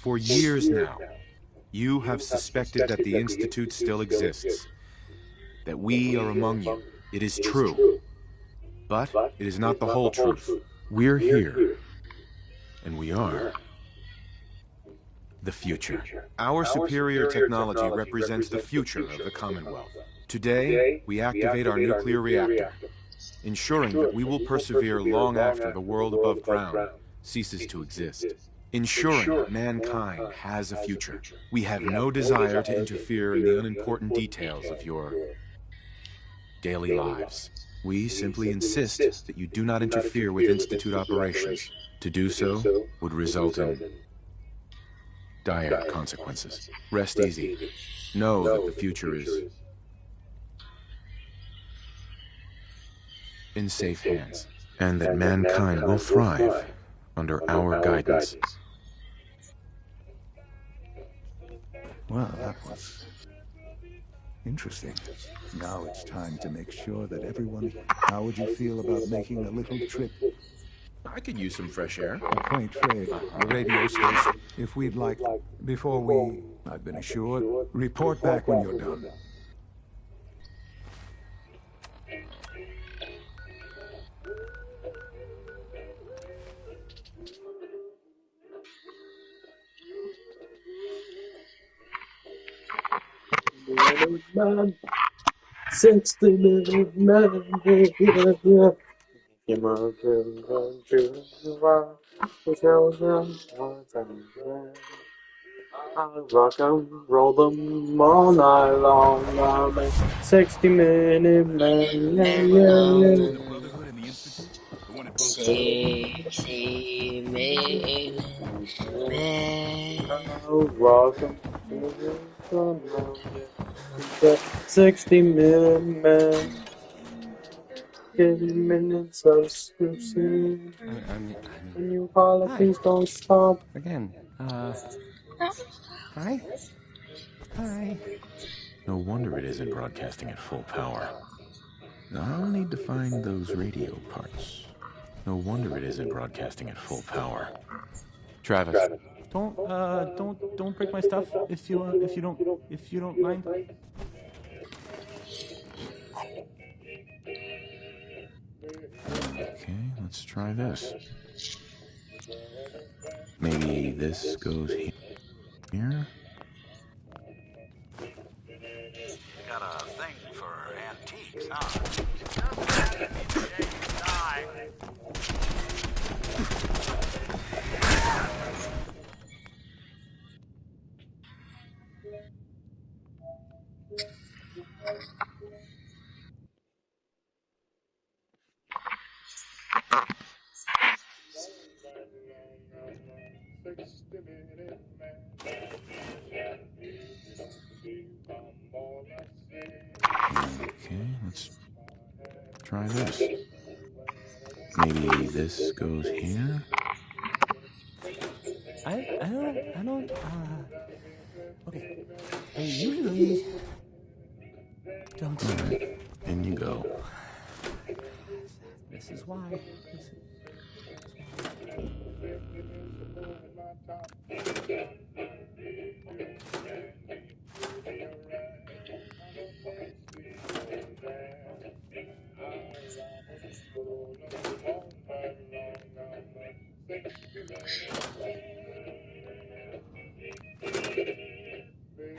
For years now, You have suspected that the Institute still exists, that we are among you. It is true. But it is not the whole truth. We're here, and we are the future. Our superior technology represents the future of the Commonwealth. Today, we activate our nuclear reactor, ensuring that we will persevere long after the world above ground ceases to exist. Ensuring that mankind has a future. We have no desire to interfere in the unimportant details of your daily lives. We simply insist that you do not interfere with Institute operations. To do so would result in dire consequences. Rest easy. Know that the future is in safe hands, and that mankind will thrive under our guidance. Well, that was interesting. Now it's time to make sure that everyone... How would you feel about making a little trip? I could use some fresh air. A quaint trade, a radio station. If we'd like, before we, I've been assured, report back when you're done. Man, 60-minute man, yeah. You might go to I rock and roll them all night long, man. 60-minute man, yeah. 60-minute man. I'll rock and roll them 60-minute man. 50 minutes of snoozing. When you call it, please don't stop. Again, hi? Hi. No wonder it isn't broadcasting at full power. I'll need to find those radio parts. No wonder it isn't broadcasting at full power. Travis. Don't break my stuff if you don't mind. Okay, let's try this. Maybe this goes here? You got a thing for antiques, huh? Okay, let's try this. Maybe this goes here? I don't, okay. I usually don't. All right, in you go. This is why.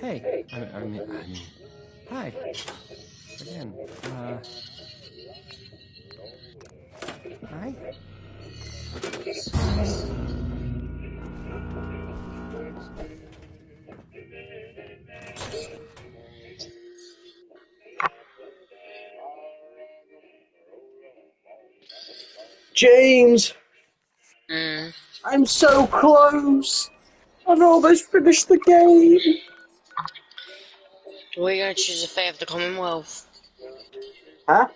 Hey, I mean, hi. Again, hi? James! I'm so close! I've almost finished the game! We're gonna choose a fate of the Commonwealth. Huh?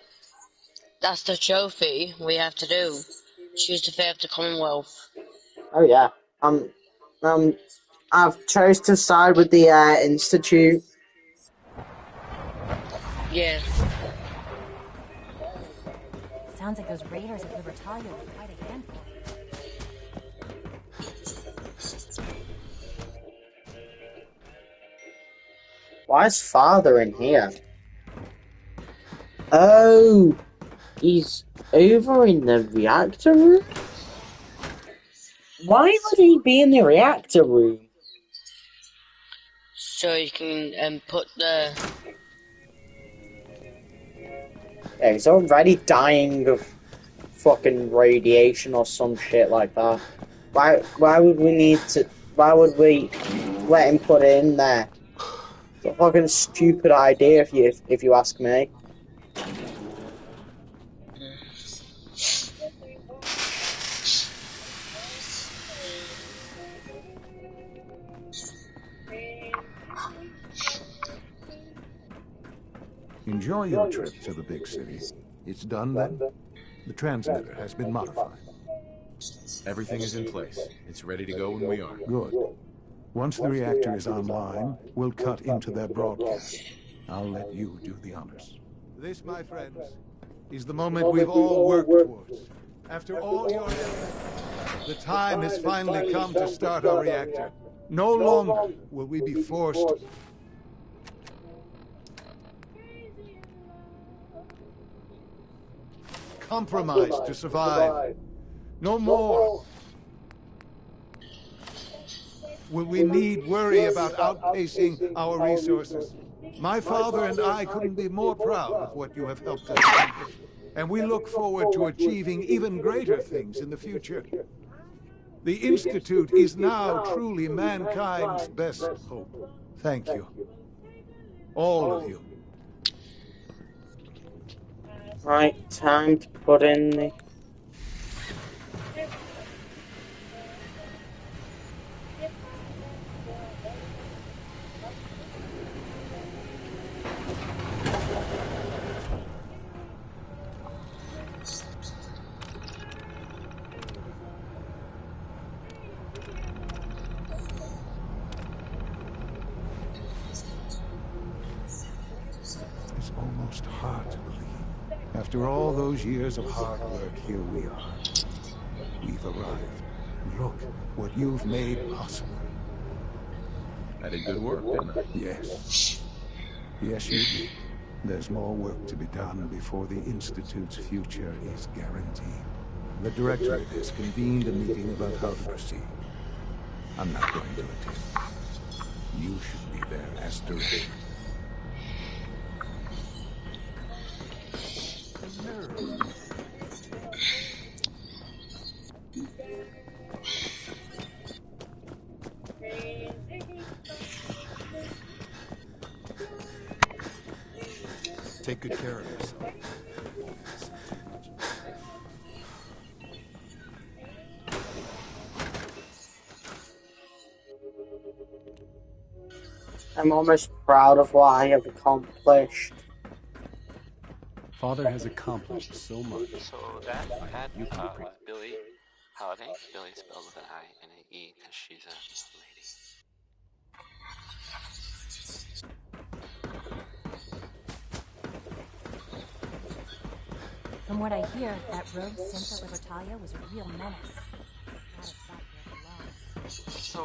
That's the trophy we have to do. Choose the fate of the Commonwealth. Oh yeah. I've chose to side with the Institute. Yeah. Sounds like those raiders at Libertalia were quite a handful. Why is Father in here? Oh, he's over in the reactor room? Why would he be in the reactor room? So you can put the... Yeah, he's already dying of fucking radiation or some shit like that. Why would we need to... Why would we let him put it in there? It's a fucking stupid idea if you ask me. Enjoy your trip to the big city. It's done then? The transmitter has been modified. Everything is in place. It's ready to go when we are. Good. Once the reactor is online, we'll cut into their broadcast. I'll let you do the honors. This, my friends, is the moment we've all worked towards. After all your efforts, the time has finally come to start our reactor. No longer will we be forced to... compromise to survive. No more will we need worry about outpacing our resources. My father and I couldn't be more proud of what you have helped us accomplish, and we look forward to achieving even greater things in the future. The Institute is now truly mankind's best hope. Thank you. All of you. Right, time to put in the... It's almost hard to believe. After all those years of hard work, here we are. We've arrived. Look what you've made possible. I did good work, didn't I? Yes. Yes, you did. There's more work to be done before the Institute's future is guaranteed. The Directorate has convened a meeting about how to proceed. I'm not going to attend. You should be there as Director. Take good care of yourself. I'm almost proud of what I have accomplished. Father has accomplished so much. So that Billie Holiday. Billie spelled with an I and an E because she's a lady. From what I hear, that rogue Santa Libertalia was a real menace. Glad it's back where it belongs. So,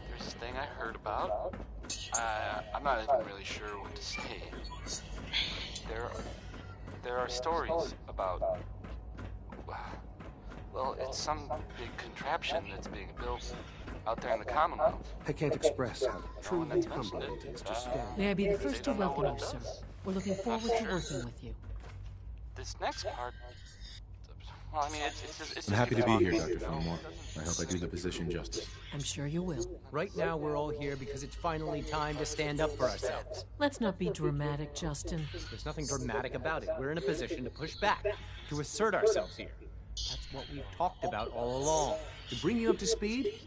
there's this thing I heard about. I'm not even really sure what to say. There are stories about... Well, it's some big contraption that's being built out there in the Commonwealth. I can't express how truly humbling it is to stand. May I be the first to welcome you, sir. We're looking forward to working with you. This next part... Well, I mean, it's I'm happy to be here, Dr. Fillmore. I hope I do the position justice. I'm sure you will. Right now, we're all here because it's finally time to stand up for ourselves. Let's not be dramatic, Justin. There's nothing dramatic about it. We're in a position to push back, to assert ourselves here. That's what we've talked about all along. To bring you up to speed,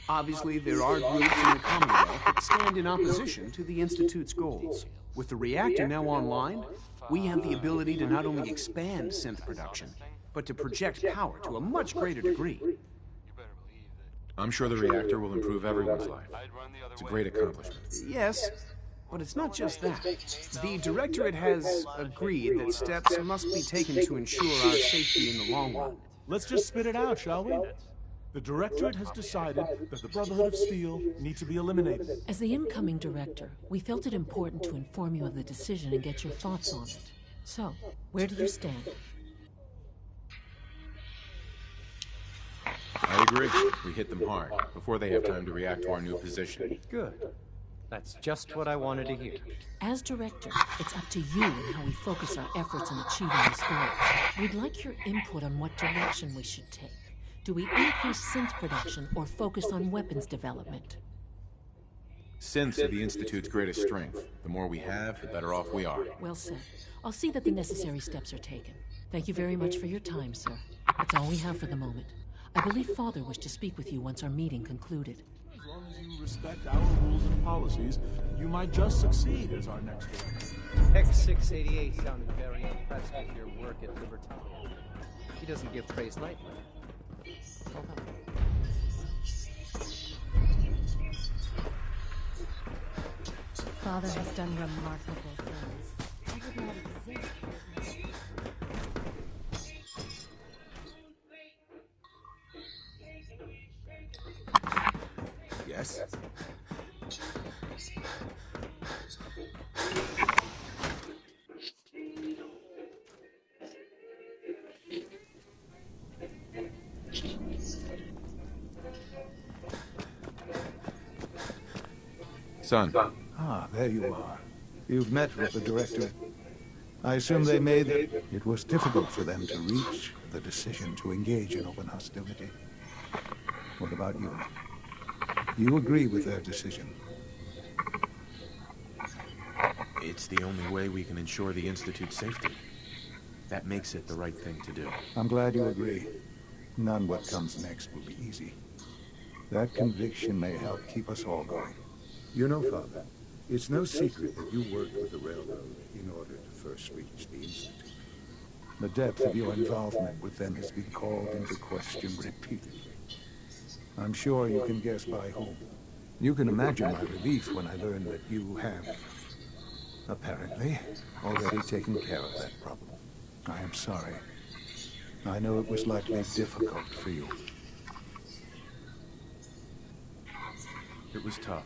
obviously there are groups in the Commonwealth that stand in opposition to the Institute's goals. With the reactor now online, we have the ability to not only expand synth production, but to project power to a much greater degree. I'm sure the reactor will improve everyone's life. It's a great accomplishment. Yes, but it's not just that. The Directorate has agreed that steps must be taken to ensure our safety in the long run. Let's just spit it out, shall we? The Directorate has decided that the Brotherhood of Steel need to be eliminated. As the incoming director, we felt it important to inform you of the decision and get your thoughts on it. So, where do you stand? I agree. We hit them hard, before they have time to react to our new position. Good. That's just what I wanted to hear. As director, it's up to you and how we focus our efforts in achieving this goal. We'd like your input on what direction we should take. Do we increase synth production or focus on weapons development? Synths are the Institute's greatest strength. The more we have, the better off we are. Well said. I'll see that the necessary steps are taken. Thank you very much for your time, sir. That's all we have for the moment. I believe Father wished to speak with you once our meeting concluded. As long as you respect our rules and policies, you might just succeed as our next director. X688 sounded very impressed with your work at Libertad. He doesn't give praise lightly. Father has done remarkable things. He would not exist. Yes? Son. Ah, there you are. You've met with the Directorate. I assume they made it. It was difficult for them to reach the decision to engage in open hostility. What about you? You agree with their decision? It's the only way we can ensure the Institute's safety. That makes it the right thing to do. I'm glad you agree. None what comes next will be easy. That conviction may help keep us all going. You know, Father, it's no secret that you worked with the Railroad in order to first reach the Institute. The depth of your involvement with them has been called into question repeatedly. I'm sure you can guess by whom. You can imagine my relief when I learned that you have, apparently, already taken care of that problem. I am sorry. I know it was likely difficult for you. It was tough.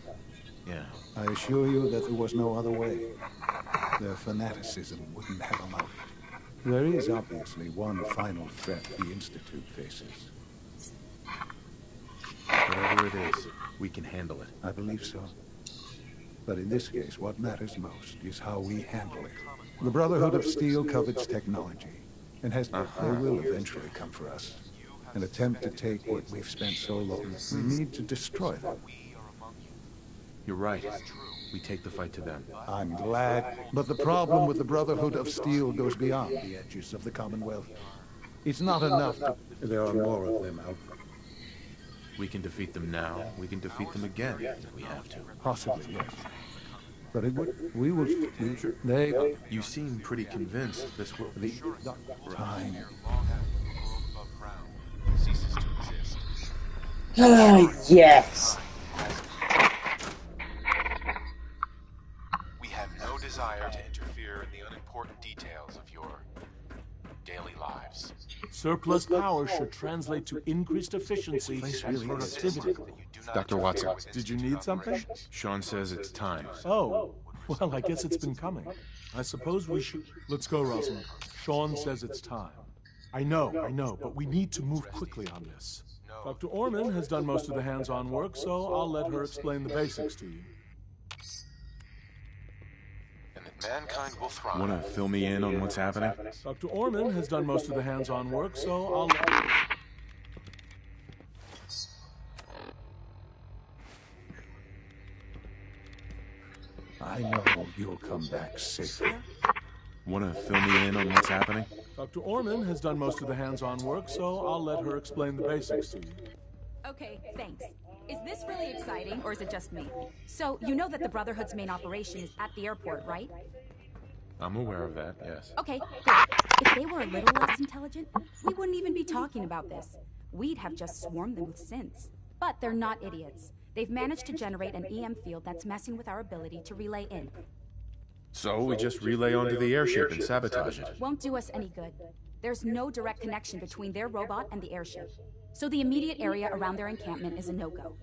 Yeah. I assure you that there was no other way. Their fanaticism wouldn't have allowed it. There is obviously one final threat the Institute faces. Whatever it is, we can handle it. I believe so. But in this case, what matters most is how we handle it. The Brotherhood of Steel covets technology, and they will eventually come for us. An attempt to take what we've spent so long. We need to destroy them. You're right. We take the fight to them. I'm glad. But the problem with the Brotherhood of Steel goes beyond the edges of the Commonwealth. It's not enough to... There are more of them out there. We can defeat them now. We can defeat them again if we have to. Possibly, yes. But it would... We will... They... You seem pretty convinced this will... The time... ceases to exist. Yes. We have no desire to interfere in the unimportant details of your daily lives. Surplus power should translate to increased efficiency and productivity. Dr. Watson. Did you need something? Sean says it's time. Oh, well, I guess it's been coming. I suppose we should... Let's go, Rosalind. Sean says it's time. I know, but we need to move quickly on this. Dr. Orman has done most of the hands-on work, so I'll let her explain the basics to you. And that mankind will thrive. Want to fill me in on what's happening? Dr. Orman has done most of the hands-on work, so I'll let her... I know you'll come back safely. Want to fill me in on what's happening? Dr. Orman has done most of the hands-on work, so I'll let her explain the basics to you. Okay, thanks. Is this really exciting, or is it just me? So, you know that the Brotherhood's main operation is at the airport, right? I'm aware of that, yes. Okay, good. If they were a little less intelligent, we wouldn't even be talking about this. We'd have just swarmed them with synths. But they're not idiots. They've managed to generate an EM field that's messing with our ability to relay in. So we just relay onto the airship and sabotage it. Won't do us any good. There's no direct connection between their robot and the airship. so the immediate area around their encampment is a no-go.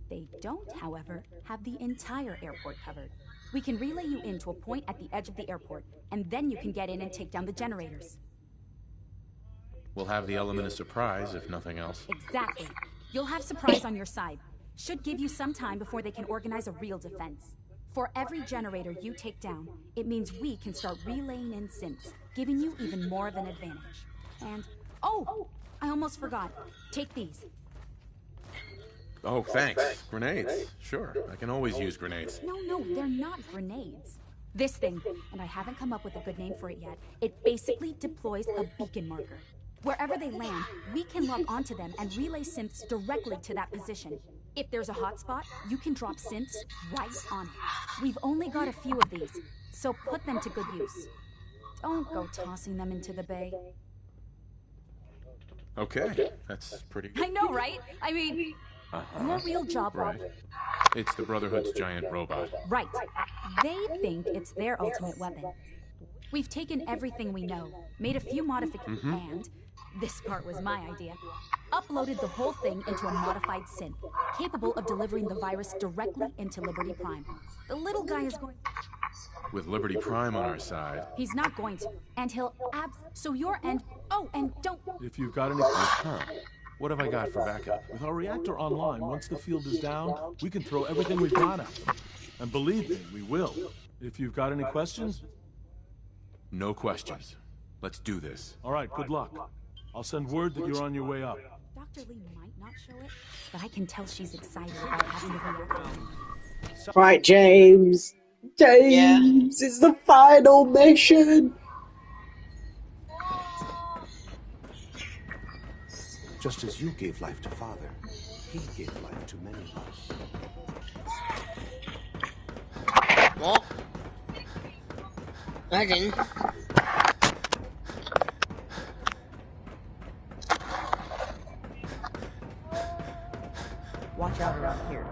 They don't, however, have the entire airport covered. We can relay you in to a point at the edge of the airport, and then you can get in and take down the generators. We'll have the element of surprise, if nothing else. Exactly. You'll have surprise on your side. Should give you some time before they can organize a real defense. For every generator you take down, it means we can start relaying in synths, giving you even more of an advantage. And, oh, I almost forgot. Take these. Oh, thanks. Grenades. Sure, I can always use grenades. No, they're not grenades. This thing, and I haven't come up with a good name for it yet, it basically deploys a beacon marker. Wherever they land, we can log onto them and relay synths directly to that position. If there's a hotspot, you can drop synths right on it. We've only got a few of these, so put them to good use. Don't go tossing them into the bay. Okay, that's pretty good. I know, right? I mean, your real job... Right. It's the Brotherhood's giant robot. Right. They think it's their ultimate weapon. We've taken everything we know, made a few modifications, and... this part was my idea. Uploaded the whole thing into a modified synth, capable of delivering the virus directly into Liberty Prime. The little guy is going... With Liberty Prime on our side... He's not going to, and he'll so your end... Oh, and don't... If you've got any... What have I got for backup? With our reactor online, once the field is down, we can throw everything we've got at them. And believe me, we will. If you've got any questions... No questions. Let's do this. All right, good luck. I'll send word that you're on your way up. Dr. Lee might not show it, but I can tell she's excited about having the reactor. Right, James. James, it's the final mission. Just as you gave life to Father, he gave life to many of us. What? I didn't. Watch out around here.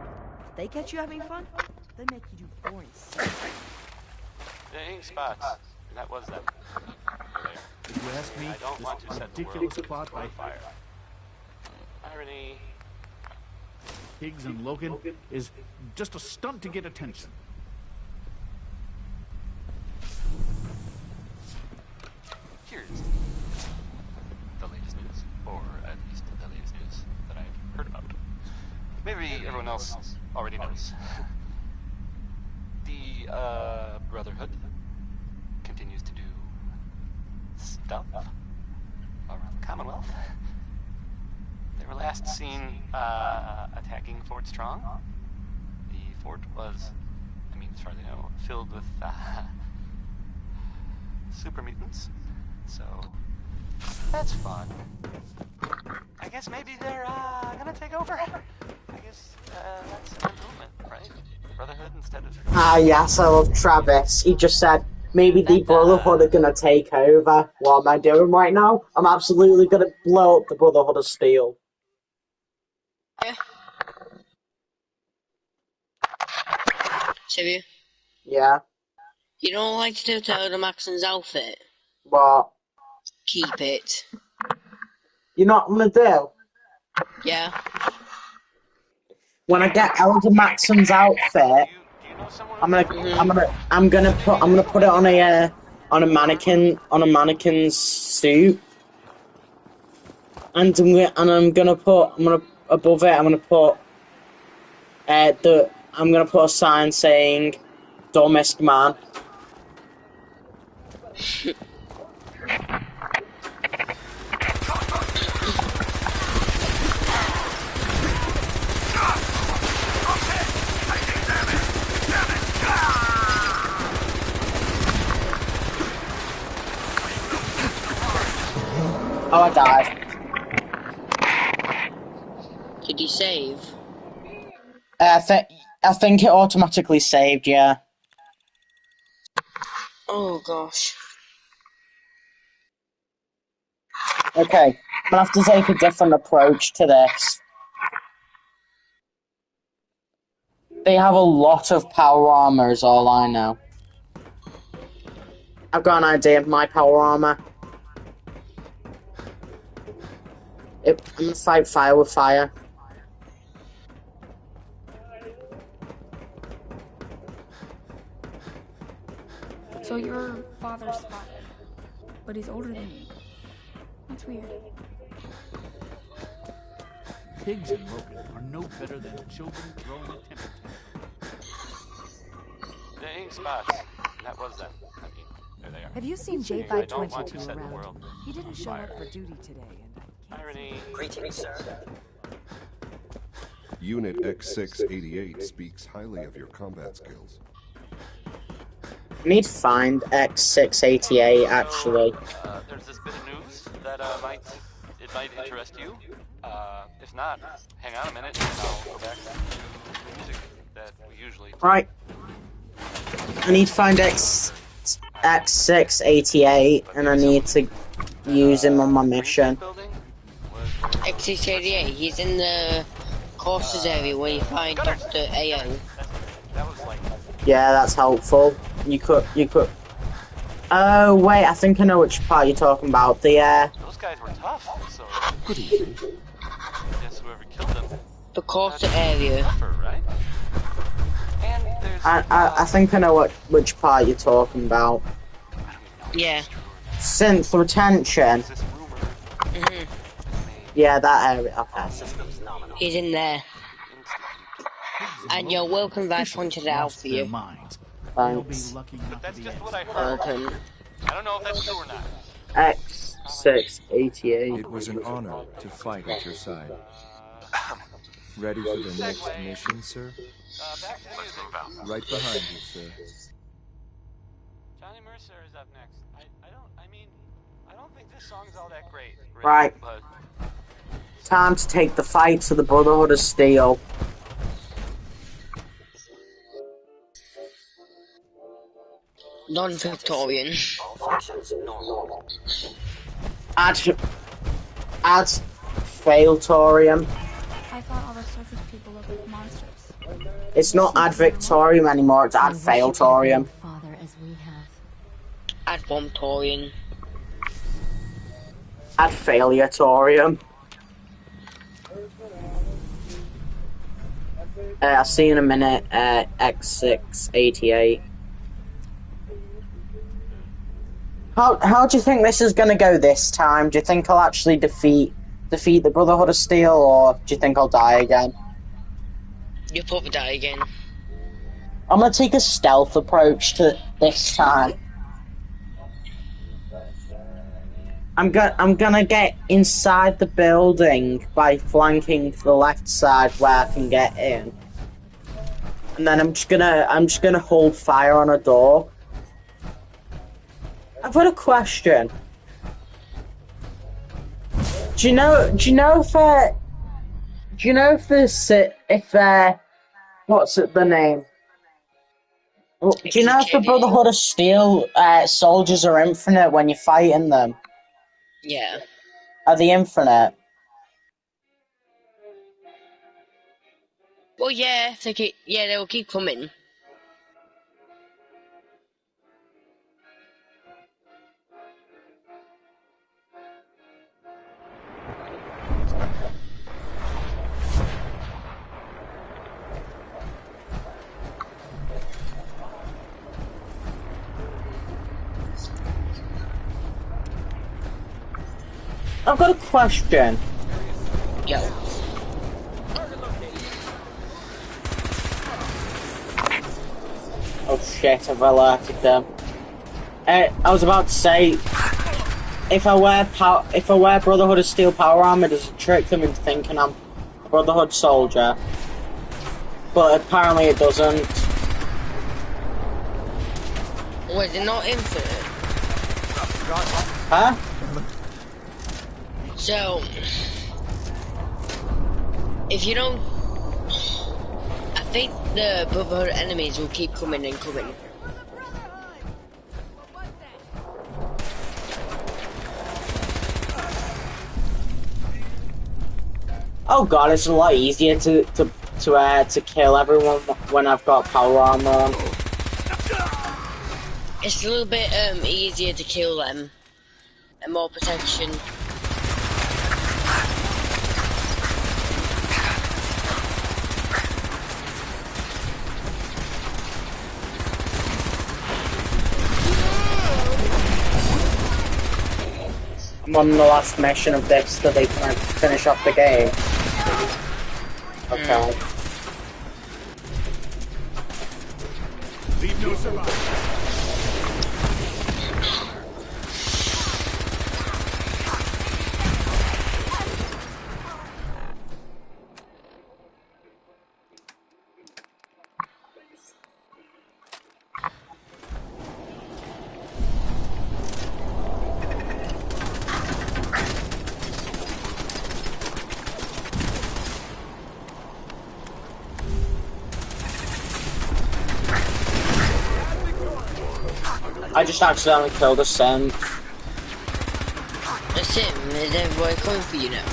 If they catch you having fun, they make you do boring stuff. Dang spots. And that was them. If you ask me, I don't want to set the ridiculous world plot by on fire. Irony. Higgs and Logan is just a stunt to get attention. Here's the latest news, or at least the latest news that I've heard about. Maybe everyone else already knows. The Brotherhood continues to do stuff around the Commonwealth. They were last seen attacking Fort Strong. The fort was, I mean, as far as I know, filled with super mutants. So that's fun. I guess maybe they're gonna take over. I guess that's an improvement, right? Brotherhood instead of... Ah, yes, I love Travis. He just said, maybe the Brotherhood are gonna take over. What am I doing right now? I'm absolutely gonna blow up the Brotherhood of Steel. Yeah. Have you? Yeah. You don't like to tell the Maxon's outfit? What? Keep it. You know what I'm gonna do? Yeah. When I get Elder Maxon's outfit, I'm gonna put it on a mannequin's suit, and I'm gonna put above it. I'm gonna put a sign saying "Dumbest Man." Oh, I died. Did you save? I think it automatically saved, yeah. Oh gosh. Okay, I'm gonna have to take a different approach to this. They have a lot of power armor, is all I know. I've got an idea of my power armor. I'm gonna fight fire with fire. So your father's father, but he's older than you. That's weird. Pigs and Logan are no better than children throwing a temper tantrum. The ink spots. That was them. I mean, there they are. Have you seen I don't want to J522 set the around? world He didn't show fire. up for duty today, and I can't Irony. Greetings, sir. Unit X688 speaks highly of your combat skills. I need to find X688 actually. There's this bit of news that might interest you. If not, hang on a minute and I'll go back to the music that we usually play. Right. I need to find X688 and I need to use him on my mission. X688, he's in the courses area where you find Dr. AO. Yeah, that's helpful. You could. Oh wait, I think I know which part you're talking about. Those guys were tough, so good evening. Guess whoever killed them. The course area. Tougher, right? And there's I think I know which part you're talking about. Yeah. Synth retention. Mhm. Yeah, that area. Okay. He's in there. And you're welcome if I pointed it out for you. Thanks. But that's just what I heard. I don't know if that's true or not. X688. It was an honor to fight at your side. Ready for the next mission, sir? Let's move out. Right behind you, sir. Johnny Mercer is up next. I don't think this song's all that great. Really, Right. But Time to take the fight to the Brotherhood of Steel. Non-Victorian. Add Failtorium. I thought all the surface people looked like monsters. It's not Ad Victorium anymore, it's Ad Failtorium. Father as we have. Ad Vomitorian. Ad Failuretorium. I'll see you in a minute, X688. How do you think this is gonna go this time? Do you think I'll actually defeat the Brotherhood of Steel, or do you think I'll die again? You'll probably die again. I'm gonna take a stealth approach to this time. I'm gonna get inside the building by flanking the left side where I can get in, and then I'm just gonna hold fire on a door. I've got a question. Do you know if what's it the name? Do you know if the Brotherhood of Steel soldiers are infinite when you're fighting them? Yeah. Are they infinite? Well, yeah, they will keep coming. I've got a question. Yo. Oh shit, I've alerted them. I was about to say, if I wear Brotherhood of Steel power armor, does it trick them into thinking I'm a Brotherhood soldier? But apparently it doesn't. Was it not infinite? Huh? So, if you don't, I think the Brotherhood enemies will keep coming and coming. Oh god, it's a lot easier to kill everyone when I've got power armor on. It's a little bit easier to kill them and more protection. on the last mission of this that they can finish off the game. Okay. Leave no survivors. I just accidentally killed a Sim. A Sim? Is everybody coming for you now?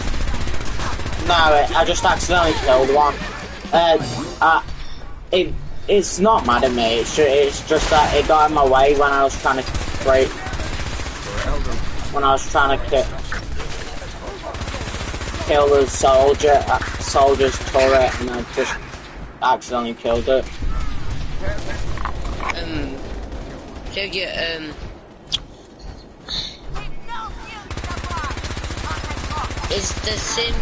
No, I just accidentally killed one. It's not mad at me, it's just that it got in my way when I was trying to break... When I was trying to kill the soldier's turret, and I just accidentally killed it. So yeah, is the Sim,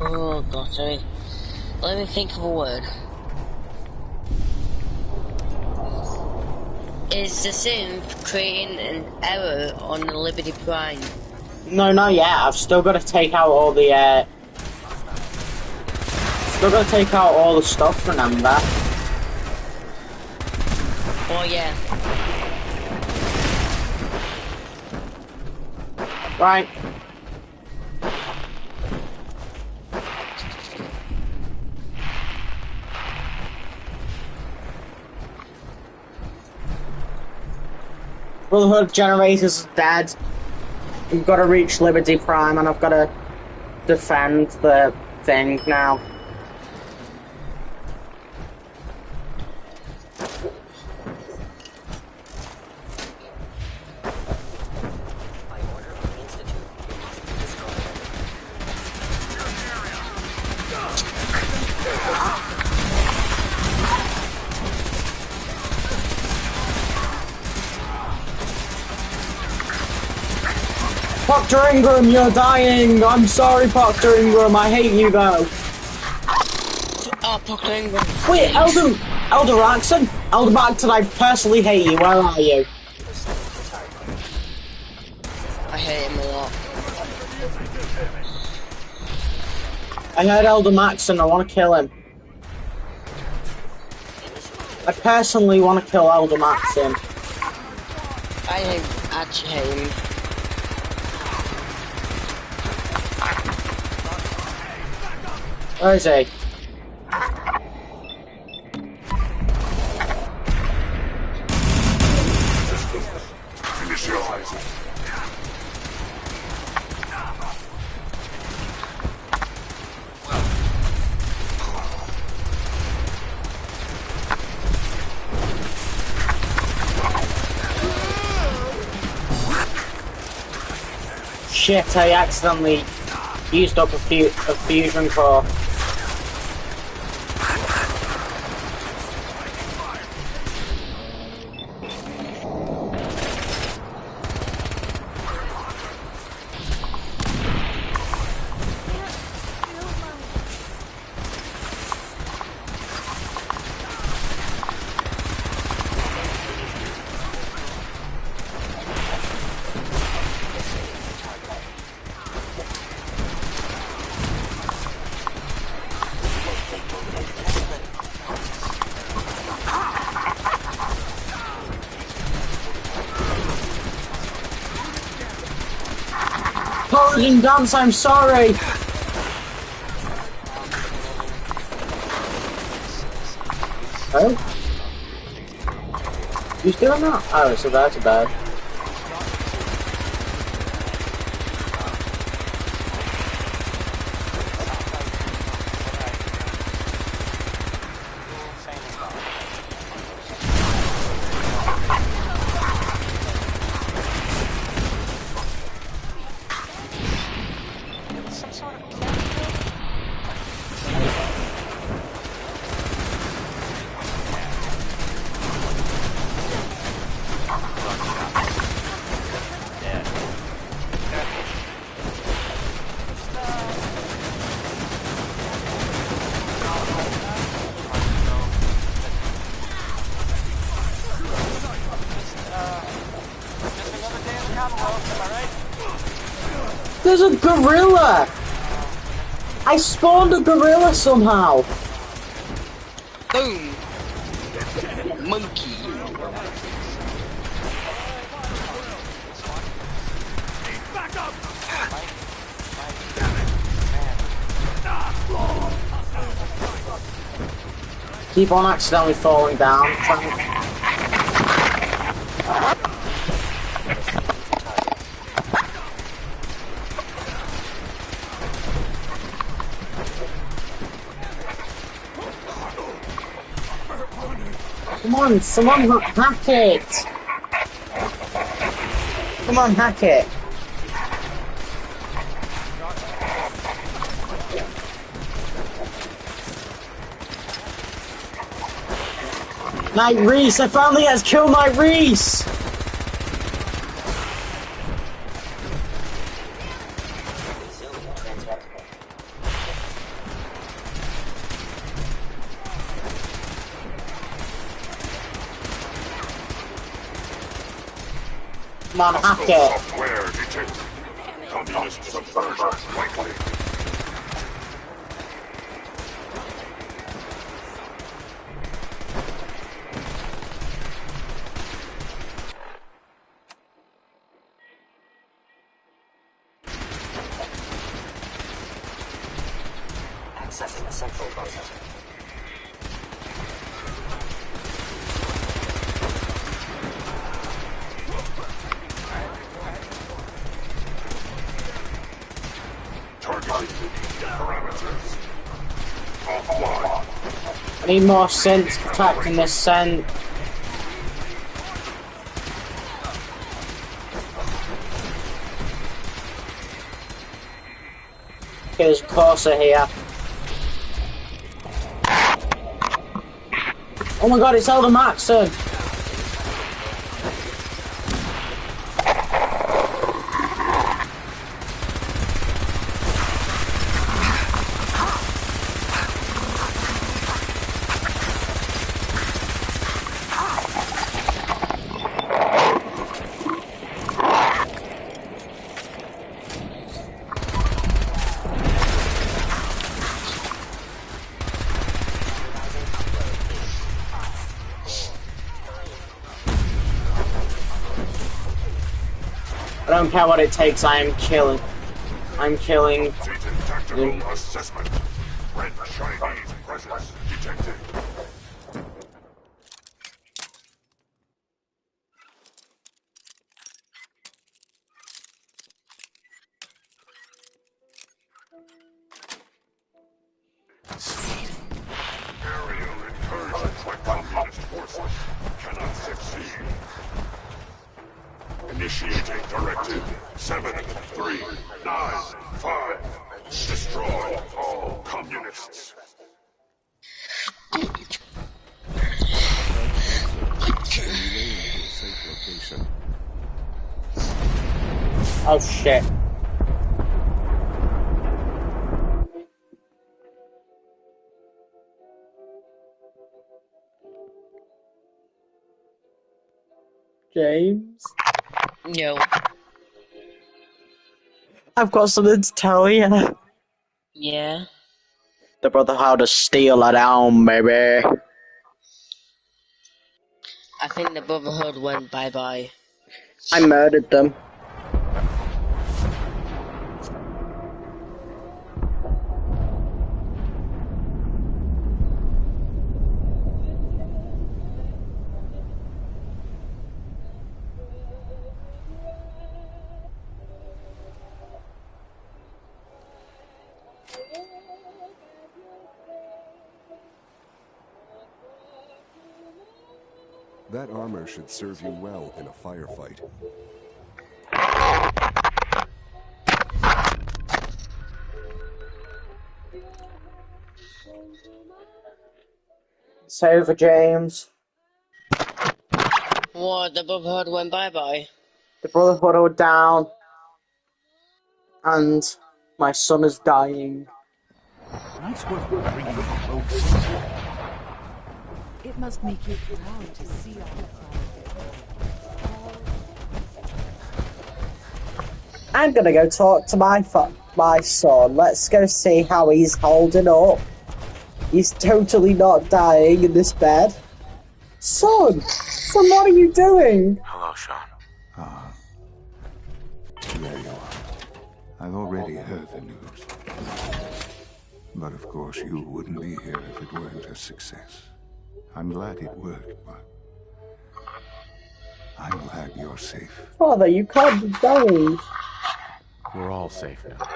oh god, sorry. Let me think of a word. Is the Sim creating an error on the Liberty Prime? No, not yet. I've still got to take out all the, still got to take out all the stuff, remember? Oh yeah. Right. Brotherhood Generators is dead. We've got to reach Liberty Prime, and I've got to defend the thing now. Proctor Ingram, you're dying! I'm sorry, Proctor Ingram, I hate you though. Oh, Proctor Ingram. Wait, Elder Raxon? Elder Raxon, I personally hate you, where are you? I hate him a lot. I heard Elder Maxon, I want to kill him. I personally want to kill Elder Maxon. I actually hate him. Where is he? Shit, I accidentally used up a fusion core. Paladin Dance, I'm sorry! Oh? Who's doing that? Oh, so that's a bad. there's a gorilla! I spawned a gorilla somehow! Boom! Monkey! Back up! Keep on accidentally falling down. Come on, someone hack it! Come on, hack it! Night Reese! I finally has killed Night Reese! Come on, hack it! Software detected. Communist subversion likely. Accessing the central processor. Parameters. Offline. I need more synths protecting this scent. Okay, there's a Corsa here. Oh my god, it's Elder Maxson! I don't care what it takes, I'm killing. Tactical assessment. Red Chinese presence detected. Aerial incursions by communist forces cannot succeed. Initiating directive 7395. Destroy all communists. Oh shit. James? No. I've got something to tell you. Yeah? The Brotherhood of Steel are down, baby. I think the Brotherhood went bye-bye. I murdered them. That armor should serve you well in a firefight. It's over, James. What, the Brotherhood went bye-bye? The Brotherhood are down. And my son is dying. Nice work bringing the rogues. It must make you proud to see all I'm gonna go talk to my son. Let's go see how he's holding up. He's totally not dying in this bed. Son, what are you doing? Hello, Sean. There you are. I've already heard the news. But of course you wouldn't be here if it weren't a success. I'm glad it worked, but I'm glad you're safe. Father, you can't be going. We're all safe now.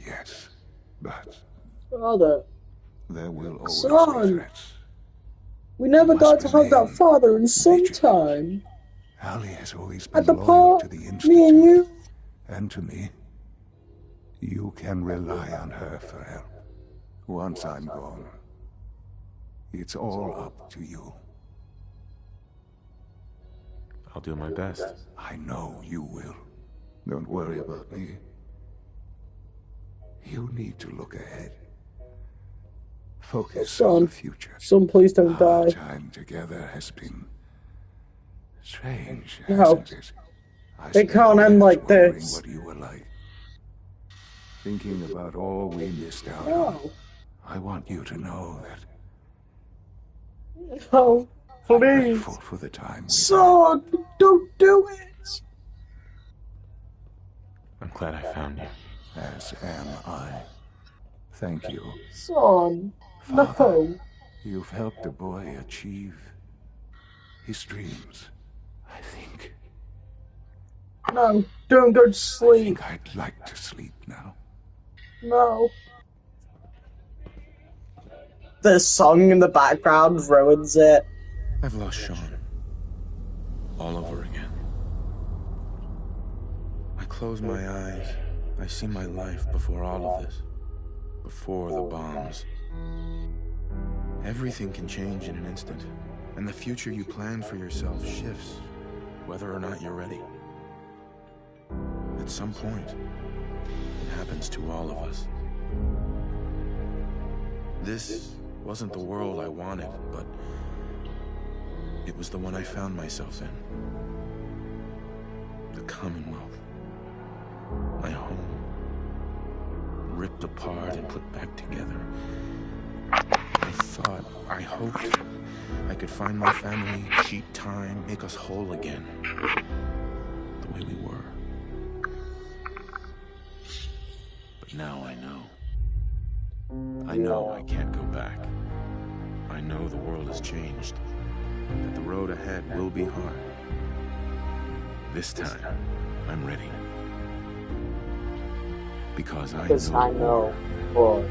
Yes, but Father. there will always Son. be threats. We never got to have that father and son time. Allie has always been At the loyal park, to the me Institute. and you. And to me. You can rely on her for help. Once I'm gone, it's all up to you. I'll do my best. I know you will. Don't worry about me. You need to look ahead. Focus on the future. Son, please don't Our die. time together has been strange, No. hasn't it? I It can't end like wondering this. what you were like. Thinking about all we missed out on. No. I want you to know that No, I'm please. grateful for the time we Son, don't do it. I'm glad I found you. As am I. Thank you. Son, no. You've helped a boy achieve his dreams, I think. No, don't go to sleep. I'd like to sleep now. No. The song in the background ruins it. I've lost Sean. All over again. I close my eyes. I see my life before all of this. Before the bombs. Everything can change in an instant. And the future you plan for yourself shifts, whether or not you're ready. At some point, it happens to all of us. This wasn't the world I wanted, but it was the one I found myself in. The Commonwealth. My home. Ripped apart and put back together. I hoped I could find my family, cheat time, make us whole again. The way we were. But now I know. I know I can't go back. I know the world has changed. That the road ahead will be hard. This time, I'm ready. Because I know war.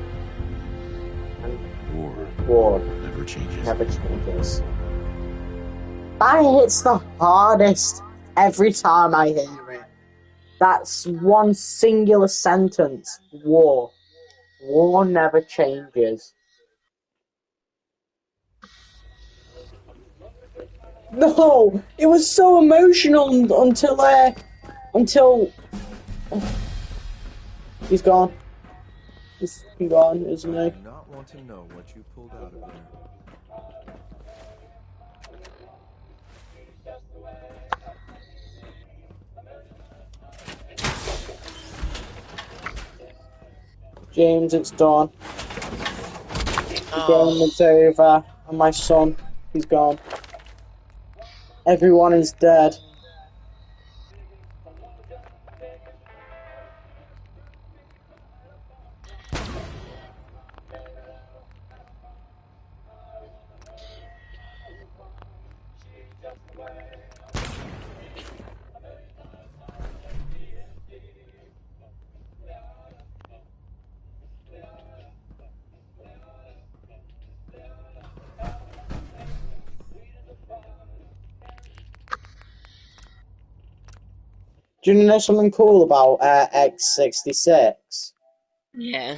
War never changes. Never changes. That hits the hardest every time I hear it. That's one singular sentence. War. War never changes. No! It was so emotional until he's gone. He's gone, isn't he? I do not want to know what you pulled out of there. James, it's done. The game is over, and my son, he's gone. Everyone is dead. Do you know something cool about X66? Yeah.